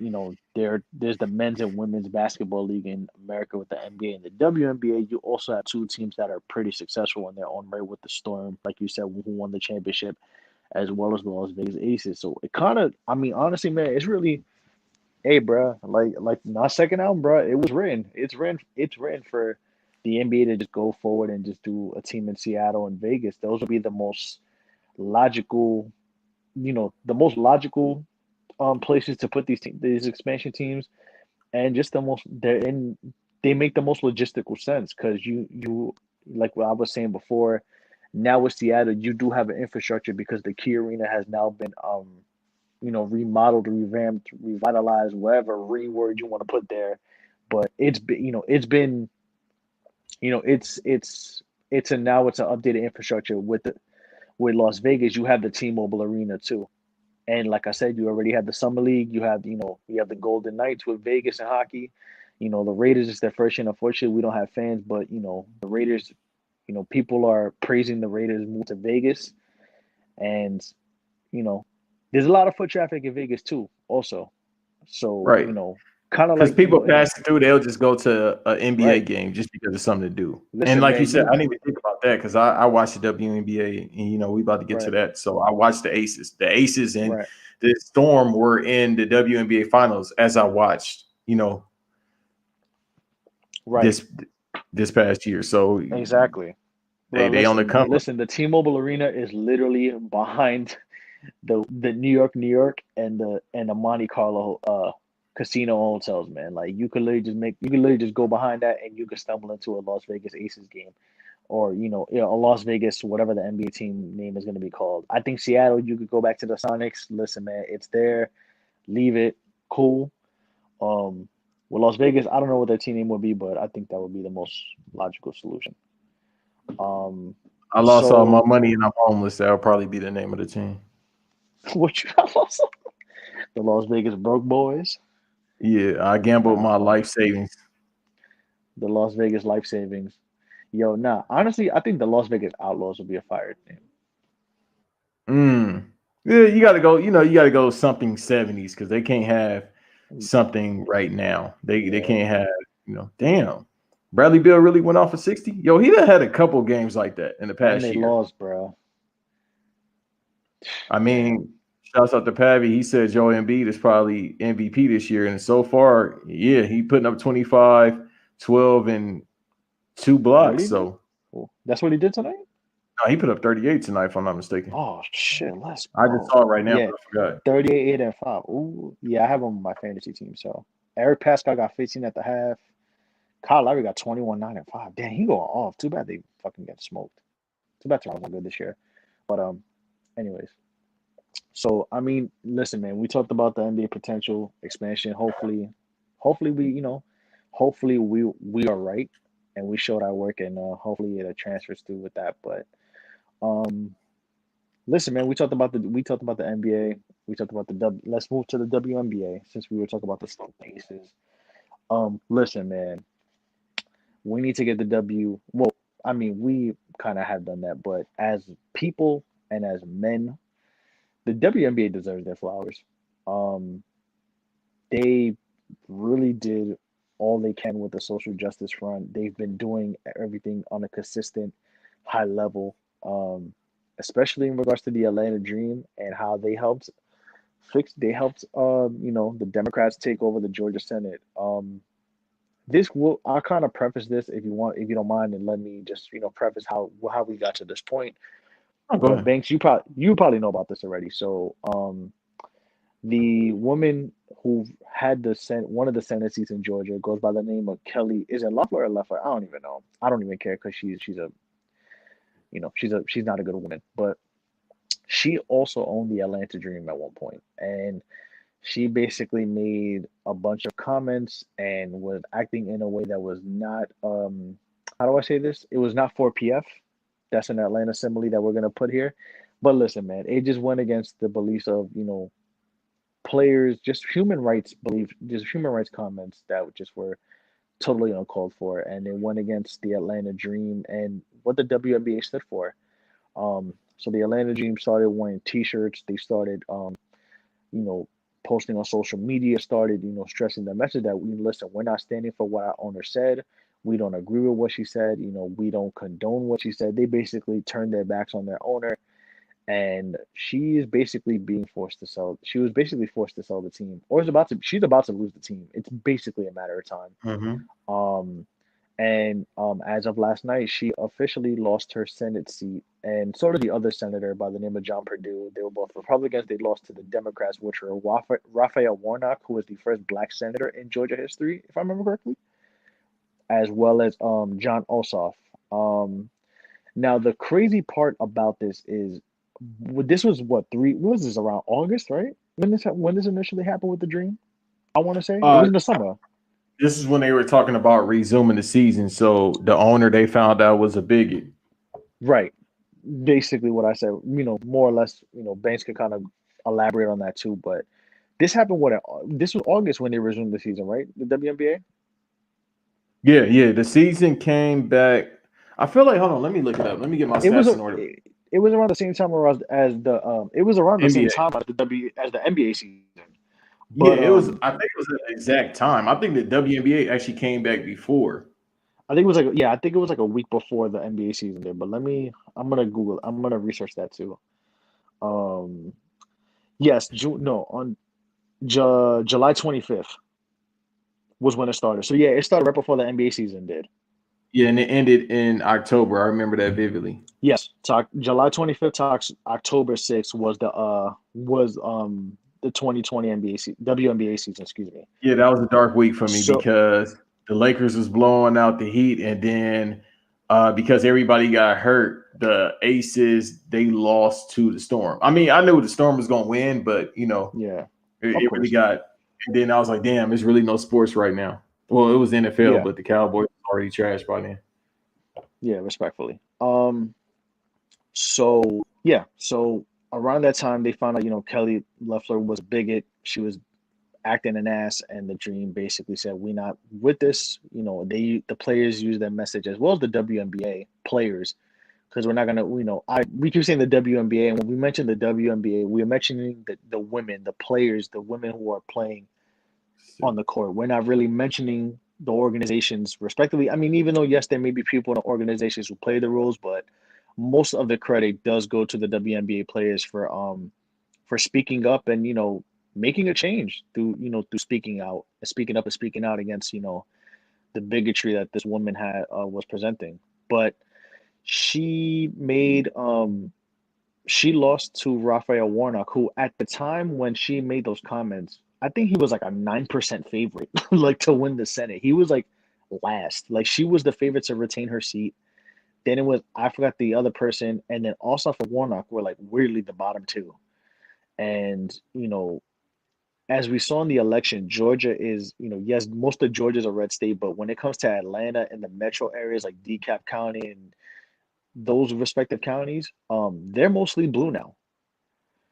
there's the men's and women's basketball league in America with the NBA and the WNBA. You also have two teams that are pretty successful in their own right with the Storm, like you said, who won the championship, as well as the Las Vegas Aces. So it kind of, I mean, honestly, man, it's really, hey, bro, like my second album, bro, it was written. It's written for the NBA to just go forward and just do a team in Seattle and Vegas. Those would be the most logical, the most logical places to put these expansion teams, and just they make the most logistical sense because you like what I was saying before. Now with Seattle, you do have an infrastructure because the Key Arena has now been remodeled, revamped, revitalized, whatever reword you want to put there. But it's been it's a now it's an updated infrastructure with Las Vegas. You have the T-Mobile Arena too. And like I said, you already have the summer league. You have the Golden Knights with Vegas and hockey. The Raiders is their first year. Unfortunately, we don't have fans, but the Raiders. People are praising the Raiders move to Vegas, and you know, there's a lot of foot traffic in Vegas too. Also, so Right. kind of Because like people passing through, they'll just go to an NBA right. game just because it's something to do. And Listen, like you man, said, I you didn't even think about that because I watched the WNBA, and we about to get to right, that. So I watched the Aces. The Aces and right, the Storm were in the WNBA finals as I watched, right, this this past year. So exactly. they Bro, they on the come up. listen. The T-Mobile Arena is literally behind the New York, and the Monte Carlo casino hotels, man. Like you could literally just go behind that and you could stumble into a Las Vegas Aces game, or a Las Vegas whatever the NBA team name is going to be called. I think Seattle, you could go back to the Sonics. Listen, man, it's there. Leave it. Cool. Um, with Las Vegas, I don't know what their team name would be, but I think that would be the most logical solution. Um, I lost all my so money and I'm homeless. That'll probably be the name of the team. what you have also the Las Vegas Broke Boys. Yeah, I gambled Nah, my life savings. the Las Vegas Life Savings. Yo, nah. Honestly, I think the Las Vegas Outlaws would be a fire name. Mm. Yeah, you got to go. You got to go something 70s because they can't have something right now. They Yeah, can't have. Damn. Bradley Bill really went off for 60. Yo, he done had a couple games like that in the and past they year. lost, bro. I Damn. mean, shouts out to Pavi. He said Joel Embiid is probably MVP this year, and so far, yeah, he putting up 25, 12, and 2 blocks. Really, man? So Cool. That's what he did tonight? no, he put up 38 tonight, if I'm not mistaken. Oh shit, let's I just go. saw it right now, Yeah, but I forgot. 38, 8, and 5. Ooh, yeah, I have him on my fantasy team. So Eric Pascal got 15 at the half. Kyle Lowry got 21, 9, and 5. Damn, he going off. Too bad they fucking get smoked. Too bad Toronto good this year. But anyways. So I mean, listen, man, we talked about the NBA potential expansion. Hopefully we, hopefully we are right and we showed our work, and hopefully it transfers through with that. But um listen, man, we talked about the NBA, we talked about the let's move to the WNBA since we were talking about the Stone Aces. Listen, man, we need to get the W. Well, I mean, we kind of have done that, but as people and as men, the WNBA deserves their flowers. Um, they really did all they can with the social justice front. They've been doing everything on a consistent high level, especially in regards to the Atlanta Dream and how they helped the Democrats take over the Georgia Senate. This will I'll kind of preface this if you don't mind, and let me just preface how we got to this point. Oh, go But ahead. Banks, you probably know about this already. So the woman who had one of the Senate seats in Georgia goes by the name of Kelly. Is it Loeffler or Leffler? I don't even know. I don't even care because she's not a good woman. But she also owned the Atlanta Dream at one point, and She basically made a bunch of comments and was acting in a way that was not how do I say this? It was not for PF. That's an Atlanta simile that we're gonna put here. But listen, man, it just went against the beliefs of, players, just human rights belief, just human rights comments that just were totally uncalled for, and it went against the Atlanta Dream and what the WNBA stood for. So the Atlanta Dream started wearing T-shirts. They started, you know, posting on social media. Started, stressing the message that we listen. We're not standing for what our owner said. We don't agree with what she said. We don't condone what she said. They basically turned their backs on their owner, and she is basically being forced to sell. She was basically forced to sell the team, or is about to. She's about to lose the team. It's basically a matter of time. Hmm. Um, and as of last night, she officially lost her Senate seat, and so did the other senator by the name of John Perdue. They were both Republicans. They lost to the Democrats, which were Raphael Warnock, who was the first black senator in Georgia history, if I remember correctly, as well as John Ossoff. Um, Now the crazy part about this is, this was what three? What was this, around August, right? When this initially happened with the Dream? I want to say it Uh, was in the summer. this is when they were talking about resuming the season. So the owner they found out was a bigot. Right. Basically what I said, more or less, Banks could kind of elaborate on that too. But this happened this was August when they resumed the season, right? The WNBA? Yeah, yeah. The season came back. I feel like hold on, let me look it up. Let me get my It was stats a in order. it was around the same time as the it was around the same NBA. time as the NBA season. Yeah, But it was. I think it was at the exact time. I think the WNBA actually came back before. I think it was like, yeah, I think it was like a week before the NBA season did. But I'm gonna research that too. Um yes, June no, on July 25th was when it started. So yeah, it started right before the NBA season did. Yeah, and it ended in October. I remember that vividly. Yes, so July 25th to October 6th was the 2020 WNBA season, excuse me. Yeah, that was a dark week for me So because the Lakers was blowing out the Heat, and then because everybody got hurt, the Aces they lost to the Storm. I mean, I knew the Storm was going to win, but yeah, of it really course. got. And then I was like, damn, there's really no sports right now. Well, it was NFL, Yeah, but the Cowboys was already trashed by then. yeah, respectfully. So yeah, so around that time they found out, Kelly Loeffler was a bigot. She was acting an ass, and the Dream basically said, "We not with this." The players use that message, as well as the WNBA players, because we're not gonna, we keep saying the WNBA, and when we mention the WNBA, we are mentioning the women, the players, the women who are playing on the court. We're not really mentioning the organizations respectively. I mean, even though yes, there may be people in the organizations who play the roles, but most of the credit does go to the WNBA players for speaking up and making a change through speaking up and speaking out against the bigotry that this woman had was presenting. But she made she lost to Raphael Warnock, who at the time when she made those comments, I think he was like a 9% favorite, like to win the Senate. He was like last. Like she was the favorite to retain her seat. Then it was, I forgot the other person, and then also for Warnock were like weirdly the bottom two. And as we saw in the election, Georgia is, yes, most of Georgia is a red state, but when it comes to Atlanta and the metro areas like DeKalb County and those respective counties, they're mostly blue now.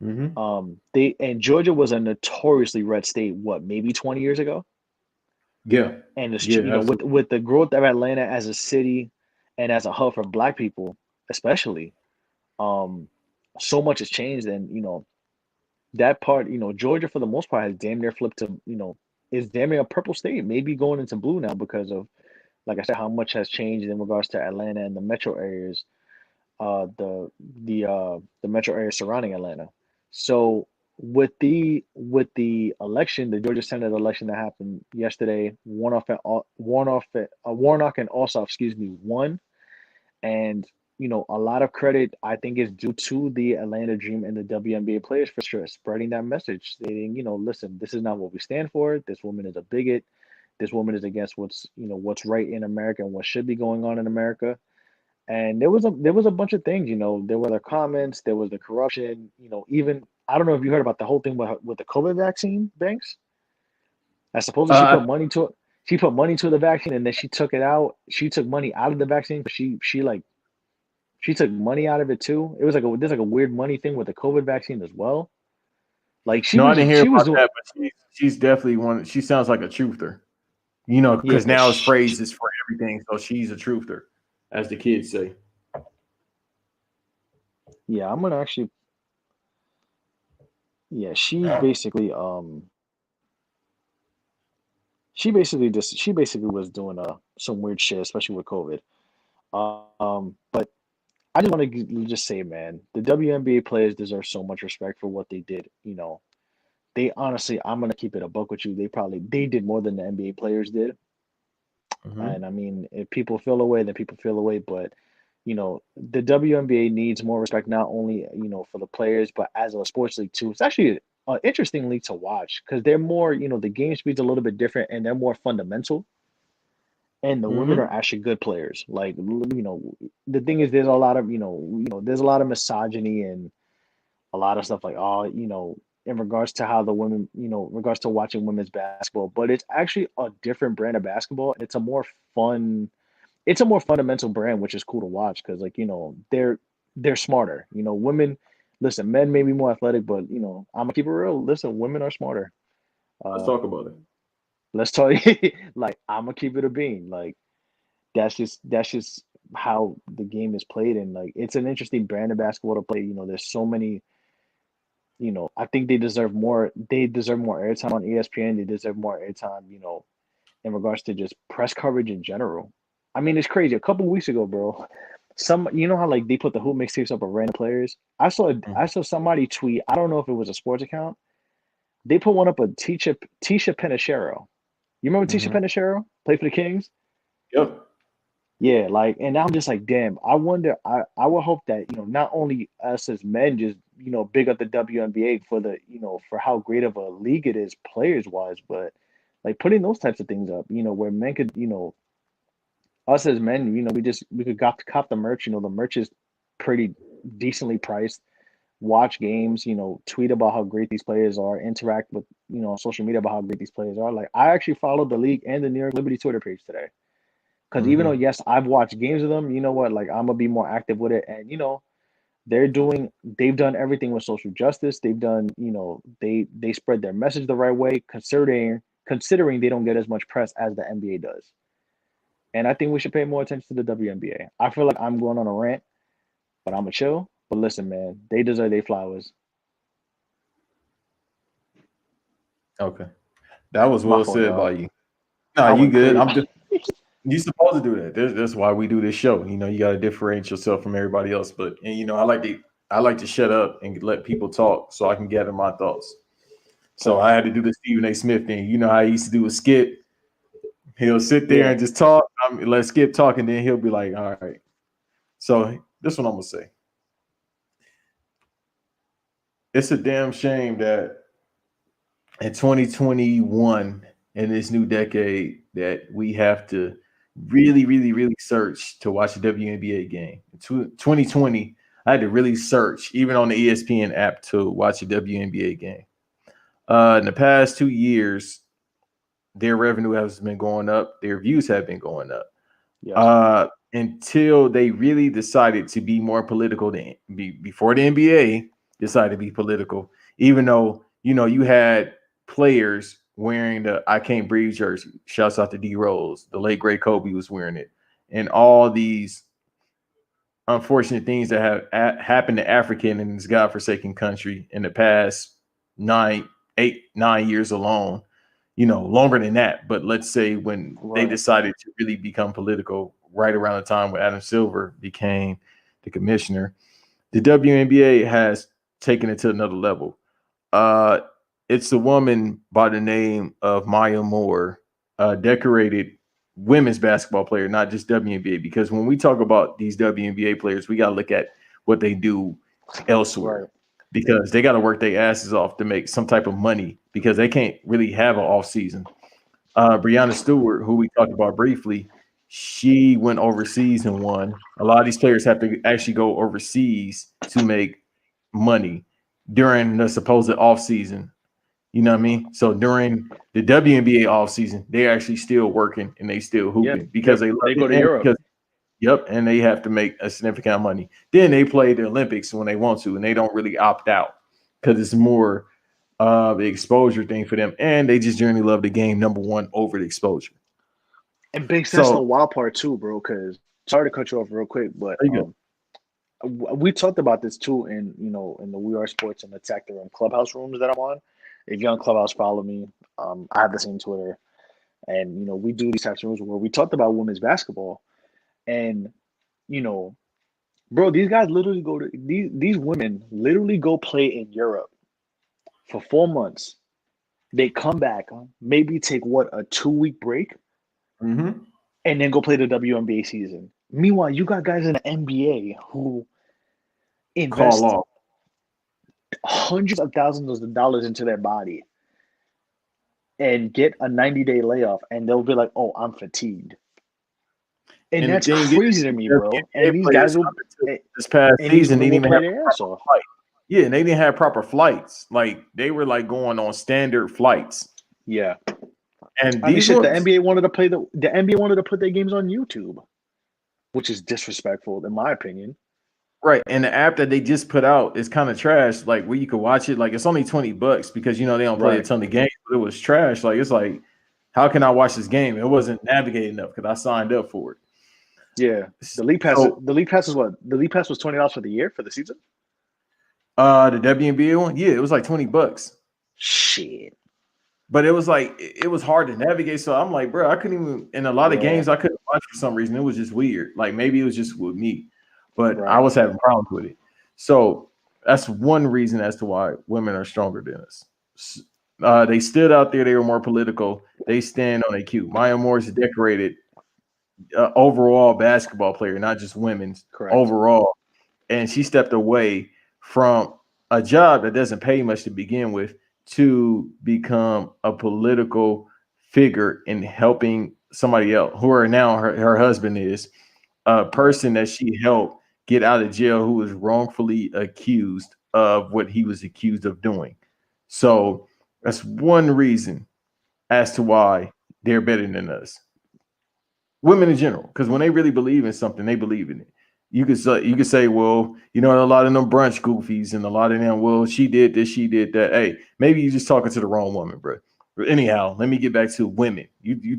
Hmm. They and Georgia was a notoriously red state, what, maybe 20 years ago? Yeah, And it's, yeah, absolutely. with the growth of Atlanta as a city and as a hub for Black people, especially, um, so much has changed. And, that part, Georgia for the most part has damn near flipped to, is damn near a purple state, maybe going into blue now because of, like I said, how much has changed in regards to Atlanta and the metro areas, uh, the the metro area surrounding Atlanta. So with the election, the Georgia Senate election that happened yesterday, Warnock and Ossoff, excuse me, won, and a lot of credit I think is due to the Atlanta Dream and the WNBA players for sure spreading that message, saying, listen, this is not what we stand for. This woman is a bigot. This woman is against what's right in America and what should be going on in America. And there was a bunch of things. There were the comments, there was the corruption. Even I don't know if you heard about the whole thing with the COVID vaccine, Banks. I supposedly Uh, she put money to the vaccine and then she took it out. She took money out of the vaccine, but she took money out of it too. It was like there's like a weird money thing with the COVID vaccine as well. Like no, I didn't hear she was about doing that, but she's definitely one. She sounds like a truther, you know, yeah, because now it's phrases for everything. So she's a truther, as the kids say. yeah. I'm gonna actually yeah. She basically was doing some weird shit, especially with COVID. But I just want to just say, man, the WNBA players deserve so much respect for what they did. You know, they honestly, I'm gonna keep it a buck with you. They did more than the NBA players did. Mm-hmm. And I mean, if people feel away, then people feel away. But you know, the WNBA needs more respect, not only for the players, but as a sports league too. It's actually an interesting league to watch because they're more, the game speed's a little bit different and they're more fundamental. And the women are Mm-hmm. actually good players. Like, the thing is, there's a lot of, there's a lot of misogyny and a lot of stuff like, oh, in regards to how the women, regards to watching women's basketball. But it's actually a different brand of basketball. Fun it's a more fundamental brand, which is cool to watch because, like, they're smarter. Women, listen, men may be more athletic, but I'm gonna keep it real. Listen, women are smarter. Let's Uh, talk about it. let's tell you, like, I'm gonna keep it a bean. Like, that's just how the game is played, and like, it's an interesting brand of basketball to play. There's so many. I think they deserve more. They deserve more airtime on ESPN. They deserve more airtime. In regards to just press coverage in general. I mean, it's crazy. A couple weeks ago, bro, how like they put the hoop mixtapes up of random players. I saw somebody tweet. I don't know if it was a sports account. They put one up of Tisha Penachero. You remember Tisha Mm-hmm. Penachero? Played for the Kings. Yep. Yeah, like, and I'm just like, damn. I wonder. I would hope that not only us as men just big up the WNBA for the for how great of a league it is players wise, but like putting those types of things up, where men could us as men, we could cop the merch. The merch is pretty decently priced. Watch games, tweet about how great these players are, interact with on social media about how great these players are. Like, I actually followed the league and the New York Liberty Twitter page today because even though, Mm-hmm. yes, I've watched games of them, you know what? Like, I'm gonna be more active with it, and they've done everything with social justice. They've done, they spread their message the right way, considering they don't get as much press as the NBA does. And I think we should pay more attention to the WNBA. I feel like I'm going on a rant, but I'm a chill. But listen, man, they deserve their flowers. Okay. That was My well fault, said by dog. you. Nah, I you went good. crazy. I'm just you supposed to do that. That's why we do this show. You got to differentiate yourself from everybody else. But and I like to shut up and let people talk so I can gather my thoughts. So I Facts. had to do the Stephen A. Smith thing. You know how he used to do a skit. He'll sit there Yeah. and just talk. Let Skip talk, and then he'll be like, "All right." So this one I'm gonna say. It's a damn shame that in 2021 in this new decade that we have to really, really, really search to watch a WNBA game. In 2020, I had to really search, even on the ESPN app, to watch a WNBA game. In the past 2 years, their revenue has been going up, their views have been going up. Yes. Until they really decided to be more political before the NBA decided to be political, even though you had players wearing the I Can't Breathe jersey. Shouts out to D Rose. The late great Kobe was wearing it. And all these unfortunate things that have happened to African in this godforsaken country in the past 9 years alone, longer than that. But let's say when they Right. decided to really become political, right around the time when Adam Silver became the commissioner, the WNBA has taken it to another level. Uh, it's a woman by the name of Maya Moore, a decorated women's basketball player, not just WNBA. Because when we talk about these WNBA players, we got to look at what they do elsewhere Right. because they got to work their asses off to make some type of money because they can't really have an off season. Brianna Stewart, who we talked about briefly, she went overseas and won. A lot of these players have to actually go overseas to make money. during the supposed off season. You know what I mean? So during the WNBA off season, they're actually still working and they still hooping because they love they go it to and Europe. because yep, and they have to make a significant amount of money. Then they play the Olympics when they want to, and they don't really opt out because it's more the exposure thing for them, and they just generally love the game number one over the exposure. And Banks, that's the So wild part too, bro. Because sorry to cut you off real quick, but there you go. we talked about this too in in the We Are Sports and Attack the Room clubhouse rooms that I'm on. If you're on Clubhouse, follow me. I have the same Twitter, and we do these types of rooms where we talked about women's basketball, and you know, bro, these guys literally go to these women literally go play in Europe for 4 months. They come back, maybe take what, a 2 week break, Mm-hmm. and then go play the WNBA season. Meanwhile, you got guys in the NBA who Call invest off. hundreds of thousands of dollars into their body and get a 90-day layoff, and they'll be like, "Oh, I'm fatigued," and And the that's thing crazy is, to me, the bro. NBA And these players guys will, up until this past and these season women didn't will even play have their a ass proper off. flight. Yeah, and they didn't have proper flights. Like they were like going on standard flights. Yeah, And I mean, these shit. The ones, NBA wanted to play the NBA wanted to put their games on YouTube, which is disrespectful in my opinion. right? And the app that they just put out is kind of trash. Like where you could watch it, like it's only $20 because they don't play a Right. ton of games, but it was trash. Like it's like, how can I watch this game? It wasn't navigated enough because I signed up for it. Yeah. The league pass. So The league pass is what? The league pass was $20 for the year for the season. the WNBA one, yeah, it was like $20. Shit. But it was like it was hard to navigate. So I'm like, bro, I couldn't even in a lot of Yeah. games I couldn't watch for some reason. It was just weird. Like maybe it was just with me, but I Right. was having problems with it. So that's one reason as to why women are stronger than us. They stood out there. They were more political. They stand on a cue. Maya Moore is a decorated overall basketball player, not just women's Correct. overall. And she stepped away from a job that doesn't pay much to begin with to become a political figure in helping somebody else who are now her husband is a person that she helped get out of jail who was wrongfully accused of what he was accused of doing. So that's one reason as to why they're better than us. Women in general, because when they really believe in something, they believe in it. You could say, well, a lot of them brunch goofies and a lot of them, well, she did this, she did that. Hey, maybe you're just talking to the wrong woman, bro. But anyhow, let me get back to women. Y'all be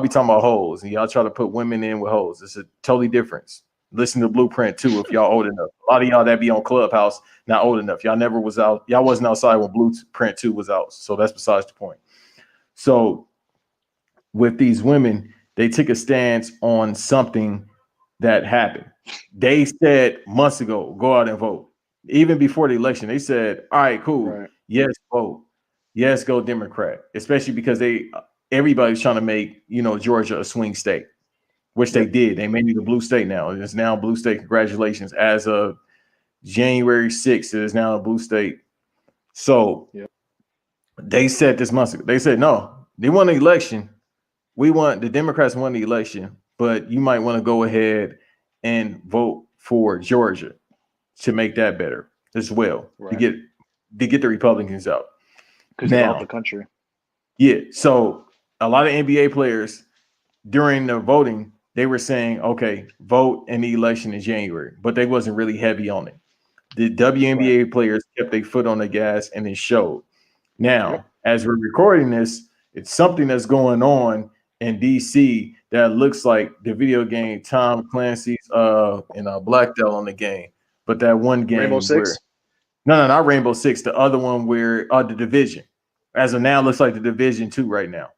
talking about hoes and y'all try to put women in with hoes. It's a totally difference. Listen to Blueprint too if y'all old enough. A lot of y'all that be on Clubhouse not old enough. Y'all never was out. Y'all wasn't outside when Blueprint 2 was out. So that's besides the point. So with these women, they took a stance on something that happened. They said months ago, go out and vote. Even before the election, they said, all right, cool. Right. Yes, vote. Yes, go Democrat. Especially because everybody's trying to make, Georgia a swing state, which they Yep. did. They made it a blue state now. It's now a blue state. Congratulations. As of January 6th, it is now a blue state. So Yep. they said this months ago. They said, no, they won the election. The Democrats won the election, but you might want to go ahead and vote for Georgia to make that better as well to Right. get the Republicans out. Because they love the Now, country. yeah, so a lot of NBA players during the voting, they were saying, okay, vote in the election in January, but they wasn't really heavy on it. The WNBA players kept their foot on the gas and it showed. Now, Yep. as we're recording this, it's something that's going on in DC that looks like the video game Tom Clancy's blacked out on the game. But that one Rainbow game where Six. no, not Rainbow Six, the other one where the Division. As of now, looks like the Division 2 right now.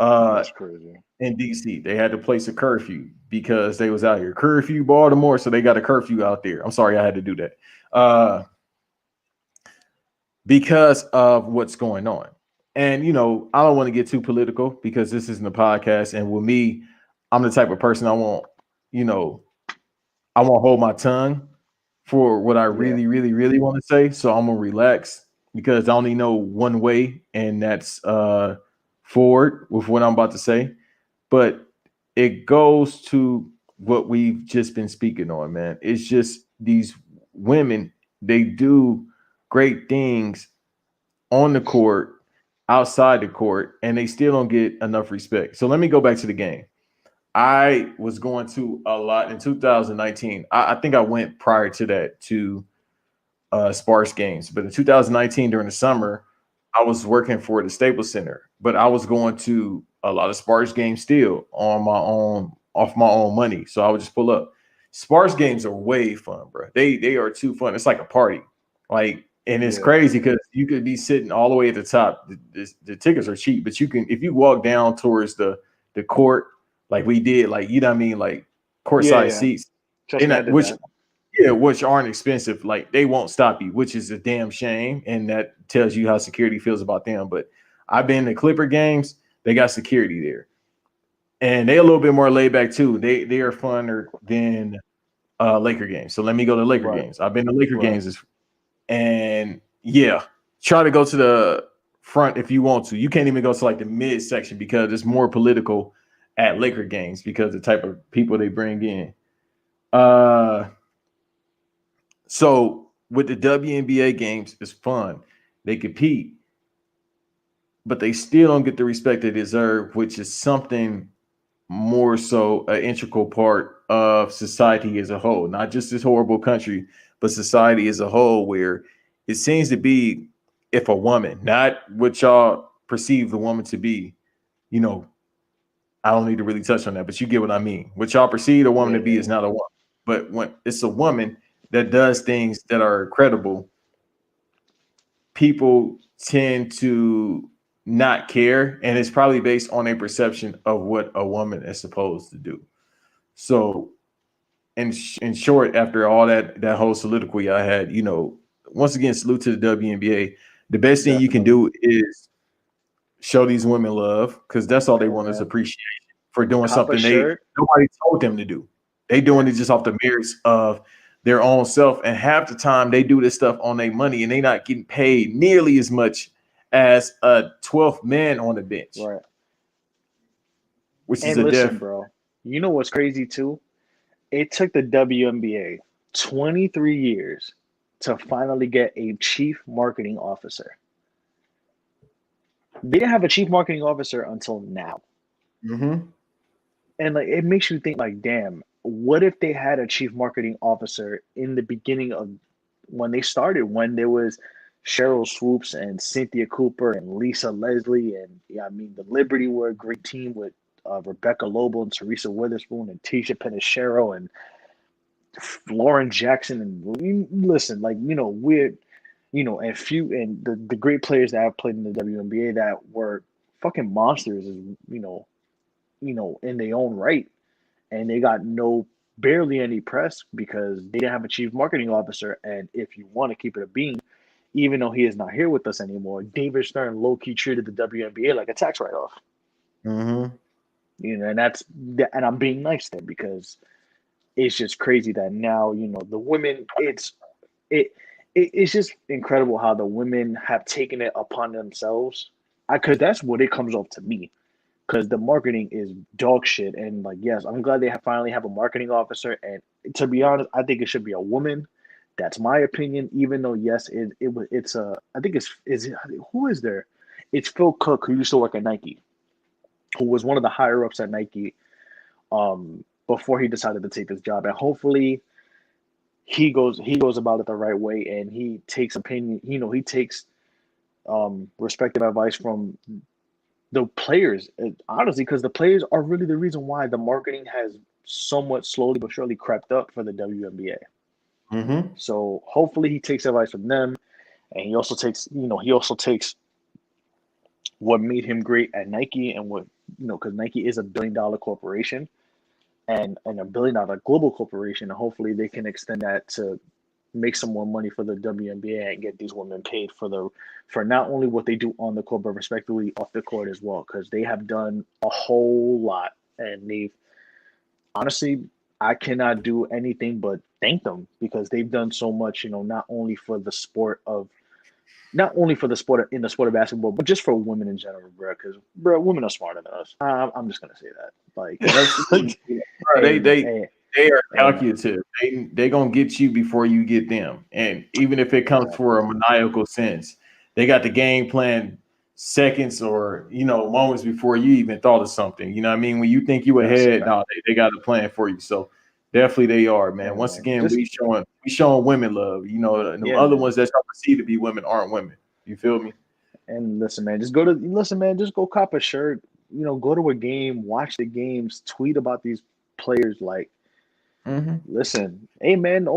That's crazy. In DC, they had to place a curfew because they was out here. Curfew Baltimore, so they got a curfew out there. I'm sorry I had to do that. Because of what's going on. And, I don't want to get too political because this isn't a podcast. And with me, I'm the type of person I won't hold my tongue for what I really, really, really want to say. So I'm going to relax because I only know one way, and that's forward with what I'm about to say. But it goes to what we've just been speaking on, man. It's just these women, they do great things on the court, outside the court, and they still don't get enough respect. So let me go back to the game. I was going to a lot in 2019. I think I went prior to that to sparse games, but in 2019 during the summer, I was working for the Staples Center, but I was going to a lot of sparse games still on my own, off my own money. So I would just pull up. Sparse games are way fun, bro. They are too fun. It's like a party, like, and it's Yeah. crazy because you could be sitting all the way at the top. The tickets are cheap, but you can, if you walk down towards the court, like we did, like, you know what I mean, like courtside Yeah. seats. Trust They're me, I not, did which, that. yeah, which aren't expensive. Like they won't stop you, which is a damn shame, and that tells you how security feels about them. But I've been to Clipper games; they got security there, and they a little bit more laid back too. They are funner than Laker games. So let me go to Laker Right. games. I've been to Laker Right. games, and yeah, try to go to the front if you want to. You can't even go to like the mid section because it's more political at Laker games because the type of people they bring in. Uh So with the WNBA games, it's fun. They compete, but they still don't get the respect they deserve, which is something more so an integral part of society as a whole, not just this horrible country, but society as a whole, where it seems to be if a woman, not what y'all perceive the woman to be, you know, I don't need to really touch on that, but you get what I mean. What y'all perceive a woman Yeah. to be is not a woman. But when it's a woman that does things that are credible, people tend to not care, and it's probably based on a perception of what a woman is supposed to do. So, in short, after all that whole soliloquy I had, once again, salute to the WNBA. The best thing you can Definitely. do is show these women love because that's all they Hey, want is man. appreciation for doing Cop a something they shirt. nobody told them to do. They doing Yeah. it just off the merits of their own self. And half the time they do this stuff on their money and they not getting paid nearly as much as a 12th man on the bench, Right. which is And a listen, death. bro. You know what's crazy too? It took the WNBA 23 years to finally get a chief marketing officer. They didn't have a chief marketing officer until now. Mm-hmm. And like it makes you think like, damn, what if they had a chief marketing officer in the beginning of when they started, when there was Cheryl Swoops and Cynthia Cooper and Lisa Leslie and yeah, I mean the Liberty were a great team with Rebecca Lobo and Teresa Witherspoon and Tisha Penicheiro and Lauren Jackson and listen, like we're and few and the great players that have played in the WNBA that were fucking monsters is in their own right, and they got no barely any press because they didn't have a chief marketing officer. And if you want to keep it a bean, even though he is not here with us anymore, David Stern low key treated the WNBA like a tax write off. Mm-hmm. And and I'm being nice there because it's just crazy that now the women it, it's just incredible how the women have taken it upon themselves. Because that's what it comes off to me. Because the marketing is dog shit, and like, yes, I'm glad they finally have a marketing officer. And to be honest, I think it should be a woman. That's my opinion. Even though, yes, it's a. I think who is there? It's Phil Cook who used to work at Nike, who was one of the higher ups at Nike. Before he decided to take this job, and hopefully he goes about it the right way, and he takes opinion. He takes respective advice from the players, honestly, because the players are really the reason why the marketing has somewhat slowly but surely crept up for the WNBA. Mm-hmm. So hopefully he takes advice from them, and he also takes what made him great at Nike and what because Nike is $1 billion corporation and $1 billion global corporation, and hopefully they can extend that to make some more money for the WNBA and get these women paid for not only what they do on the court but respectively off the court as well, because they have done a whole lot, and they've honestly I cannot do anything but thank them because they've done so much, not only for the sport in the sport of basketball, but just for women in general, bro. Because bro, women are smarter than us. I'm just gonna say that. Like, Yeah, absolutely. hey, They hey, They are Hey man, calculative. They gonna get you before you get them. And even if it comes for exactly. a maniacal sense, they got the game plan seconds or moments before you even thought of something. You know what I mean? When you think you That's a ahead, fact. no, they got a plan for you. So definitely they are, Hey man. Once man, again, just we showing women love. And them yeah, other man. ones that y'all perceive to be women aren't women. You feel me? And just go cop a shirt. Go to a game, watch the games, tweet about these players. Like, Hmm. listen, hey man,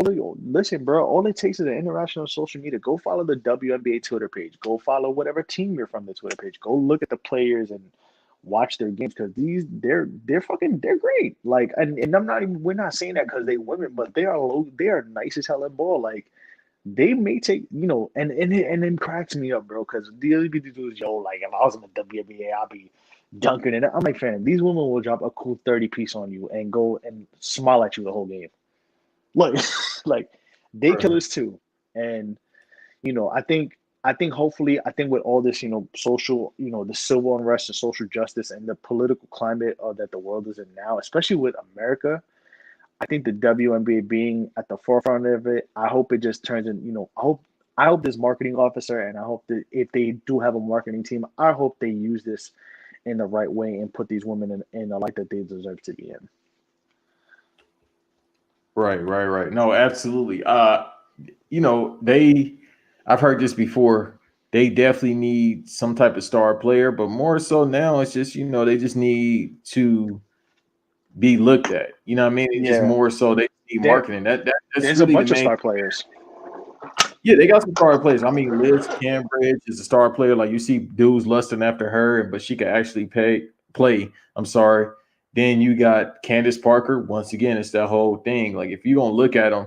listen, bro. All it takes is an international social media. Go follow the WNBA Twitter page. Go follow whatever team you're from the Twitter page. Go look at the players and watch their games because they're great. Like, and we're not saying that because they women, but they are nice as hell at ball. Like, they may take, and then cracks me up, bro, because the LGBT dudes, yo, like, if I was in the WNBA, I'd be dunking it. I'm like, fam, these women will drop a cool 30 piece on you and go and smile at you the whole game. Look, like, they Right. killers too. And, I think with all this, social, the civil unrest, the social justice, and the political climate that the world is in now, especially with America, I think the WNBA being at the forefront of it, I hope it just turns in, I hope this marketing officer, and I hope that if they do have a marketing team, I hope they use this in the right way and put these women in the light that they deserve to be in. Right, right, right. No, absolutely. They I've heard this before. They definitely need some type of star player, but more so now it's just, they just need to be looked at. You know what I mean? It's just Yeah, more so they need there, marketing. That's there's a really the bunch of main. star players. Yeah, they got some star players. I mean, Liz Cambridge is a star player. Like you see dudes lusting after her, but she can actually play. I'm sorry. Then you got Candace Parker. Once again, it's that whole thing. Like if you're gonna look at them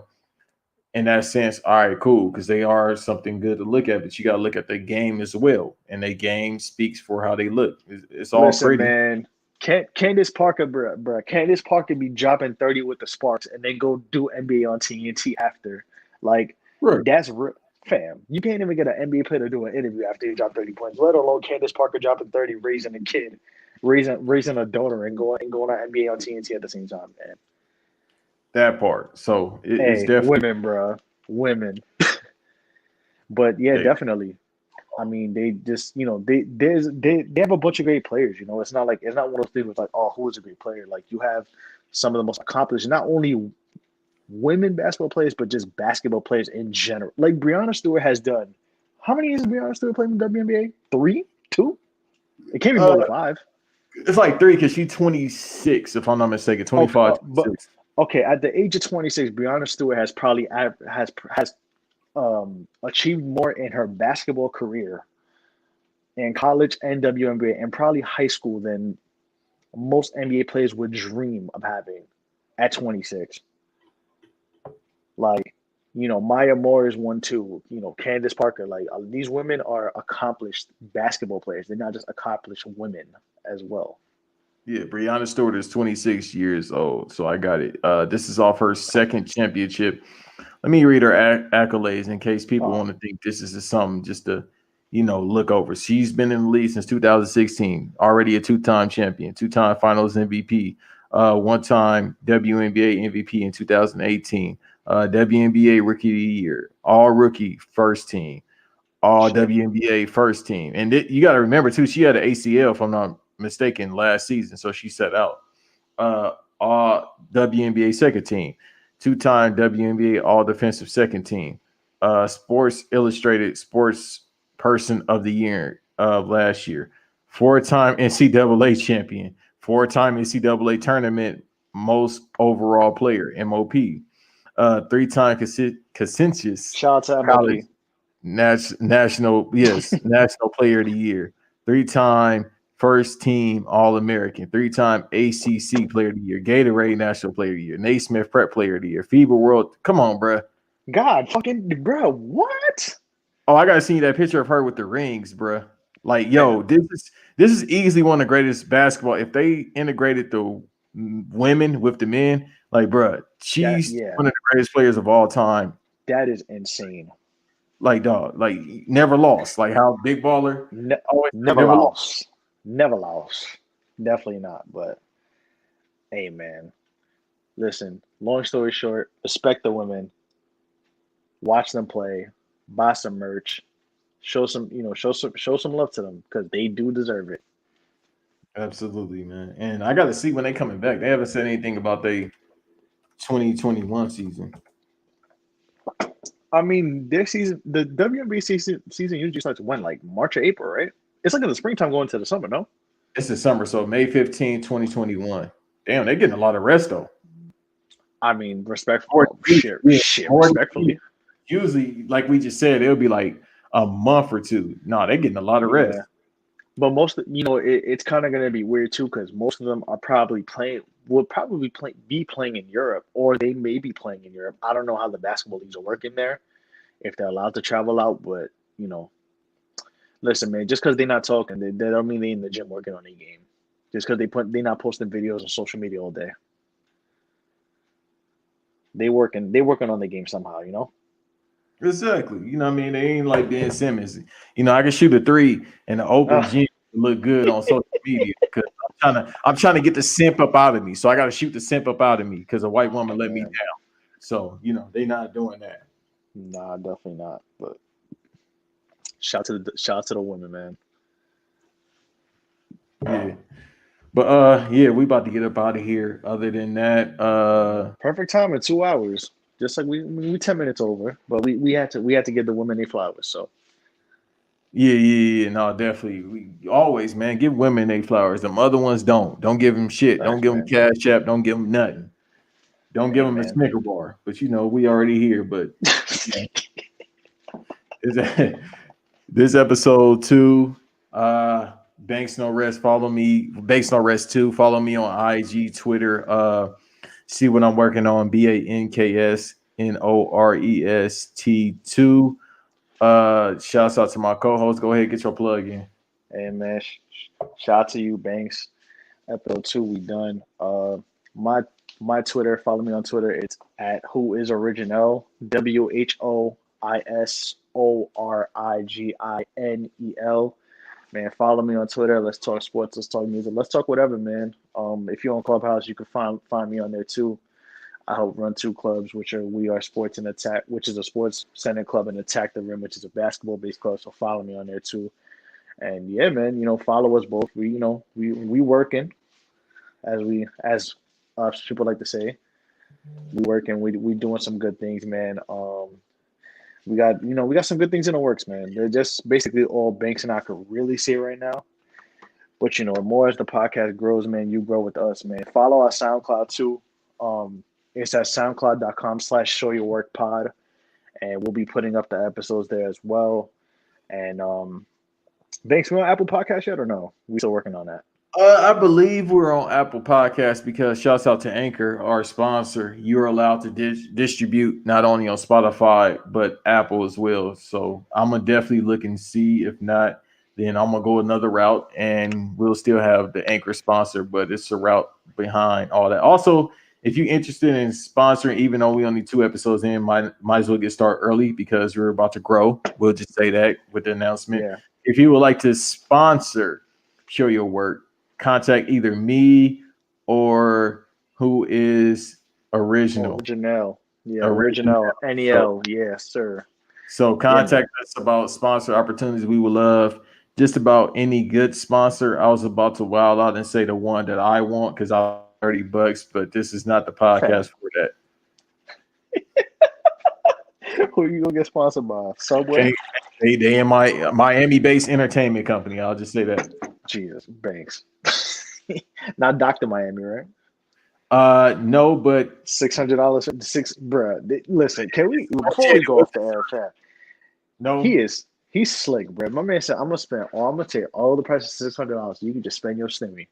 in that sense, all right, cool, because they are something good to look at, but you got to look at the game as well, and the game speaks for how they look. It's all Listen, pretty. man, Candace Parker, bro, Candace Parker be dropping 30 with the Sparks and then go do NBA on TNT after. Like, Right. that's fam. You can't even get an NBA player to do an interview after he dropped 30 points, let alone Candace Parker dropping 30, raising a kid, raising a daughter, and going on NBA on TNT at the same time, man. That part. So it's Hey, definitely women, bro, women. But yeah, they, definitely. I mean, they just they have a bunch of great players. It's not one of those things with like, oh, who is a great player? Like, you have some of the most accomplished, not only women basketball players, but just basketball players in general. Like, Breanna Stewart has done. How many years has Breanna Stewart played in the WNBA? Three, two? It can't be uh, more than five. it's like three because she's 26, if I'm not mistaken, Okay, 25, but 26. okay, at the age of 26, Breanna Stewart has probably has achieved more in her basketball career in college and WNBA and probably high school than most NBA players would dream of having at 26. Like, Maya Moore is one too. Candace Parker. Like, these women are accomplished basketball players. They're not just accomplished women as well. Yeah, Breanna Stewart is 26 years old. So I got it. This is off her second championship. Let me read her accolades in case people Oh, want to think this is just something just to, look over. She's been in the league since 2016, already a two-time champion, two-time finals MVP, one-time WNBA MVP in 2018, WNBA Rookie of the Year, all rookie first team, all shit. WNBA first team. And you got to remember, too, she had an ACL, if I'm not mistaken, last season. So she set out. All WNBA second team, two-time WNBA All Defensive second team, Sports Illustrated Sports Person of the Year of last year, four-time NCAA champion, four-time NCAA tournament most overall player (MOP), three-time consensus Shout out to college MOP. national player of the year, three-time first team All American, three-time ACC player of the year, Gatorade National Player of the Year, Naismith Prep Player of the Year, FIBA World. Come on, bruh. God, fucking, bro, what? Oh, I gotta see that picture of her with the rings, bruh. Like, yo, Fam, this is easily one of the greatest basketball. If they integrated the women with the men, like, bruh, she's yeah, one of the greatest players of all time. that is insane. Like, dog, like never lost. Like how Big Baller Ne- always say, Never never lost. lost. Never lost. Definitely not. But hey, man, Listen, long story short, respect the women, watch them play, buy some merch, show some love to them because they do deserve it. Absolutely, man. And I got to see when they coming back. They haven't said anything about the 2021 season. I mean, their season, the WNBA season usually starts when, like March or April, right? It's like in the springtime going to the summer, no? It's the summer, so May 15, 2021. Damn, they're getting a lot of rest though. I mean, Or respectfully. usually, like we just said, it'll be like a month or two. No, they're getting a lot of rest. Yeah, but it's kind of gonna be weird too because most of them are probably playing, be playing in Europe, or they may be playing in Europe. I don't know how the basketball leagues are working there, if they're allowed to travel out, but you know, listen, man, just because they're not talking, they don't mean they in the gym working on a game. Just because they're not posting videos on social media all day. They working on the game somehow, you know? Exactly. You know what I mean? They ain't like Ben Simmons. You know, I can shoot a three in the open Ah, gym and look good on social media because I'm trying to get the simp up out of me. So I got to shoot the simp up out of me because a white woman let me man. down. So, they not doing that. Nah, definitely not. But shout to the women, man. Yeah. But yeah, we about to get up out of here. Other than that, Perfect time in 2 hours. Just like we 10 minutes over, but we had to give the women their flowers. So yeah, no, definitely. We always, man, give women their flowers. Them other ones don't. Don't give them shit. Don't thanks, give them man. cash app. Don't give them nothing. Don't give Hey, them a man. Snicker bar. But we already here. But is that this episode 2? Banks No Rest. Follow me. Banks No Rest 2. Follow me on IG, Twitter. See what I'm working on. BANKSNOREST2. Shouts out to my co-host. Go ahead, get your plug in. Hey, man. Shout out to you, Banks. Episode 2, we done. My my Twitter. Follow me on Twitter. It's at who is original. WHOISORIGINEL. Man, follow me on Twitter. Let's talk sports. Let's talk music. Let's talk whatever, man. If you're on Clubhouse, you can find me on there too. I help run 2 clubs, which are We Are Sports and Attack, which is a sports center club, and Attack the Rim, which is a basketball based club. So follow me on there too. And yeah, man, follow us both. We working as people like to say. We working. We doing some good things, man. We got some good things in the works, man. They're just basically all Banks and I could really say right now. But more as the podcast grows, man, you grow with us, man. Follow our SoundCloud too. It's at soundcloud.com/show your work pod, and we'll be putting up the episodes there as well. And Banks, we on Apple Podcast yet or no? We still working on that. I believe we're on Apple Podcasts because shouts out to Anchor, our sponsor. You're allowed to distribute not only on Spotify but Apple as well. So I'm gonna definitely look and see. If not, then I'm gonna go another route, and we'll still have the Anchor sponsor, but it's a route behind all that. Also, if you're interested in sponsoring, even though we only 2 episodes in, might as well get started early because we're about to grow. We'll just say that with the announcement. Yeah. If you would like to sponsor Show Your Work, contact either me or who is original. Original. Yeah, Original. original. NEL. Yes, sir. So Yeah, man. contact us about sponsor opportunities. We would love just about any good sponsor. I was about to wild out and say the one that I want because I $30, but this is not the podcast for that. Who you gonna get sponsored by? Subway? They in my Miami-based entertainment company. I'll just say that. Jesus, Banks. Not Dr. Miami, right? No, but $600 for bruh. Listen, can we before we go off the air chat? no. He's slick, bruh. My man said, I'm gonna take all the prices $600. You can just spend your stimmy.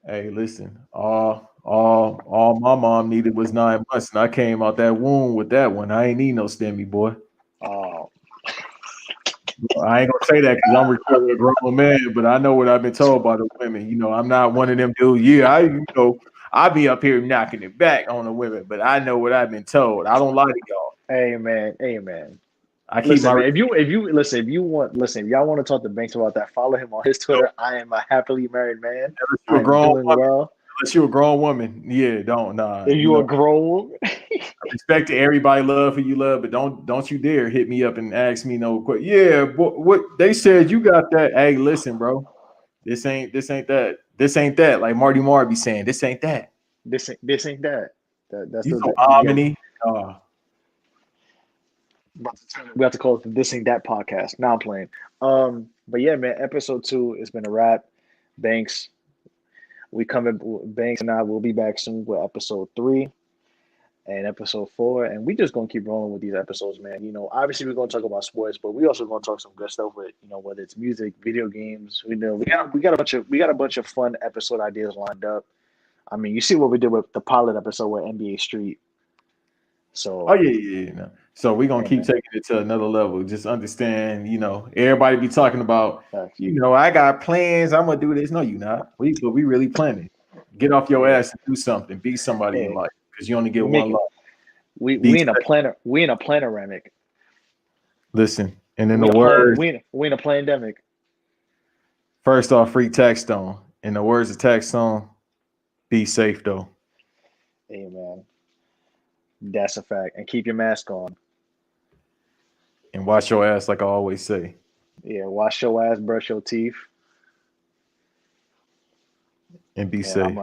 Hey, listen, all my mom needed was 9 months, and I came out that womb with that one. I ain't need no STEMI, boy. Oh, I ain't gonna say that because I'm recording a grown man, but I know what I've been told by the women. I'm not one of them dudes. Yeah, I be up here knocking it back on the women, but I know what I've been told. I don't lie to y'all. Amen. I keep Listen, my. man, if y'all want to talk to Banks about that, follow him on his Twitter. I am a happily married man. You a I'm grown doing woman. well. unless you're a grown woman, yeah, don't If you you a know. grown, Respect to everybody, love who you love, but don't you dare hit me up and ask me no question. Yeah, what they said you got that. Hey, listen, bro, this ain't that. Like Marty Marr be saying, this ain't that. this ain't that. That's You so yeah. omni. We have to call it the This Ain't That podcast. Now I'm playing. But yeah, man, episode 2, it's been a wrap. Banks, Banks and I will be back soon with episode 3 and episode 4, and we just gonna keep rolling with these episodes, man. Obviously we're gonna talk about sports, but we also gonna talk some good stuff with, whether it's music, video games. We got a bunch of fun episode ideas lined up. I mean, you see what we did with the pilot episode with NBA Street. Oh So yeah. No. So we're gonna yeah, keep man. taking it to another level. Just understand, everybody be talking about, Facts. I got plans, I'm gonna do this. No, you not. But we really planning. Get off your Yeah, ass and do something. Be somebody in yeah. life because you only get We one make life. it. We Be we in a planner. We in a panoramic. listen. And in We the in a plan. words, We in a pandemic. first off, free tax stone. In the words of tax stone, be safe though. Hey man, that's a fact. And keep your mask on. And wash your ass like I always say. Yeah, wash your ass, brush your teeth, And be and I'm safe.